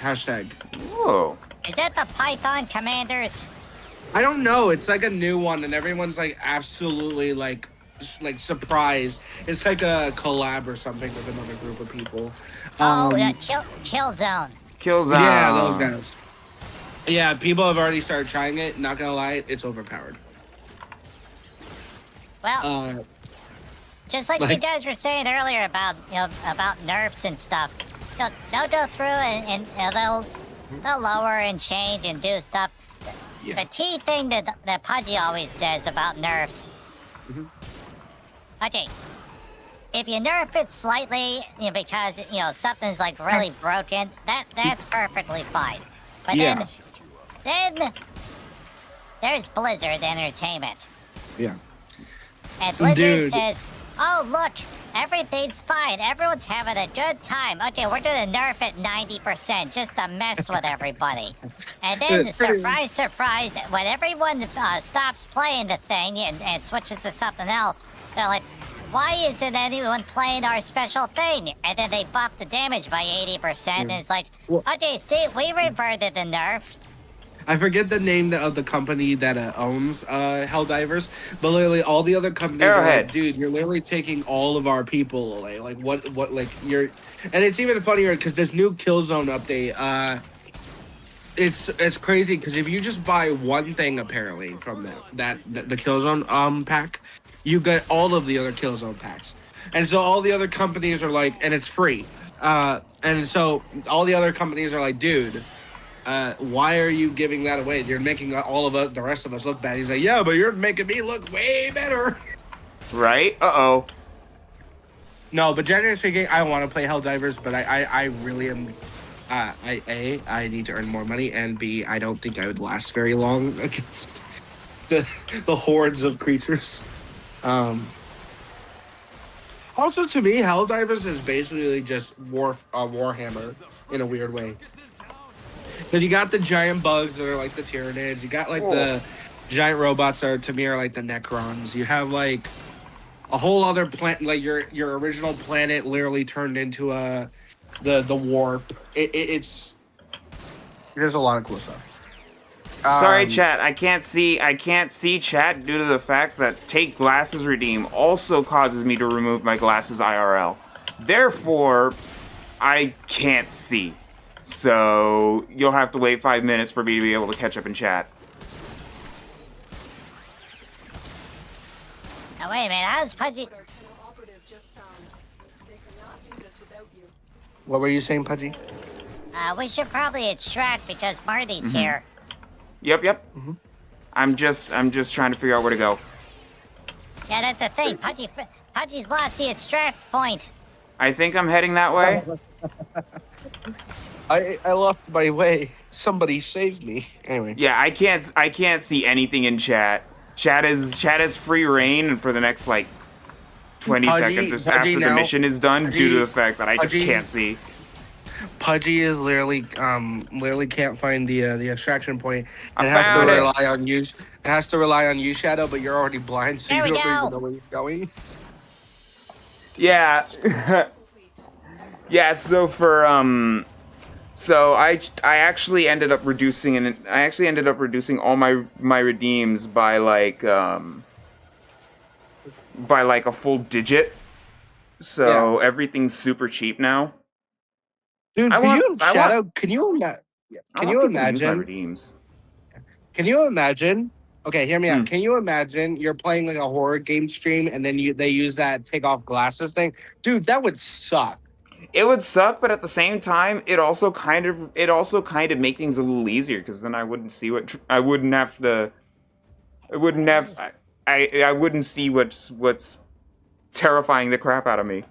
Hashtag. Whoa. Is that the Python Commanders? I don't know. It's like a new one, and everyone's like absolutely like surprised. It's like a collab or something with another group of people. Oh, yeah, kill zone. Killzone. Yeah, those guys. Yeah, people have already started trying it. Not gonna lie, it's overpowered. Well, just like you like- guys were saying earlier about about nerfs and stuff, they'll go through and they'll lower and change and do stuff. Yeah. The key thing that Pudgy always says about nerfs. Okay, if you nerf it slightly, because something's like really broken, that's perfectly fine. But Yeah. then there's Blizzard Entertainment. Yeah. And Blizzard Dude. says, "Oh look, everything's fine. Everyone's having a good time. Okay, we're gonna nerf it 90% just to mess with everybody." And then, surprise, surprise, when everyone stops playing the thing and switches to something else, they're like, "Why isn't anyone playing our special thing?" And then they buff the damage by 80%, and it's like, Well- "Okay, see, we reverted the nerf." I forget the name of the company that owns Helldivers, but literally all the other companies are Arrowhead. like, dude, you're literally taking all of our people away. Like what like you're, and it's even funnier because this new Killzone update, it's crazy because if you just buy one thing apparently from the Killzone pack, you get all of the other Killzone packs, and so all the other companies are like, and it's free, and so all the other companies are like, dude. Why are you giving that away? You're making all of us, the rest of us look bad. He's like, yeah, but you're making me look way better. Right? Uh-oh. No, but generally speaking, I want to play Helldivers, but I really am. I need to earn more money, and B, I don't think I would last very long against the hordes of creatures. Also, to me, Helldivers is basically just Warhammer in a weird way. Because you got the giant bugs that are like the Tyranids. You got like the giant robots that are, to me, are like the Necrons. You have like a whole other planet, like your original planet literally turned into the warp. It's there's a lot of cool stuff. Sorry, chat. I can't see chat due to the fact that take glasses redeem also causes me to remove my glasses IRL. Therefore, I can't see. So you'll have to wait 5 minutes for me to be able to catch up in chat. Now wait a minute, how's Pudgy? What our tunnel operative just found. They could not do this without you. What were you saying, Pudgy? We should probably extract because Marty's here. Yep. I'm just trying to figure out where to go. Yeah, that's the thing. Pudgy's lost the extract point. I think I'm heading that way. I lost my way. Somebody saved me. Anyway. Yeah, I can't see anything in chat. Chat is free reign for the next like 20 seconds or so after the mission is done due to the fact that I just can't see. Pudgy is literally can't find the extraction point. I It has to found it. rely on you. It has to rely on you, Shadow, but you're already blind, so There you we don't go. even know where you're going. Yeah. Yeah, so for so I actually ended up reducing all my redeems by like a full digit. So everything's super cheap now. Dude, Can you imagine? my redeems? Can you imagine? Okay, hear me Hmm. out. Can you imagine you're playing like a horror game stream and then they use that take off glasses thing? Dude, that would suck. It would suck, but at the same time, it also kind of make things a little easier because then I wouldn't see I wouldn't see what's terrifying the crap out of me.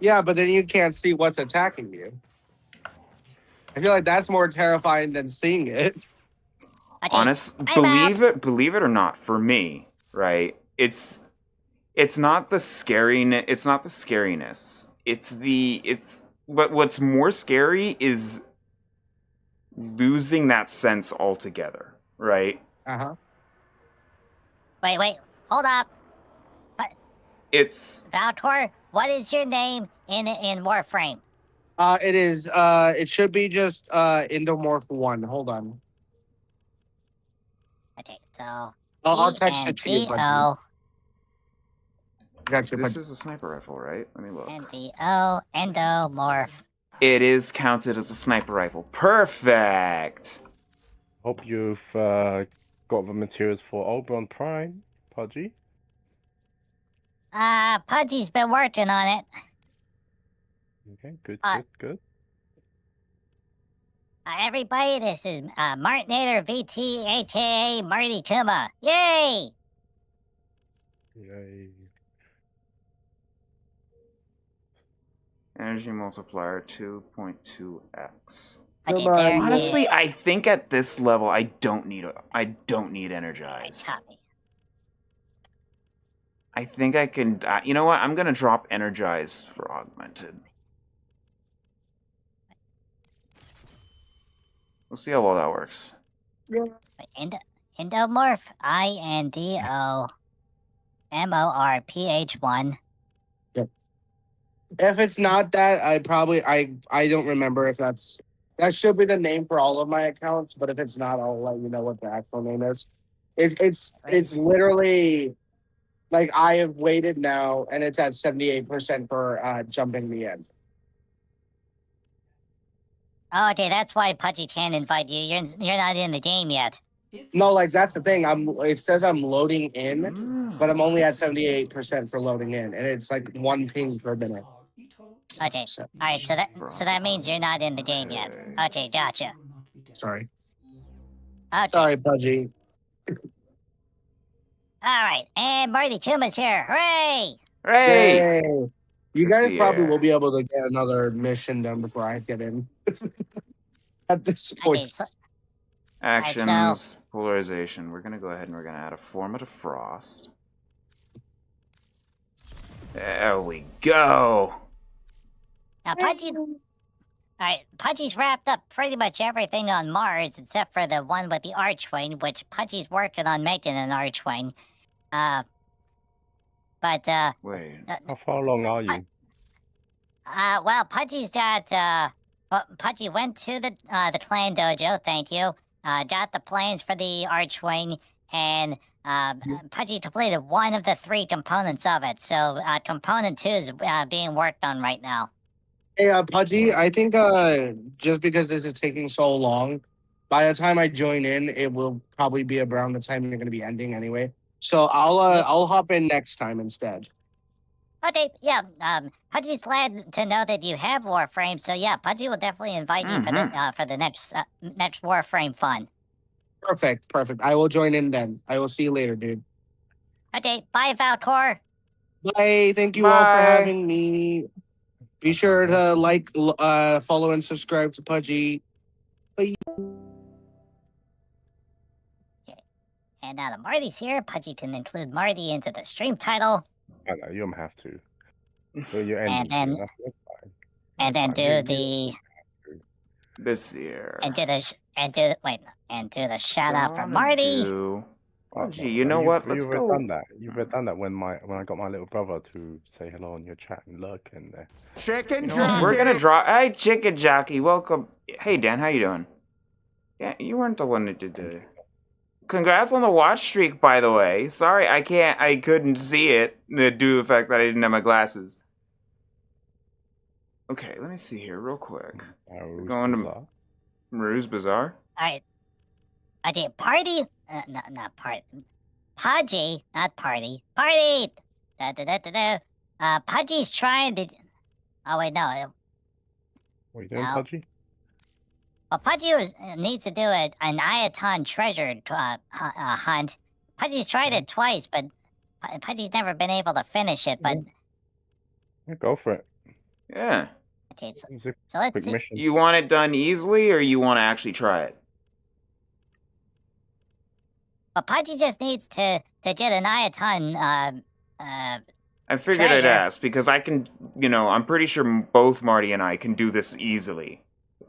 Yeah, but then you can't see what's attacking you. I feel like that's more terrifying than seeing it. Okay, Believe it or not, for me, right? It's not the scariness. It's not the scariness. But what's more scary is losing that sense altogether, right? Uh-huh. Wait, hold up. It's Valtor, what is your name in Warframe? It should be just Endomorph 1. Hold on. Okay, so I'll E text and it to you, D Pudgy. O Got you, This Pudgy. is a sniper rifle, right? Let me look. and D O endomorph. It is counted as a sniper rifle. Perfect. Hope you've got the materials for Oberon Prime, Pudgy. Pudgy's been working on it. Okay, good, Uh, good, good. Everybody, this is Martinator VT, aka Marty Kuma. Yay! Yay. Energy multiplier 2.2x. Okay, Come on, there Honestly, is- I think at this level, I don't need Right, energize. copy. I think I can. You know what? I'm gonna drop energize for augmented. We'll see how well that works. Wait, endomorph INDOMORPH1. If it's not that, I don't remember if that should be the name for all of my accounts. But if it's not, I'll let you know what the actual name is. It's literally like I have waited now, and it's at 78% for jumping the end. Oh, okay, that's why Pudgy can't invite you. You're not in the game yet. No, like that's the thing. It says I'm loading in, but I'm only at 78% for loading in, and it's like 1 ping per minute. Okay, So, alright, so that means you're not in the game yet. Okay, gotcha. sorry, Okay, Pudgy. alright, and Marty Kuma's here. Hooray! Hey! Yay. You Let's guys see probably here. will be able to get another mission done before I get in. At this point. Okay, so, Actions, polarization. We're gonna go ahead and we're gonna add a formative frost. There we go. now Pudgy... Alright, Pudgy's wrapped up pretty much everything on Mars except for the one with the archwing, which Pudgy's working on making an archwing. But, Wait. How far along are you? well, Pudgy's got, Pudgy went to the clan dojo, thank you. Got the plans for the archwing, and, Pudgy completed one of the 3 components of it. So, component 2 is, being worked on right now. Hey, Pudgy, I think just because this is taking so long, by the time I join in, it will probably be around the time you're going to be ending anyway. So I'll hop in next time instead. Okay, yeah, Pudgy's glad to know that you have Warframe, so yeah, Pudgy will definitely invite you for the next Warframe fun. Perfect. I will join in then. I will see you later, dude. Okay, bye, Valcor. Bye. Thank you all for Bye. having me. Be sure to like, follow, and subscribe to Pudgy. And now that Marty's here, Pudgy can include Marty into the stream title, I know, you don't have to. Well, you're And ending soon. then- That's fine. and That's then fine. do You- the This here. and do the shout out for Gonna Marty. do- Oh, Gee, you know what? Let's You've go. done that. You've done that when I got my little brother to say hello on your chat and lurk in there. Chicken You know what? We're gonna draw. Hey, Chicken Jockey, welcome. Hey, Dan, how you doing? Yeah, you weren't the one that did the. Congrats on the watch streak, by the way. Sorry, I couldn't see it due to the fact that I didn't have my glasses. Okay, let me see here real quick. Rose going to- Bazaar. Maru's Bazaar. Alright. Okay, party. Not party. Pudgy, not party. Party. Pudgy's trying to. Oh wait, no. What are you doing, No. Pudgy? Well, Pudgy needs to do an Iaton treasure hunt. Pudgy's tried it twice, but Pudgy's never been able to finish it. But Yeah, go for it. Yeah. okay, so It's a let's quick see. mission. You want it done easily, or you want to actually try it? Well, Pudgy just needs to get an Iaton. I figured I'd Treasure. ask because I can, I'm pretty sure both Marty and I can do this easily.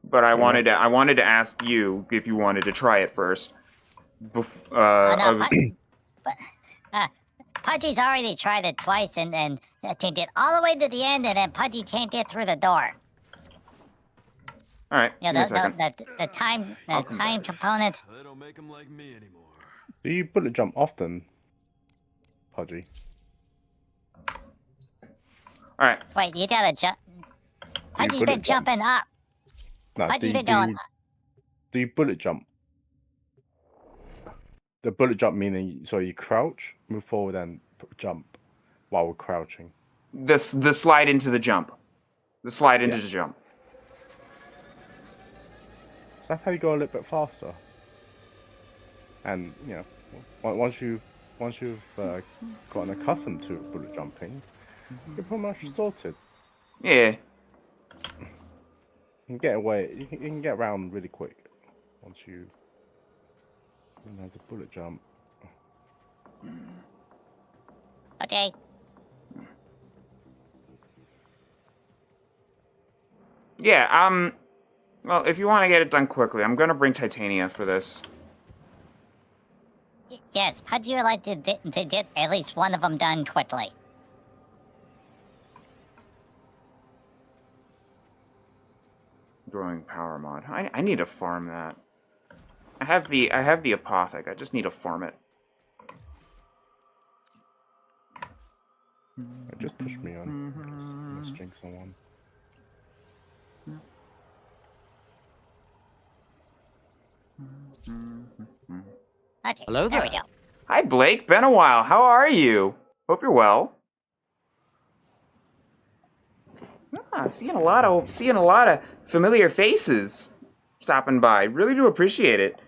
But I wanted to ask you if you wanted to try it first. Pudgy's already tried it twice and can get all the way to the end, and then Pudgy can't get through the door. All right, Yeah, give me a second. the time I'll come component. They don't make them like me anymore. Do you bullet jump often, Pudgy? All right. Wait, you gotta jump. Pudgy's bullet been jump? jumping up. No, Pudgy's been going. do you bullet jump? The bullet jump meaning so you crouch, move forward, and jump while crouching. The slide into the jump. The slide into the jump. So that's how you go a little bit faster. And you know, once you've gotten accustomed to bullet jumping, you're pretty much sorted. Yeah. You can get away. You can get around really quick once you know the bullet jump. Okay. Yeah. Well, if you want to get it done quickly, I'm gonna bring Titania for this. Yes, Pudgy would like to get at least one of them done quickly. Growing power mod. I need to farm that. I have the apothec. I just need to farm it. Just push me on. Let's drink someone. Okay, Hello there we there. go. Hi, Blake. Been a while. How are you? Hope you're well. Seeing a lot of familiar faces stopping by. Really do appreciate it.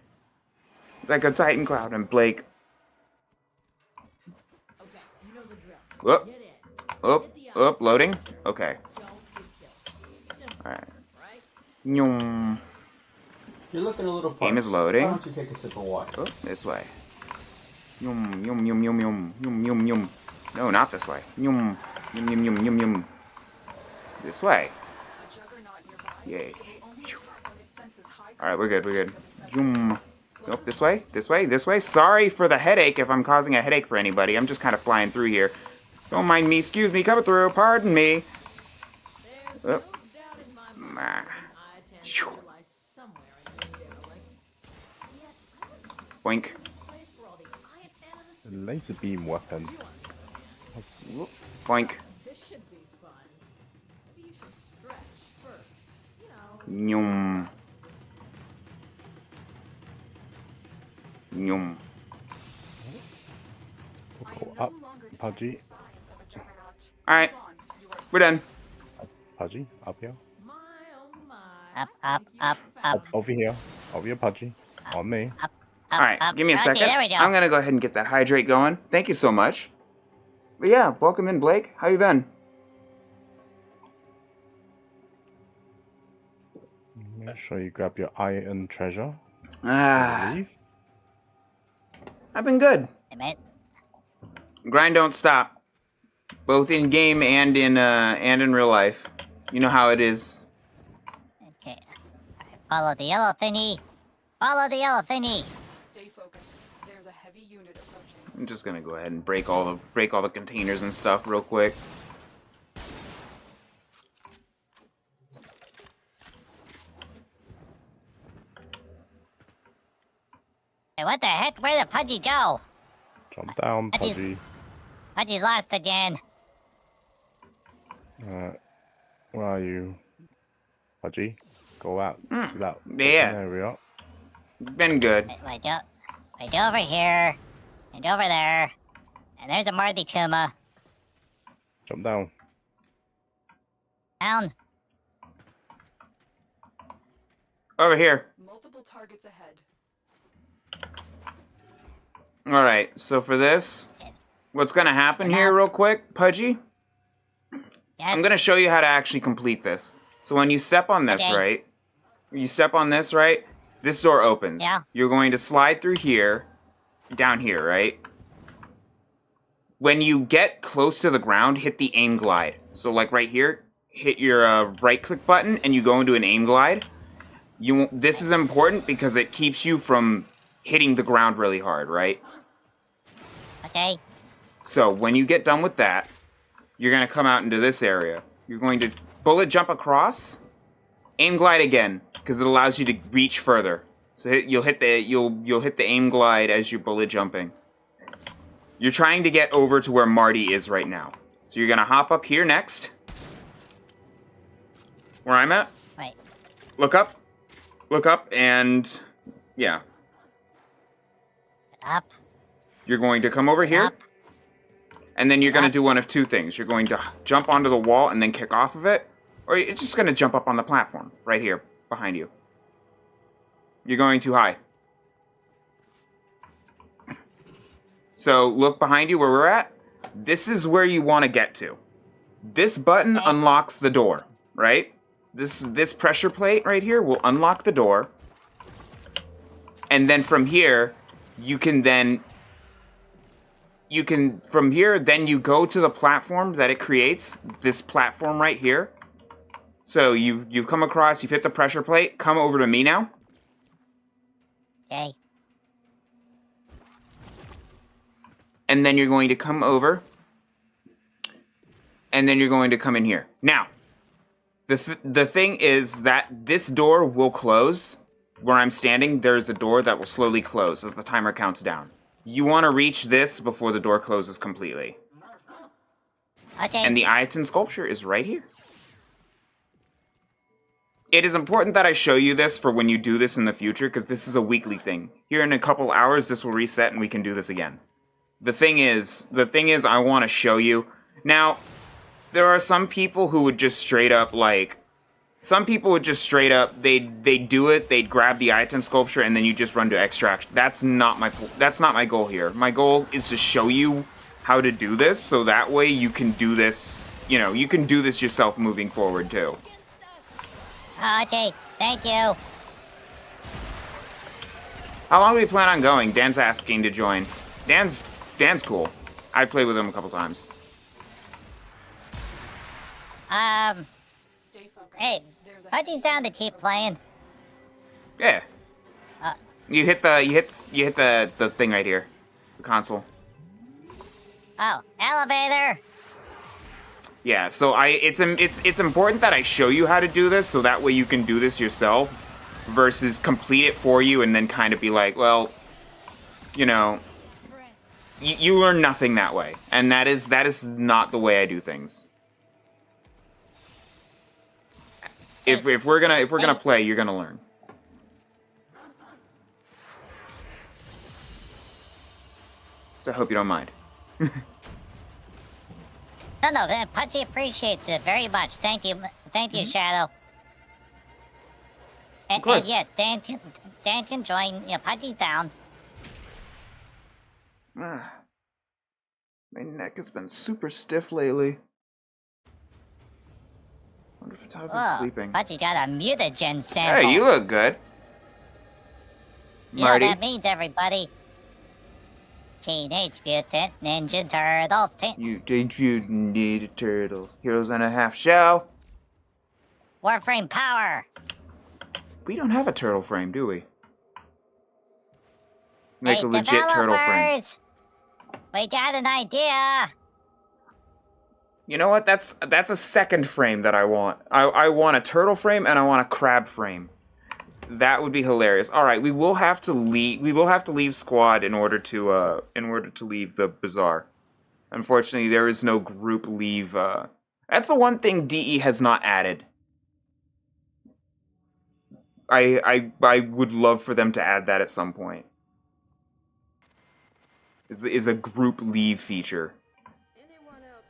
It's like a Titan Cloud and Blake. Whoop, loading. Okay. Alright. Nyum. You're looking a little Game parched. is loading. Why don't you take a sip of water? Oh, this way. Yum, yum, yum, yum, yum, yum, yum, yum. No, not this way. Yum, yum, yum, yum, yum, yum. This way. Yay. Alright, we're good. Yum. Nope, this way. Sorry for the headache if I'm causing a headache for anybody. I'm just kind of flying through here. Don't mind me, excuse me, coming through, pardon me. Oh. Boink. Laser beam weapon. Boink. This should be fun. Maybe you should stretch first. You know. Nyum. Nyum. Go up, Pudgy. Alright, we're done. Pudgy, up here. My oh my. Up. Over here. Over here, Pudgy. On me. Alright, give me a Okay, second. there we go. I'm gonna go ahead and get that hydrate going. Thank you so much. But yeah, welcome in, Blake. How you been? Make sure you grab your iron treasure. I've been good. Wait a minute. Grind don't stop. Both in game and in real life. You know how it is. Okay. Follow the yellow thingy. Follow the yellow thingy. Stay focused. There's a heavy unit approaching. I'm just gonna go ahead and break all the containers and stuff real quick. Hey, what the heck? Where did Pudgy go? Jump down, Pudgy's- Pudgy. Pudgy's lost again. Where are you? Pudgy, go out to that Yeah. area. Been good. Wait over here. And over there. And there's a Marty Chuma. Jump down. Down. Over here. Multiple targets ahead. Alright, so for this, what's gonna happen here real quick, Pudgy? Yes. I'm gonna show you how to actually complete this. So when you step on this, Okay. right? You step on this, right? This door opens. Yeah. You're going to slide through here, down here, right? When you get close to the ground, hit the aim glide. So like right here, hit your right click button and you go into an aim glide. This is important because it keeps you from hitting the ground really hard, right? Okay. So when you get done with that, you're going to come out into this area. You're going to bullet jump across, aim glide again, because it allows you to reach further. So you'll hit the aim glide as you're bullet jumping. You're trying to get over to where Marty is right now. So you're gonna hop up here next. Where I'm at. Wait. Look up, and yeah. Up. You're going to come over here. Up. And then you're going to Up. do one of two things. You're going to jump onto the wall and then kick off of it. Or you're just going to jump up on the platform right here behind you. You're going too high. So look behind you where we're at. This is where you want to get to. This button unlocks the door, right? This pressure plate right here will unlock the door. And then from here, from here, then you go to the platform that it creates, this platform right here. So you've come across, you've hit the pressure plate, come over to me now. Okay. And then you're going to come over. And then you're going to come in here. Now, the thing is that this door will close. Where I'm standing, there's a door that will slowly close as the timer counts down. You want to reach this before the door closes completely. Okay. And the Ayaton sculpture is right here. It is important that I show you this for when you do this in the future, because this is a weekly thing. Here in a couple hours, this will reset and we can do this again. The thing is, I want to show you. Now, there are some people who would just straight up, like... Some people would just straight up, they'd do it, they'd grab the Ayaton sculpture, and then you just run to extraction. That's not my goal here. My goal is to show you how to do this, so that way you can do this, you know, you can do this yourself moving forward, too. Okay, thank you. How long do we plan on going? Dan's asking to join. Dan's cool. I've played with him a couple times. Stay focused. Hey, There's a Pudgy's down to keep playing. Yeah. Uh, You hit the thing right here. The console. Oh, elevator. Yeah, so it's important that I show you how to do this so that way you can do this yourself versus complete it for you and then kind of be like, well, you know, you learn nothing that way. And that is not the way I do things. If we're gonna play, you're gonna learn. So I hope you don't mind. No, Pudgy appreciates it very much. Thank you, Shadow. And course. yes, Dan can join. Yeah, Pudgy's down. My neck has been super stiff lately. Wonder if it's how I've been Whoa, sleeping. Pudgy got a mutagen sample. Hey, you look good. You know Marty. what that means, everybody. Teenage Mutant Ninja Turtles. You Ninja Turtles. Heroes and a half shell. Warframe power. We don't have a turtle frame, do we? Make Hey, a legit turtle frame. developers, we got an idea. You know what? That's a second frame that I want. I want a turtle frame and I want a crab frame. That would be hilarious. All right, we will have to leave. We will have to leave squad in order to leave the bazaar. Unfortunately, there is no group leave. That's the one thing DE has not added. I would love for them to add that at some point. Is a group leave feature.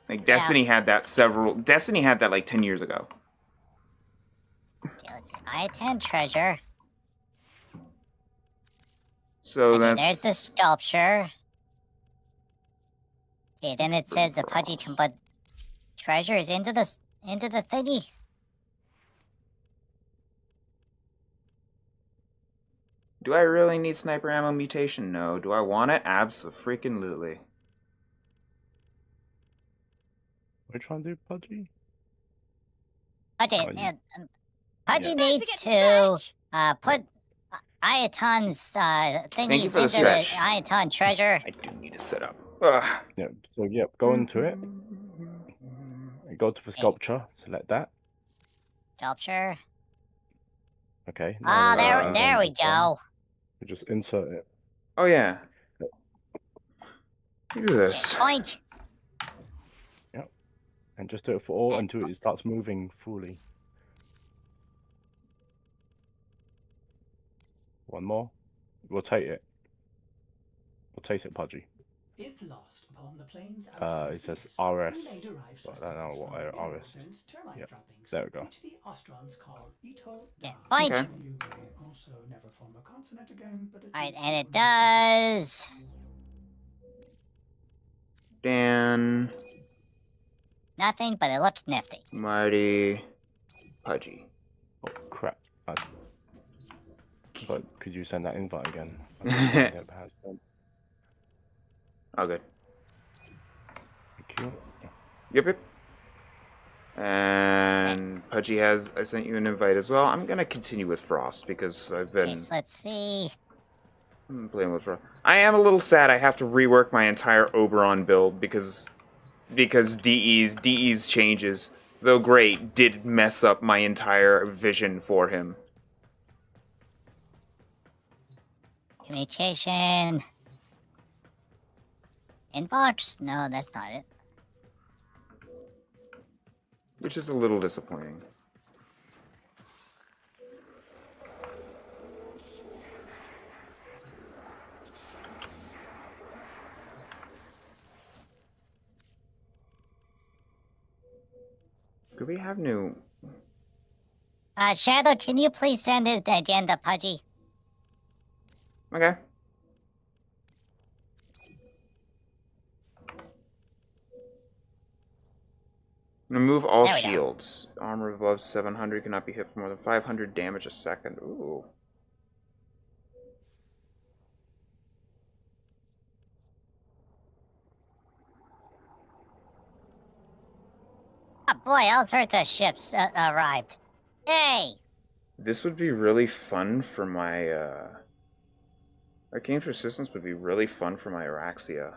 Like Destiny had that Destiny had that like 10 years ago. Okay, let's see. I-10 treasure. So Okay, that's there's the sculpture. Okay, then it says the Pudgy can put treasures into the thingy. Do I really need sniper ammo mutation? No. Do I want it? Abso-freaking-lutely. What are you trying to do, Pudgy? Okay, Pudgy. yeah, Pudgy Yeah. needs to put Ayaton's Thank you thingies for the into the stretch. Ayaton treasure. I do need to set up. Ugh. Yeah. So yeah, go into it. Go to the sculpture. Select that. Sculpture. Okay. Ah, now, there we go. You just insert it. Oh yeah. Do this. Point. Yep. And just do it for all And- until it starts moving fully. One more. Rotate it. Rotate it, Pudgy. If lost upon the plains It says RS, but I don't know what RS is. Yep. There we go. Which the Ostrons call Ito Yeah, Da. point. Okay. You may also never form a consonant again, but Alright, least and you it wouldn't does Dan, nothing, but it looks nifty. Marty, Pudgy. Oh crap! But could you send that invite again? I think it has been. Oh, good. Thank you. Yep. And Pudgy has. I sent you an invite as well. I'm gonna continue with Frost because I've been Okay, so let's see. playing with Frost. I am a little sad. I have to rework my entire Oberon build because DE's changes, though great, did mess up my entire vision for him. Communication. Inbox? No, that's not it. Which is a little disappointing. Could we have new... Shadow, can you please send it again to Pudgy? Okay. Remove all There we go. shields. Armor above 700 cannot be hit for more than 500 damage a second. Ooh. Oh boy, all sorts of ships arrived. Hey! This would be really fun for my, Arcane Persistence would be really fun for my Araxia.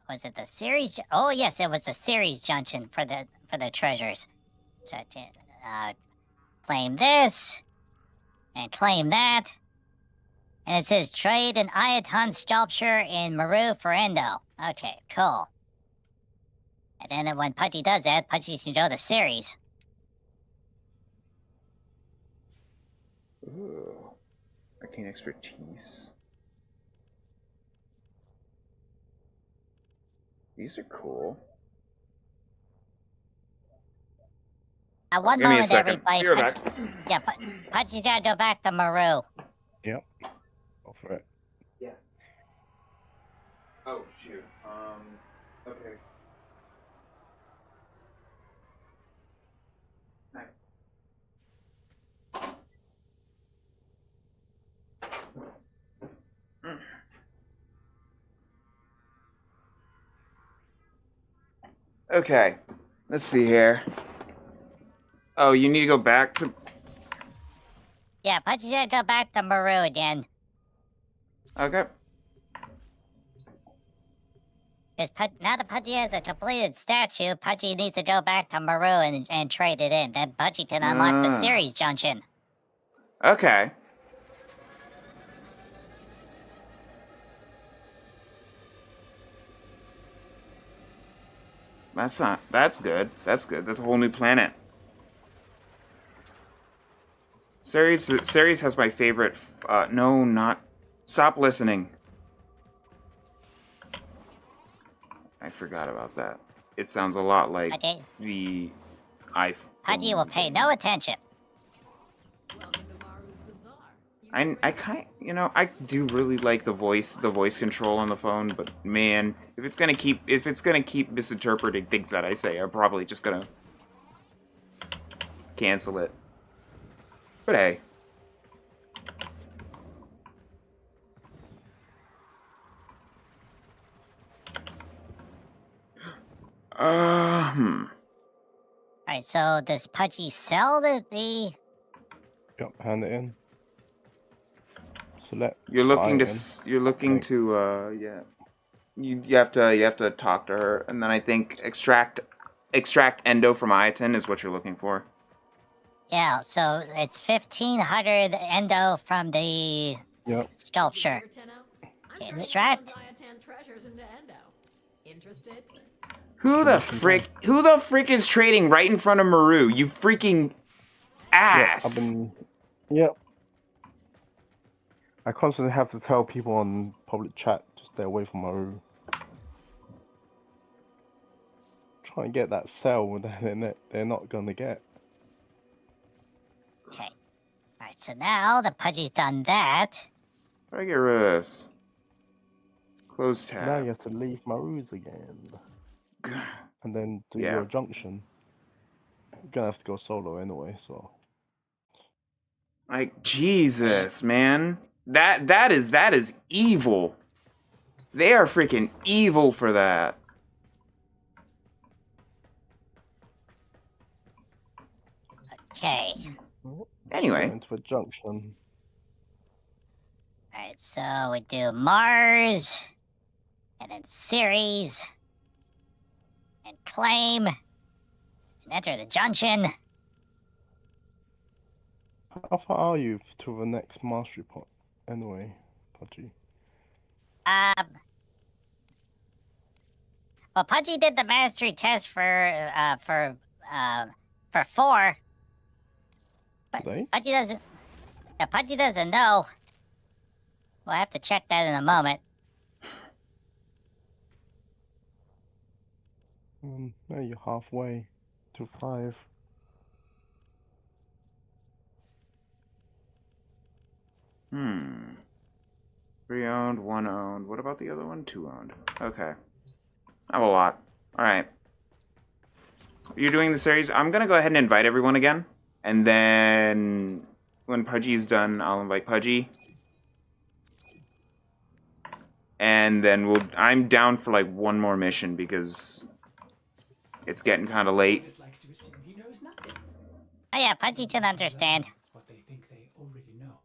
Was it the series? Oh yes, it was the series junction for the treasures. So claim this and claim that, and it says trade an Iaton sculpture in Maru for Endo. Okay, cool. And then when Pudgy does that, Pudgy can go to series. Ooh. Arcane Expertise. These are cool. One Give me a moment, second. everybody. Be right back. Yeah, Pudgy's gotta go back to Maru. Yep. Go for it. Yes. Oh, shoot. Okay. Okay, let's see here. Oh, you need to go back to... Yeah, Pudgy's gotta go back to Maru again. Okay. Because now that Pudgy has a completed statue, Pudgy needs to go back to Maru and trade it in. Then Pudgy can unlock the series junction. Okay. That's good. That's good. That's a whole new planet. Ceres has my favorite, no, not, stop listening. I forgot about that. It sounds a lot like Okay. the Pudgy will pay no attention. Welcome to Maru's Bazaar. I do really like the voice control on the phone, but man, if it's gonna keep misinterpreting things that I say, I'm probably just gonna cancel it. But hey. Alright, so does Pudgy sell the Yep. Hand it in. Select. You're looking buy to in. you're looking Right. to yeah. You have to talk to her, and then I think extract endo from Iaton is what you're looking for. Yeah, so it's 1,500 endo from the Yep. sculpture. Tenno? I'm Okay, turning extract. Diatan treasures into endo. Interested? Who the frick is trading right in front of Maru? You freaking Yep. ass. Yep. I constantly have to tell people on public chat to stay away from Maru. Try and get that cell that they're not gonna get. Okay. Alright, so now the Pudgy's done that. How do I get rid of this? Close tab. Now you have to leave Maru's again. And then do Yeah. your junction. You're gonna have to go solo anyway, so. Like, Jesus, man. That is evil. They are freaking evil for that. Okay. Anyway. Go into the junction. Alright, so we do Mars, and then Ceres, and claim, and enter the junction. How far are you to the next mastery point? Anyway, Pudgy. Well, Pudgy did the mastery test for 4. But They? Pudgy doesn't. Yeah, Pudgy doesn't know. We'll have to check that in a moment. Now you're halfway to 5. Hmm. 3 owned, 1 owned. What about the other one? 2 owned. Okay. I have a lot. Alright. You're doing the series. I'm gonna go ahead and invite everyone again. And then when Pudgy's done, I'll invite Pudgy. And then I'm down for like one more mission because it's getting kind of late. Just likes to assume he knows nothing. Oh yeah, Pudgy can understand. What they think they already know.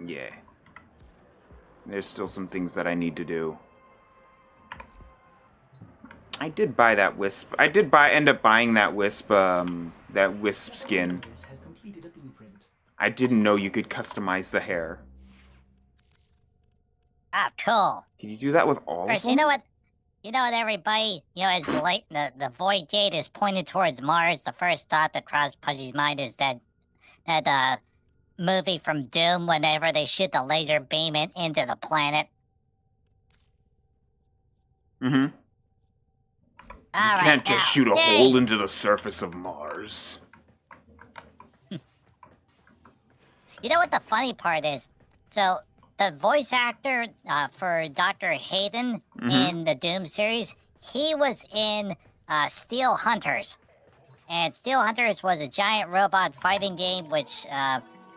Yeah. There's still some things that I need to do. I did buy that wisp. I did end up buying that wisp skin. Has completed a blueprint. I didn't know you could customize the hair. Ah, cool. Can you do that with all First, of them? you know what? You know what, everybody? You know, as the void gate is pointed towards Mars, the first thought that crossed Pudgy's mind is that movie from Doom whenever they shoot the laser beam into the planet. Mm-hmm. You All right, can't just now, shoot a yay! hole into the surface of Mars. You know what the funny part is? So, the voice actor for Dr. Hayden in the Doom series, he was in Steel Hunters. And Steel Hunters was a giant robot fighting game which,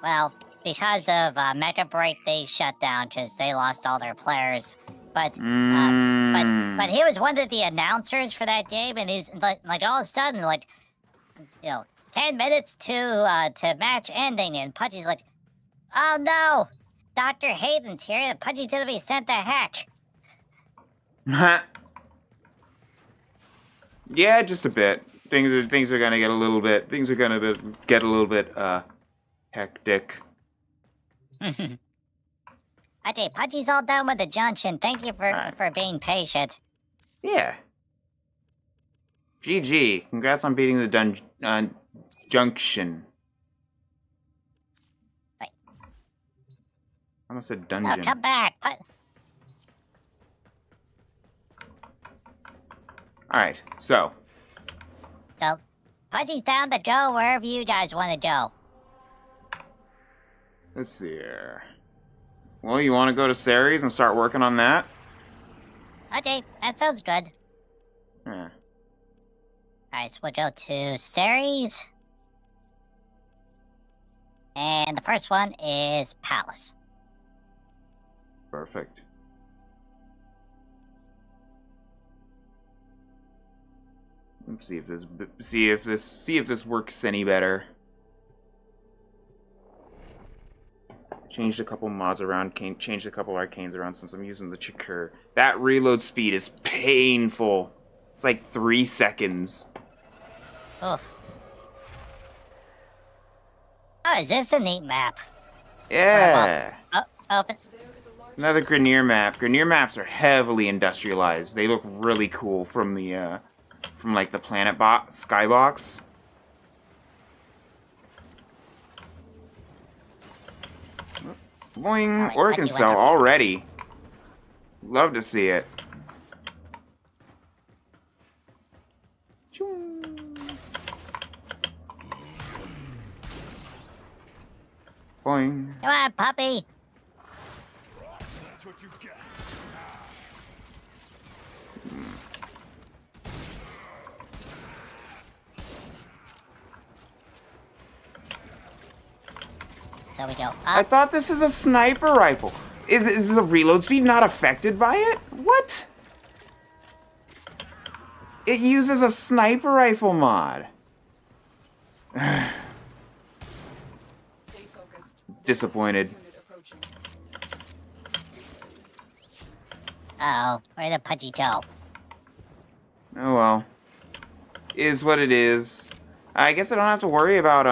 well, because of Mega Break, they shut down because they lost all their players. But he was one of the announcers for that game, and he's like all of a sudden, like, 10 minutes to match ending, and Pudgy's like, oh no, Dr. Hayden's here, and Pudgy's gonna be sent to heck. Yeah, just a bit. Things are gonna get a little bit. Things are gonna get a little bit hectic. Okay, Pudgy's all done with the junction. Thank you Alright. for being patient. Yeah. GG. Congrats on beating the junction. Wait. I almost said No, dungeon. come back. Alright, so. So, Pudgy's down to go wherever you guys want to go. Let's see here. Well, you want to go to Ceres and start working on that? Okay, that sounds good. Yeah. Alright, so we'll go to Ceres. And the first one is Palace. Perfect. Let's see if this works any better. Changed a couple mods around, changed a couple arcanes around since I'm using the Chakur. That reload speed is painful. It's like 3 seconds. Oof. Oh, is this a neat map? Yeah. Oh, open. Another Grenier map. Grenier maps are heavily industrialized. They look really cool from the from like the planet box, skybox. Boing, Alright, Organ Pudgy cell went already. Love to see it. Boing. Come on, puppy. That's what you get. So we go I up. thought this is a sniper rifle. Is the reload speed not affected by it? What? It uses a sniper rifle mod. Stay focused. Disappointed. Unit approaching. Uh-oh, where did Pudgy go? Oh well. Is what it is. I guess I don't have to worry about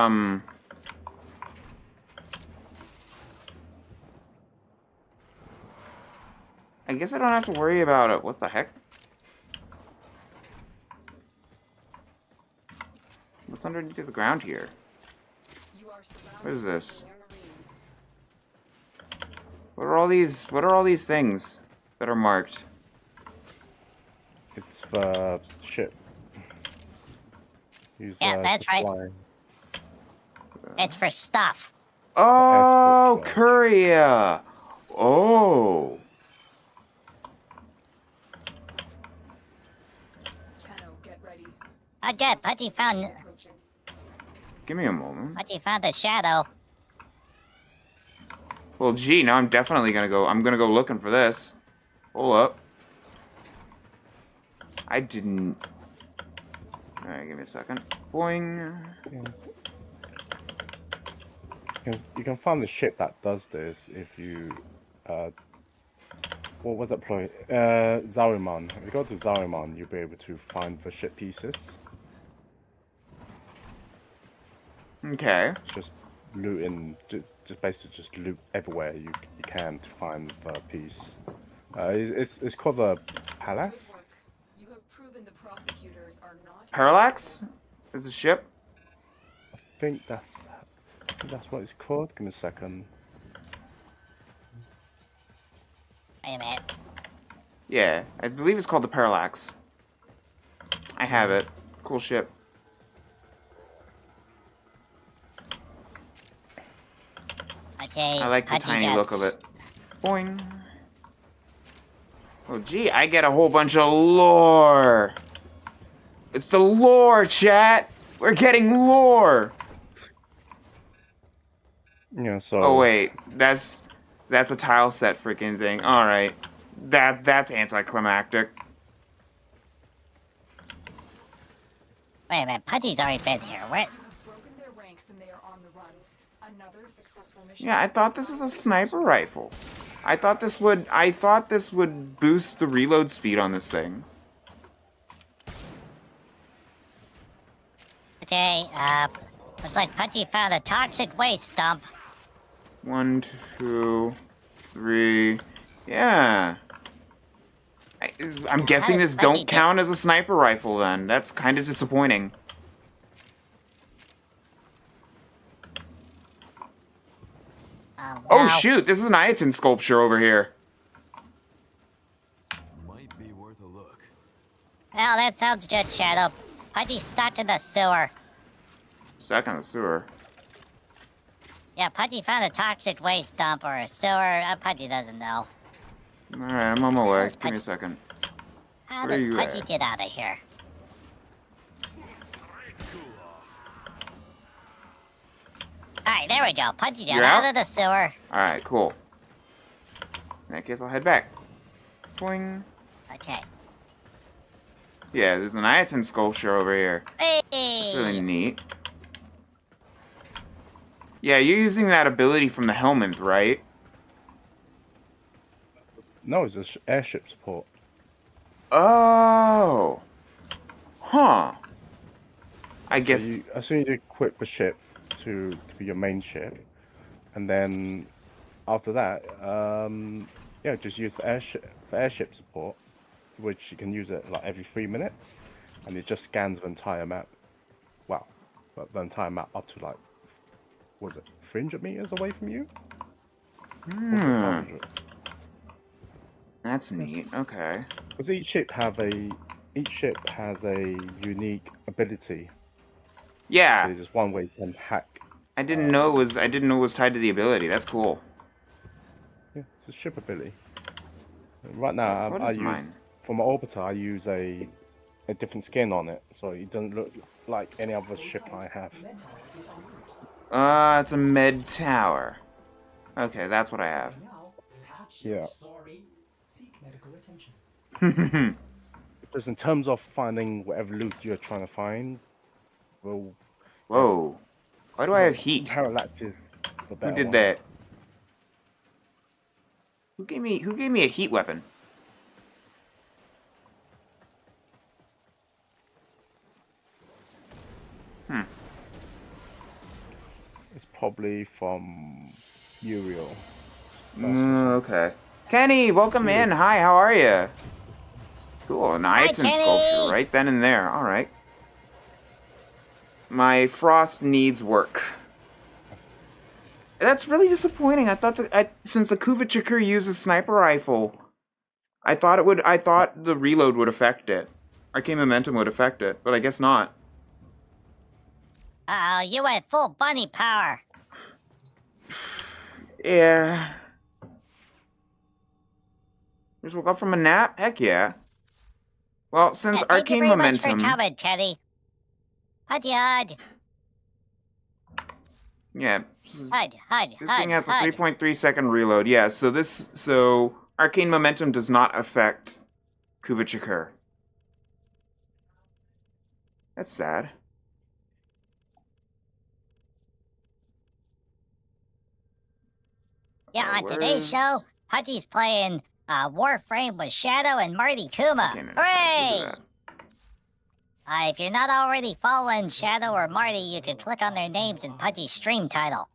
I guess I don't have to worry about it. What the heck? What's underneath the ground here? You are surrounded What is this? by Marines. What are all these things that are marked? It's the ship. Use, Yeah, that's right. supply. It's for stuff. Oh, Export charge. courier. Oh. Tano, get ready. Oh, good. Pudgy found Approaching. Give me a moment. Pudgy found the shadow. Well, gee, now I'm definitely gonna go. I'm gonna go looking for this. Hold up. I didn't. Alright, give me a second. Boing. You can find the ship that does this if you, what was that play? Zarimon. If you go to Zarimon, you'll be able to find the ship pieces. Okay. It's just looting, just basically just loot everywhere you can to find the piece. It's called the Palace. You have proven the prosecutors are not. Parallax? Is a ship? I think that's what it's called. Give me a second. Wait a minute. Yeah, I believe it's called the Parallax. I have it. Cool ship. Okay. I like the Pudgy tiny look of gets- it. Boing. Oh, gee, I get a whole bunch of lore. It's the lore, chat. We're getting lore. Yeah. So. Oh wait, that's a tile set freaking thing. All right, that's anticlimactic. Wait a minute. Pudgy's already been here. Where? You have broken their ranks and they are on the run. Another successful mission. Yeah, I thought this was a sniper rifle. I thought this would boost the reload speed on this thing. Okay. Looks like Pudgy found a toxic waste dump. 1, 2, 3. Yeah. I'm guessing does this Pudgy don't count as a sniper rifle then. That's kind of disappointing. Oh Wow. shoot, this is an Iaton sculpture over here. Might be worth a look. Well, that sounds good, Shadow. Pudgy's stuck in the sewer. Stuck in the sewer. Yeah, Pudgy found a toxic waste dump or a sewer. Pudgy doesn't know. Alright, I'm on my way. Yes, Give me a Pudgy. second. How Where does you Pudgy at? get out of here? Alright, there we go. Pudgy got You're out out? of the sewer. Alright, cool. In that case, I'll head back. Boing. Okay. Yeah, there's an Iaton sculpture over here. Hey! It's really neat. Yeah, you're using that ability from the Helminth, right? No, it's just airship support. Oh. Huh. I guess. As soon as you equip the ship to be your main ship, and then after that, yeah, just use the airship support, which you can use it like every 3 minutes, and it just scans the entire map. Wow, but the entire map up to like, was it 300 meters away from you? Or was it 500? That's neat. Okay. Because each ship has a unique ability. Yeah. So there's just one way you can hack. I didn't know it was tied to the ability. That's cool. Yeah, it's a ship ability. Right now, What I is use mine? for my orbiter. I use a different skin on it, so it doesn't look like any other ship I have. It's a med tower. Okay, that's what I have. Now, patch, Yeah. sorry, seek medical attention. Just in terms of finding whatever loot you're trying to find, well, Whoa. Why do I have heat? Parallax is the Who better did one. that? Who gave me a heat weapon? It's probably from Uriel. Okay. Kenny, welcome in. Hi, how are you? Cool, an Iton Kenny! sculpture right then and there. All right. My frost needs work. That's really disappointing. I thought that since the Kuvachikur uses sniper rifle, I thought the reload would affect it. Arcane momentum would affect it, but I guess not. Uh-oh, you went full bunny power. Yeah. Just woke up from a nap? Heck yeah. Well, since Thank you arcane very momentum. much for coming, Kenny. Hud. Yeah. Hud. This thing has a 3.3 second reload. Yeah, so arcane momentum does not affect Kuvachikur. That's sad. Yeah, on today's show, Pudgy's playing Warframe with Shadow and Marty Kuma. Okay, no, Hooray! look at If you're not already following Shadow or Marty, you can click on their names in Pudgy's stream title.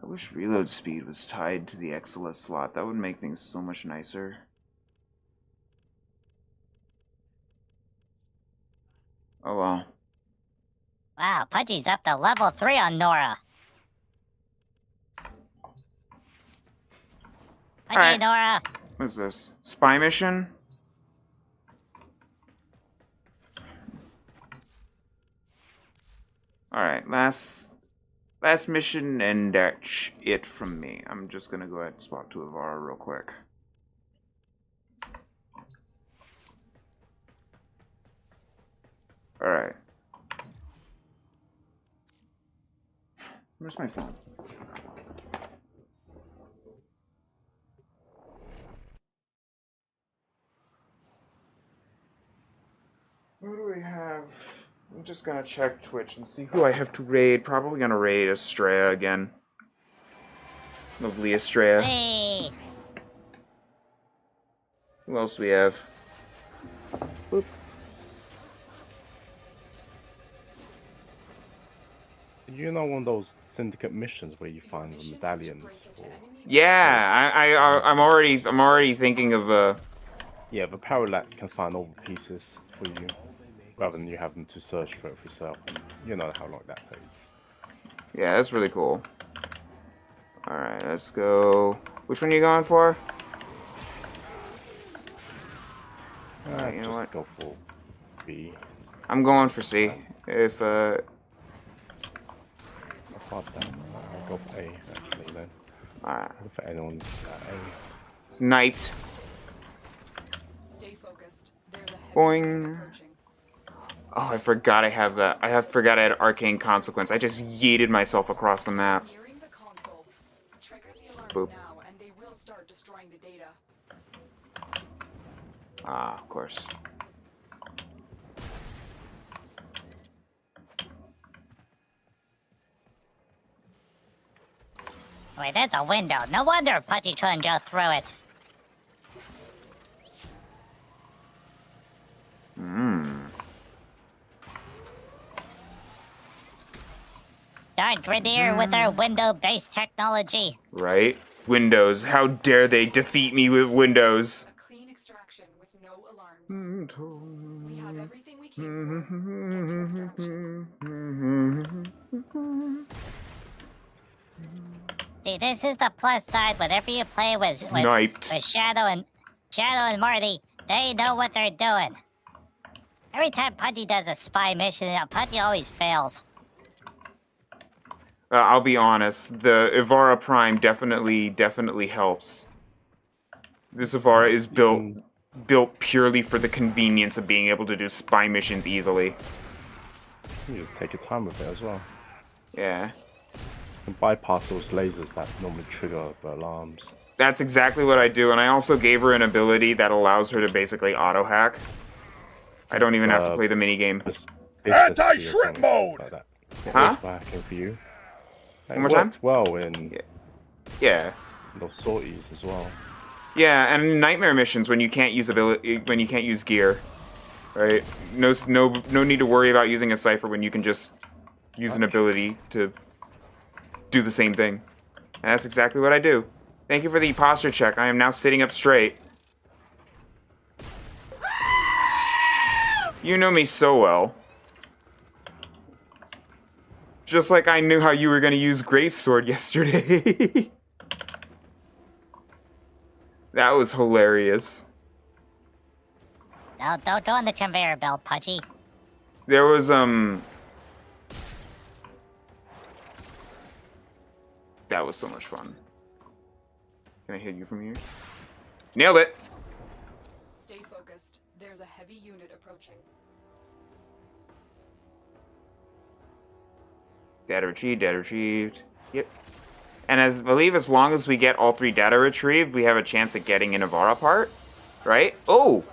I wish reload speed was tied to the XLS slot. That would make things so much nicer. Oh well. Wow, Pudgy's up to level 3 on Nora. Okay, Alright. Nora. What's this? Spy mission? Alright, last mission, and that's it from me. I'm just gonna go ahead and swap to Avara real quick. Alright. Where's my phone? Who do we have? I'm just gonna check Twitch and see who I have to raid. Probably gonna raid Estrella again. Lovely Estrella. Hey. Who else we have? Boop. You know one of those syndicate missions where you find the medallions? Or, Yeah, I'm already thinking of yeah, the Parallax can find all the pieces for you, rather than you having to search for it for yourself. And you know how long that takes. yeah, that's really cool. All right, let's go. Which one are you going for? You know Just what? go for B. I'm going for C. If Apart from that, I'll go for A actually then. alright, If anyone's A. sniped. Stay focused. There's a heavy Boing. approaching. Oh, I forgot I have that. Forgot I had arcane consequence. I just yeeted myself across the map. Nearing the console. Trigger the alarms Boop. now, and they will start destroying the data. Ah, of course. Wait, that's a window. No wonder Pudgy couldn't go through it. Darn Grenadier with our window-based technology. Right? Windows. How dare they defeat me with Windows? A clean extraction with no alarms. We have everything we came for. Get to extraction. See, this is the plus side. Whenever you play with Sniped. Shadow and Marty, they know what they're doing. Every time Pudgy does a spy mission, Pudgy always fails. I'll be honest. The Ivara Prime definitely helps. This Ivara is built purely for the convenience of being able to do spy missions easily. You just take your time with it as well. Yeah. And bypass those lasers that normally trigger the alarms. That's exactly what I do, and I also gave her an ability that allows her to basically auto-hack. I don't even have to play the minigame. Anti-shrimp mode! Like that. Huh? Hacking for you. One more time? Worked well in Yeah. those sorties as well. Yeah, and nightmare missions when you can't use gear, right? No need to worry about using a cipher when you can just use an ability to do the same thing. And that's exactly what I do. Thank you for the posture check. I am now sitting up straight. You know me so well. Just like I knew how you were going to use Grace Sword yesterday. That was hilarious. No, don't go on the conveyor belt, Pudgy. There was, That was so much fun. Can I hit you from here? Nailed it! Stay focused. There's a heavy unit approaching. Data retrieved. Yep. And I believe as long as we get all 3 data retrieved, we have a chance at getting an Ivara part. Right? Oh!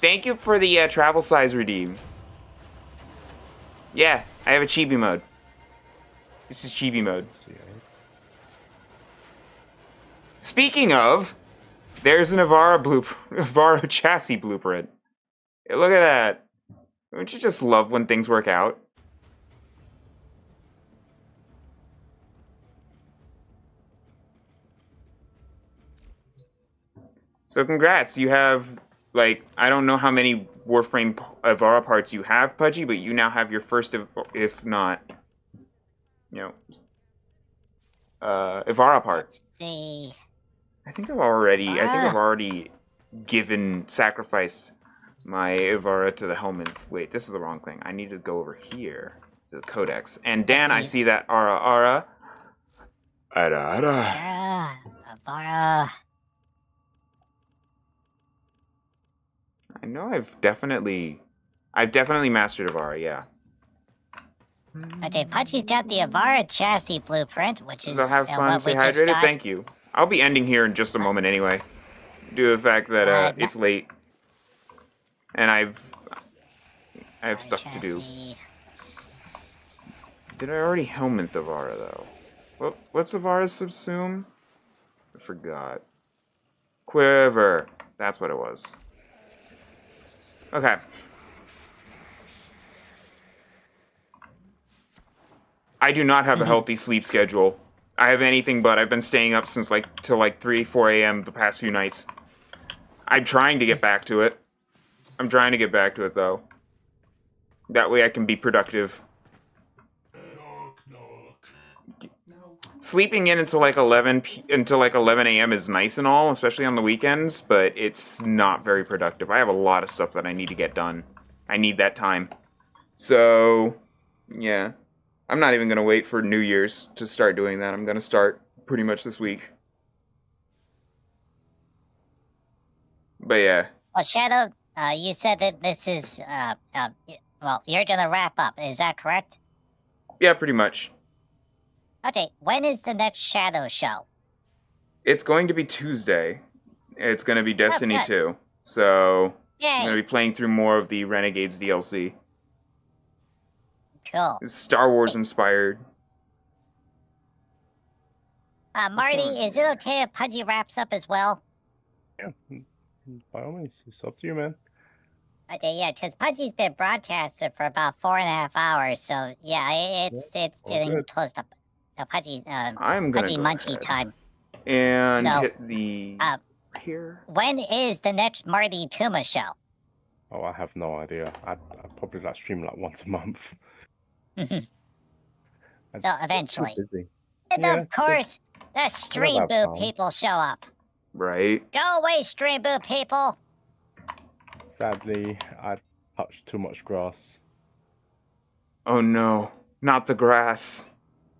Thank you for the travel size redeem. Yeah, I have a chibi mode. This is chibi mode. Speaking of, there's an Ivara chassis blueprint. Hey, look at that. Don't you just love when things work out? So congrats, you have, like, I don't know how many Warframe Ivara parts you have, Pudgy, but you now have your first, if not, you know, Ivara part. Let's see. I think I've already sacrificed my Ivara to the Helminth. Wait, this is the wrong thing. I need to go over here to the Codex. And Dan, I see that Ara. Ivara. I know I've definitely mastered Ivara, yeah. Okay, Pudgy's got the Ivara chassis blueprint, which is So have fun, what stay we just hydrated, got. thank you. I'll be ending here in just a moment anyway. Due to the fact that it's late. And I have stuff to do. Did I already Helminth Ivara though? What's Ivara's subsume? I forgot. Quiver. That's what it was. Okay. I do not have a healthy sleep schedule. I have anything but I've been staying up since till 3, 4 a.m. the past few nights. I'm trying to get back to it. I'm trying to get back to it though. That way I can be productive. Sleeping in until 11 a.m. is nice and all, especially on the weekends, but it's not very productive. I have a lot of stuff that I need to get done. I need that time. So, yeah. I'm not even going to wait for New Year's to start doing that. I'm going to start pretty much this week. But yeah. Well, Shadow, you said that this is, well, you're gonna wrap up, is that correct? Yeah, pretty much. Okay, when is the next Shadow show? It's going to be Tuesday. It's going to be Destiny good. 2. So, Yay! I'm going to be playing through more of the Renegades DLC. Cool. It's Star Wars inspired. Marty, is it okay if Pudgy wraps up as well? Yeah, by all means, it's up to you, man. Okay, yeah, because Pudgy's been broadcasted for about 4.5 hours, so yeah, it's all getting good. close to Pudgy's I'm gonna Pudgy go Munchy ahead time. and So, hit the here. when is the next Marty Kuma show? Oh, I have no idea. I probably like stream like once a month. So eventually. Too busy. And Yeah, of course, the Stream have Boo fun. people show up. Right. Go away, Stream Boo people! Sadly, I touched too much grass. Oh no, not the grass.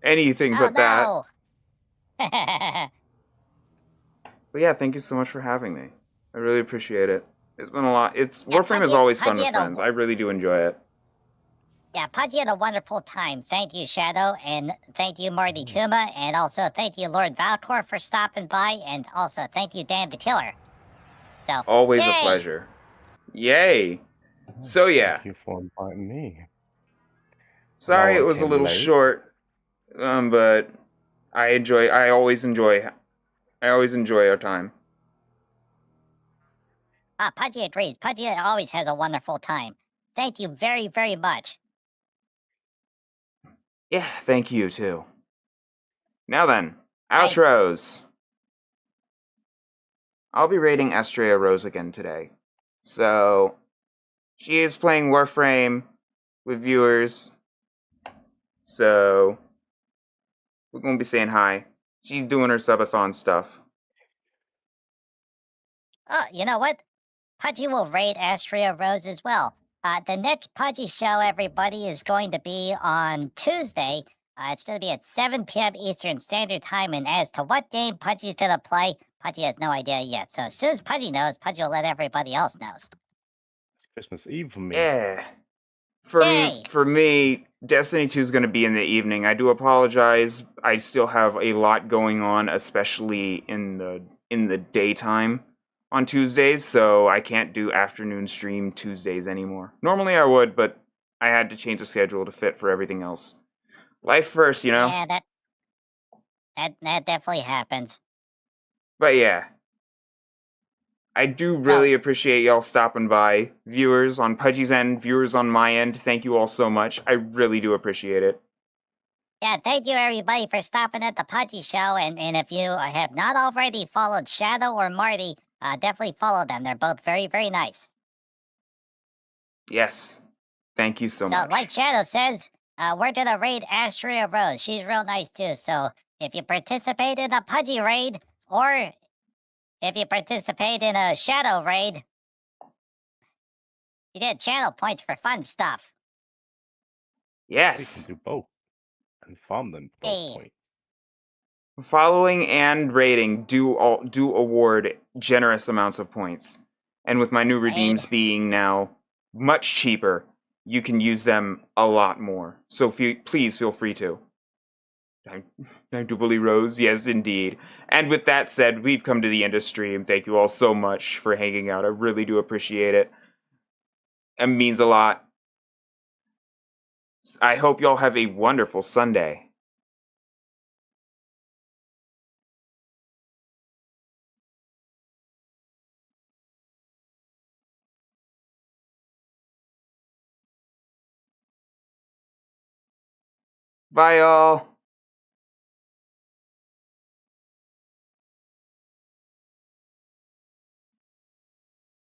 Anything Oh but that. no! But yeah, thank you so much for having me. I really appreciate it. It's been a lot. It's Yeah, Warframe is Pudgy- always fun Pudgy with had a- friends. I really do enjoy it. Yeah, Pudgy had a wonderful time. Thank you, Shadow, and thank you, Marty Kuma, and also thank you, Lord Valcor, for stopping by, and also thank you, Dan the Killer. So, Always a yay! pleasure. Yay! So yeah, Thank you for inviting me. sorry Well, it I was a came little late. short, but I always enjoy our time. Pudgy agrees. Pudgy always has a wonderful time. Thank you very, very much. Yeah, thank you too. Now then, Right. outros. I'll be rating Estrella Rose again today. So, she is playing Warframe with viewers. So, we're gonna be saying hi. She's doing her subathon stuff. Oh, you know what? Pudgy will raid Astria Rose as well. The next Pudgy show, everybody, is going to be on Tuesday. It's going to be at 7 p.m. Eastern Standard Time, and as to what game Pudgy's going to play, Pudgy has no idea yet. So as soon as Pudgy knows, Pudgy will let everybody else know. It's Christmas Eve for me. Yeah. Yay! For me, Destiny 2 is going to be in the evening. I do apologize. I still have a lot going on, especially in the daytime on Tuesdays, so I can't do afternoon stream Tuesdays anymore. Normally I would, but I had to change the schedule to fit for everything else. Life first, you know? Yeah, that definitely happens. But yeah. I do really appreciate y'all stopping by. Viewers on Pudgy's end, viewers on my end, thank you all so much. I really do appreciate it. Yeah, thank you everybody for stopping at the Pudgy Show, and if you have not already followed Shadow or Marty, definitely follow them. They're both very, very nice. Yes. Thank you so much. So, like Shadow says, we're gonna raid Astria Rose. She's real nice too, so if you participate in a Pudgy raid, or if you participate in a Shadow raid, you get channel points for fun stuff. Yes. You can do both and farm them those points. Following and rating do award generous amounts of points. And with my new redeems being now much cheaper, you can use them a lot more. So please feel free to. I do believe Rose, yes indeed. And with that said, we've come to the end of stream. Thank you all so much for hanging out. I really do appreciate it. It means a lot. I hope y'all have a wonderful Sunday. Bye, y'all.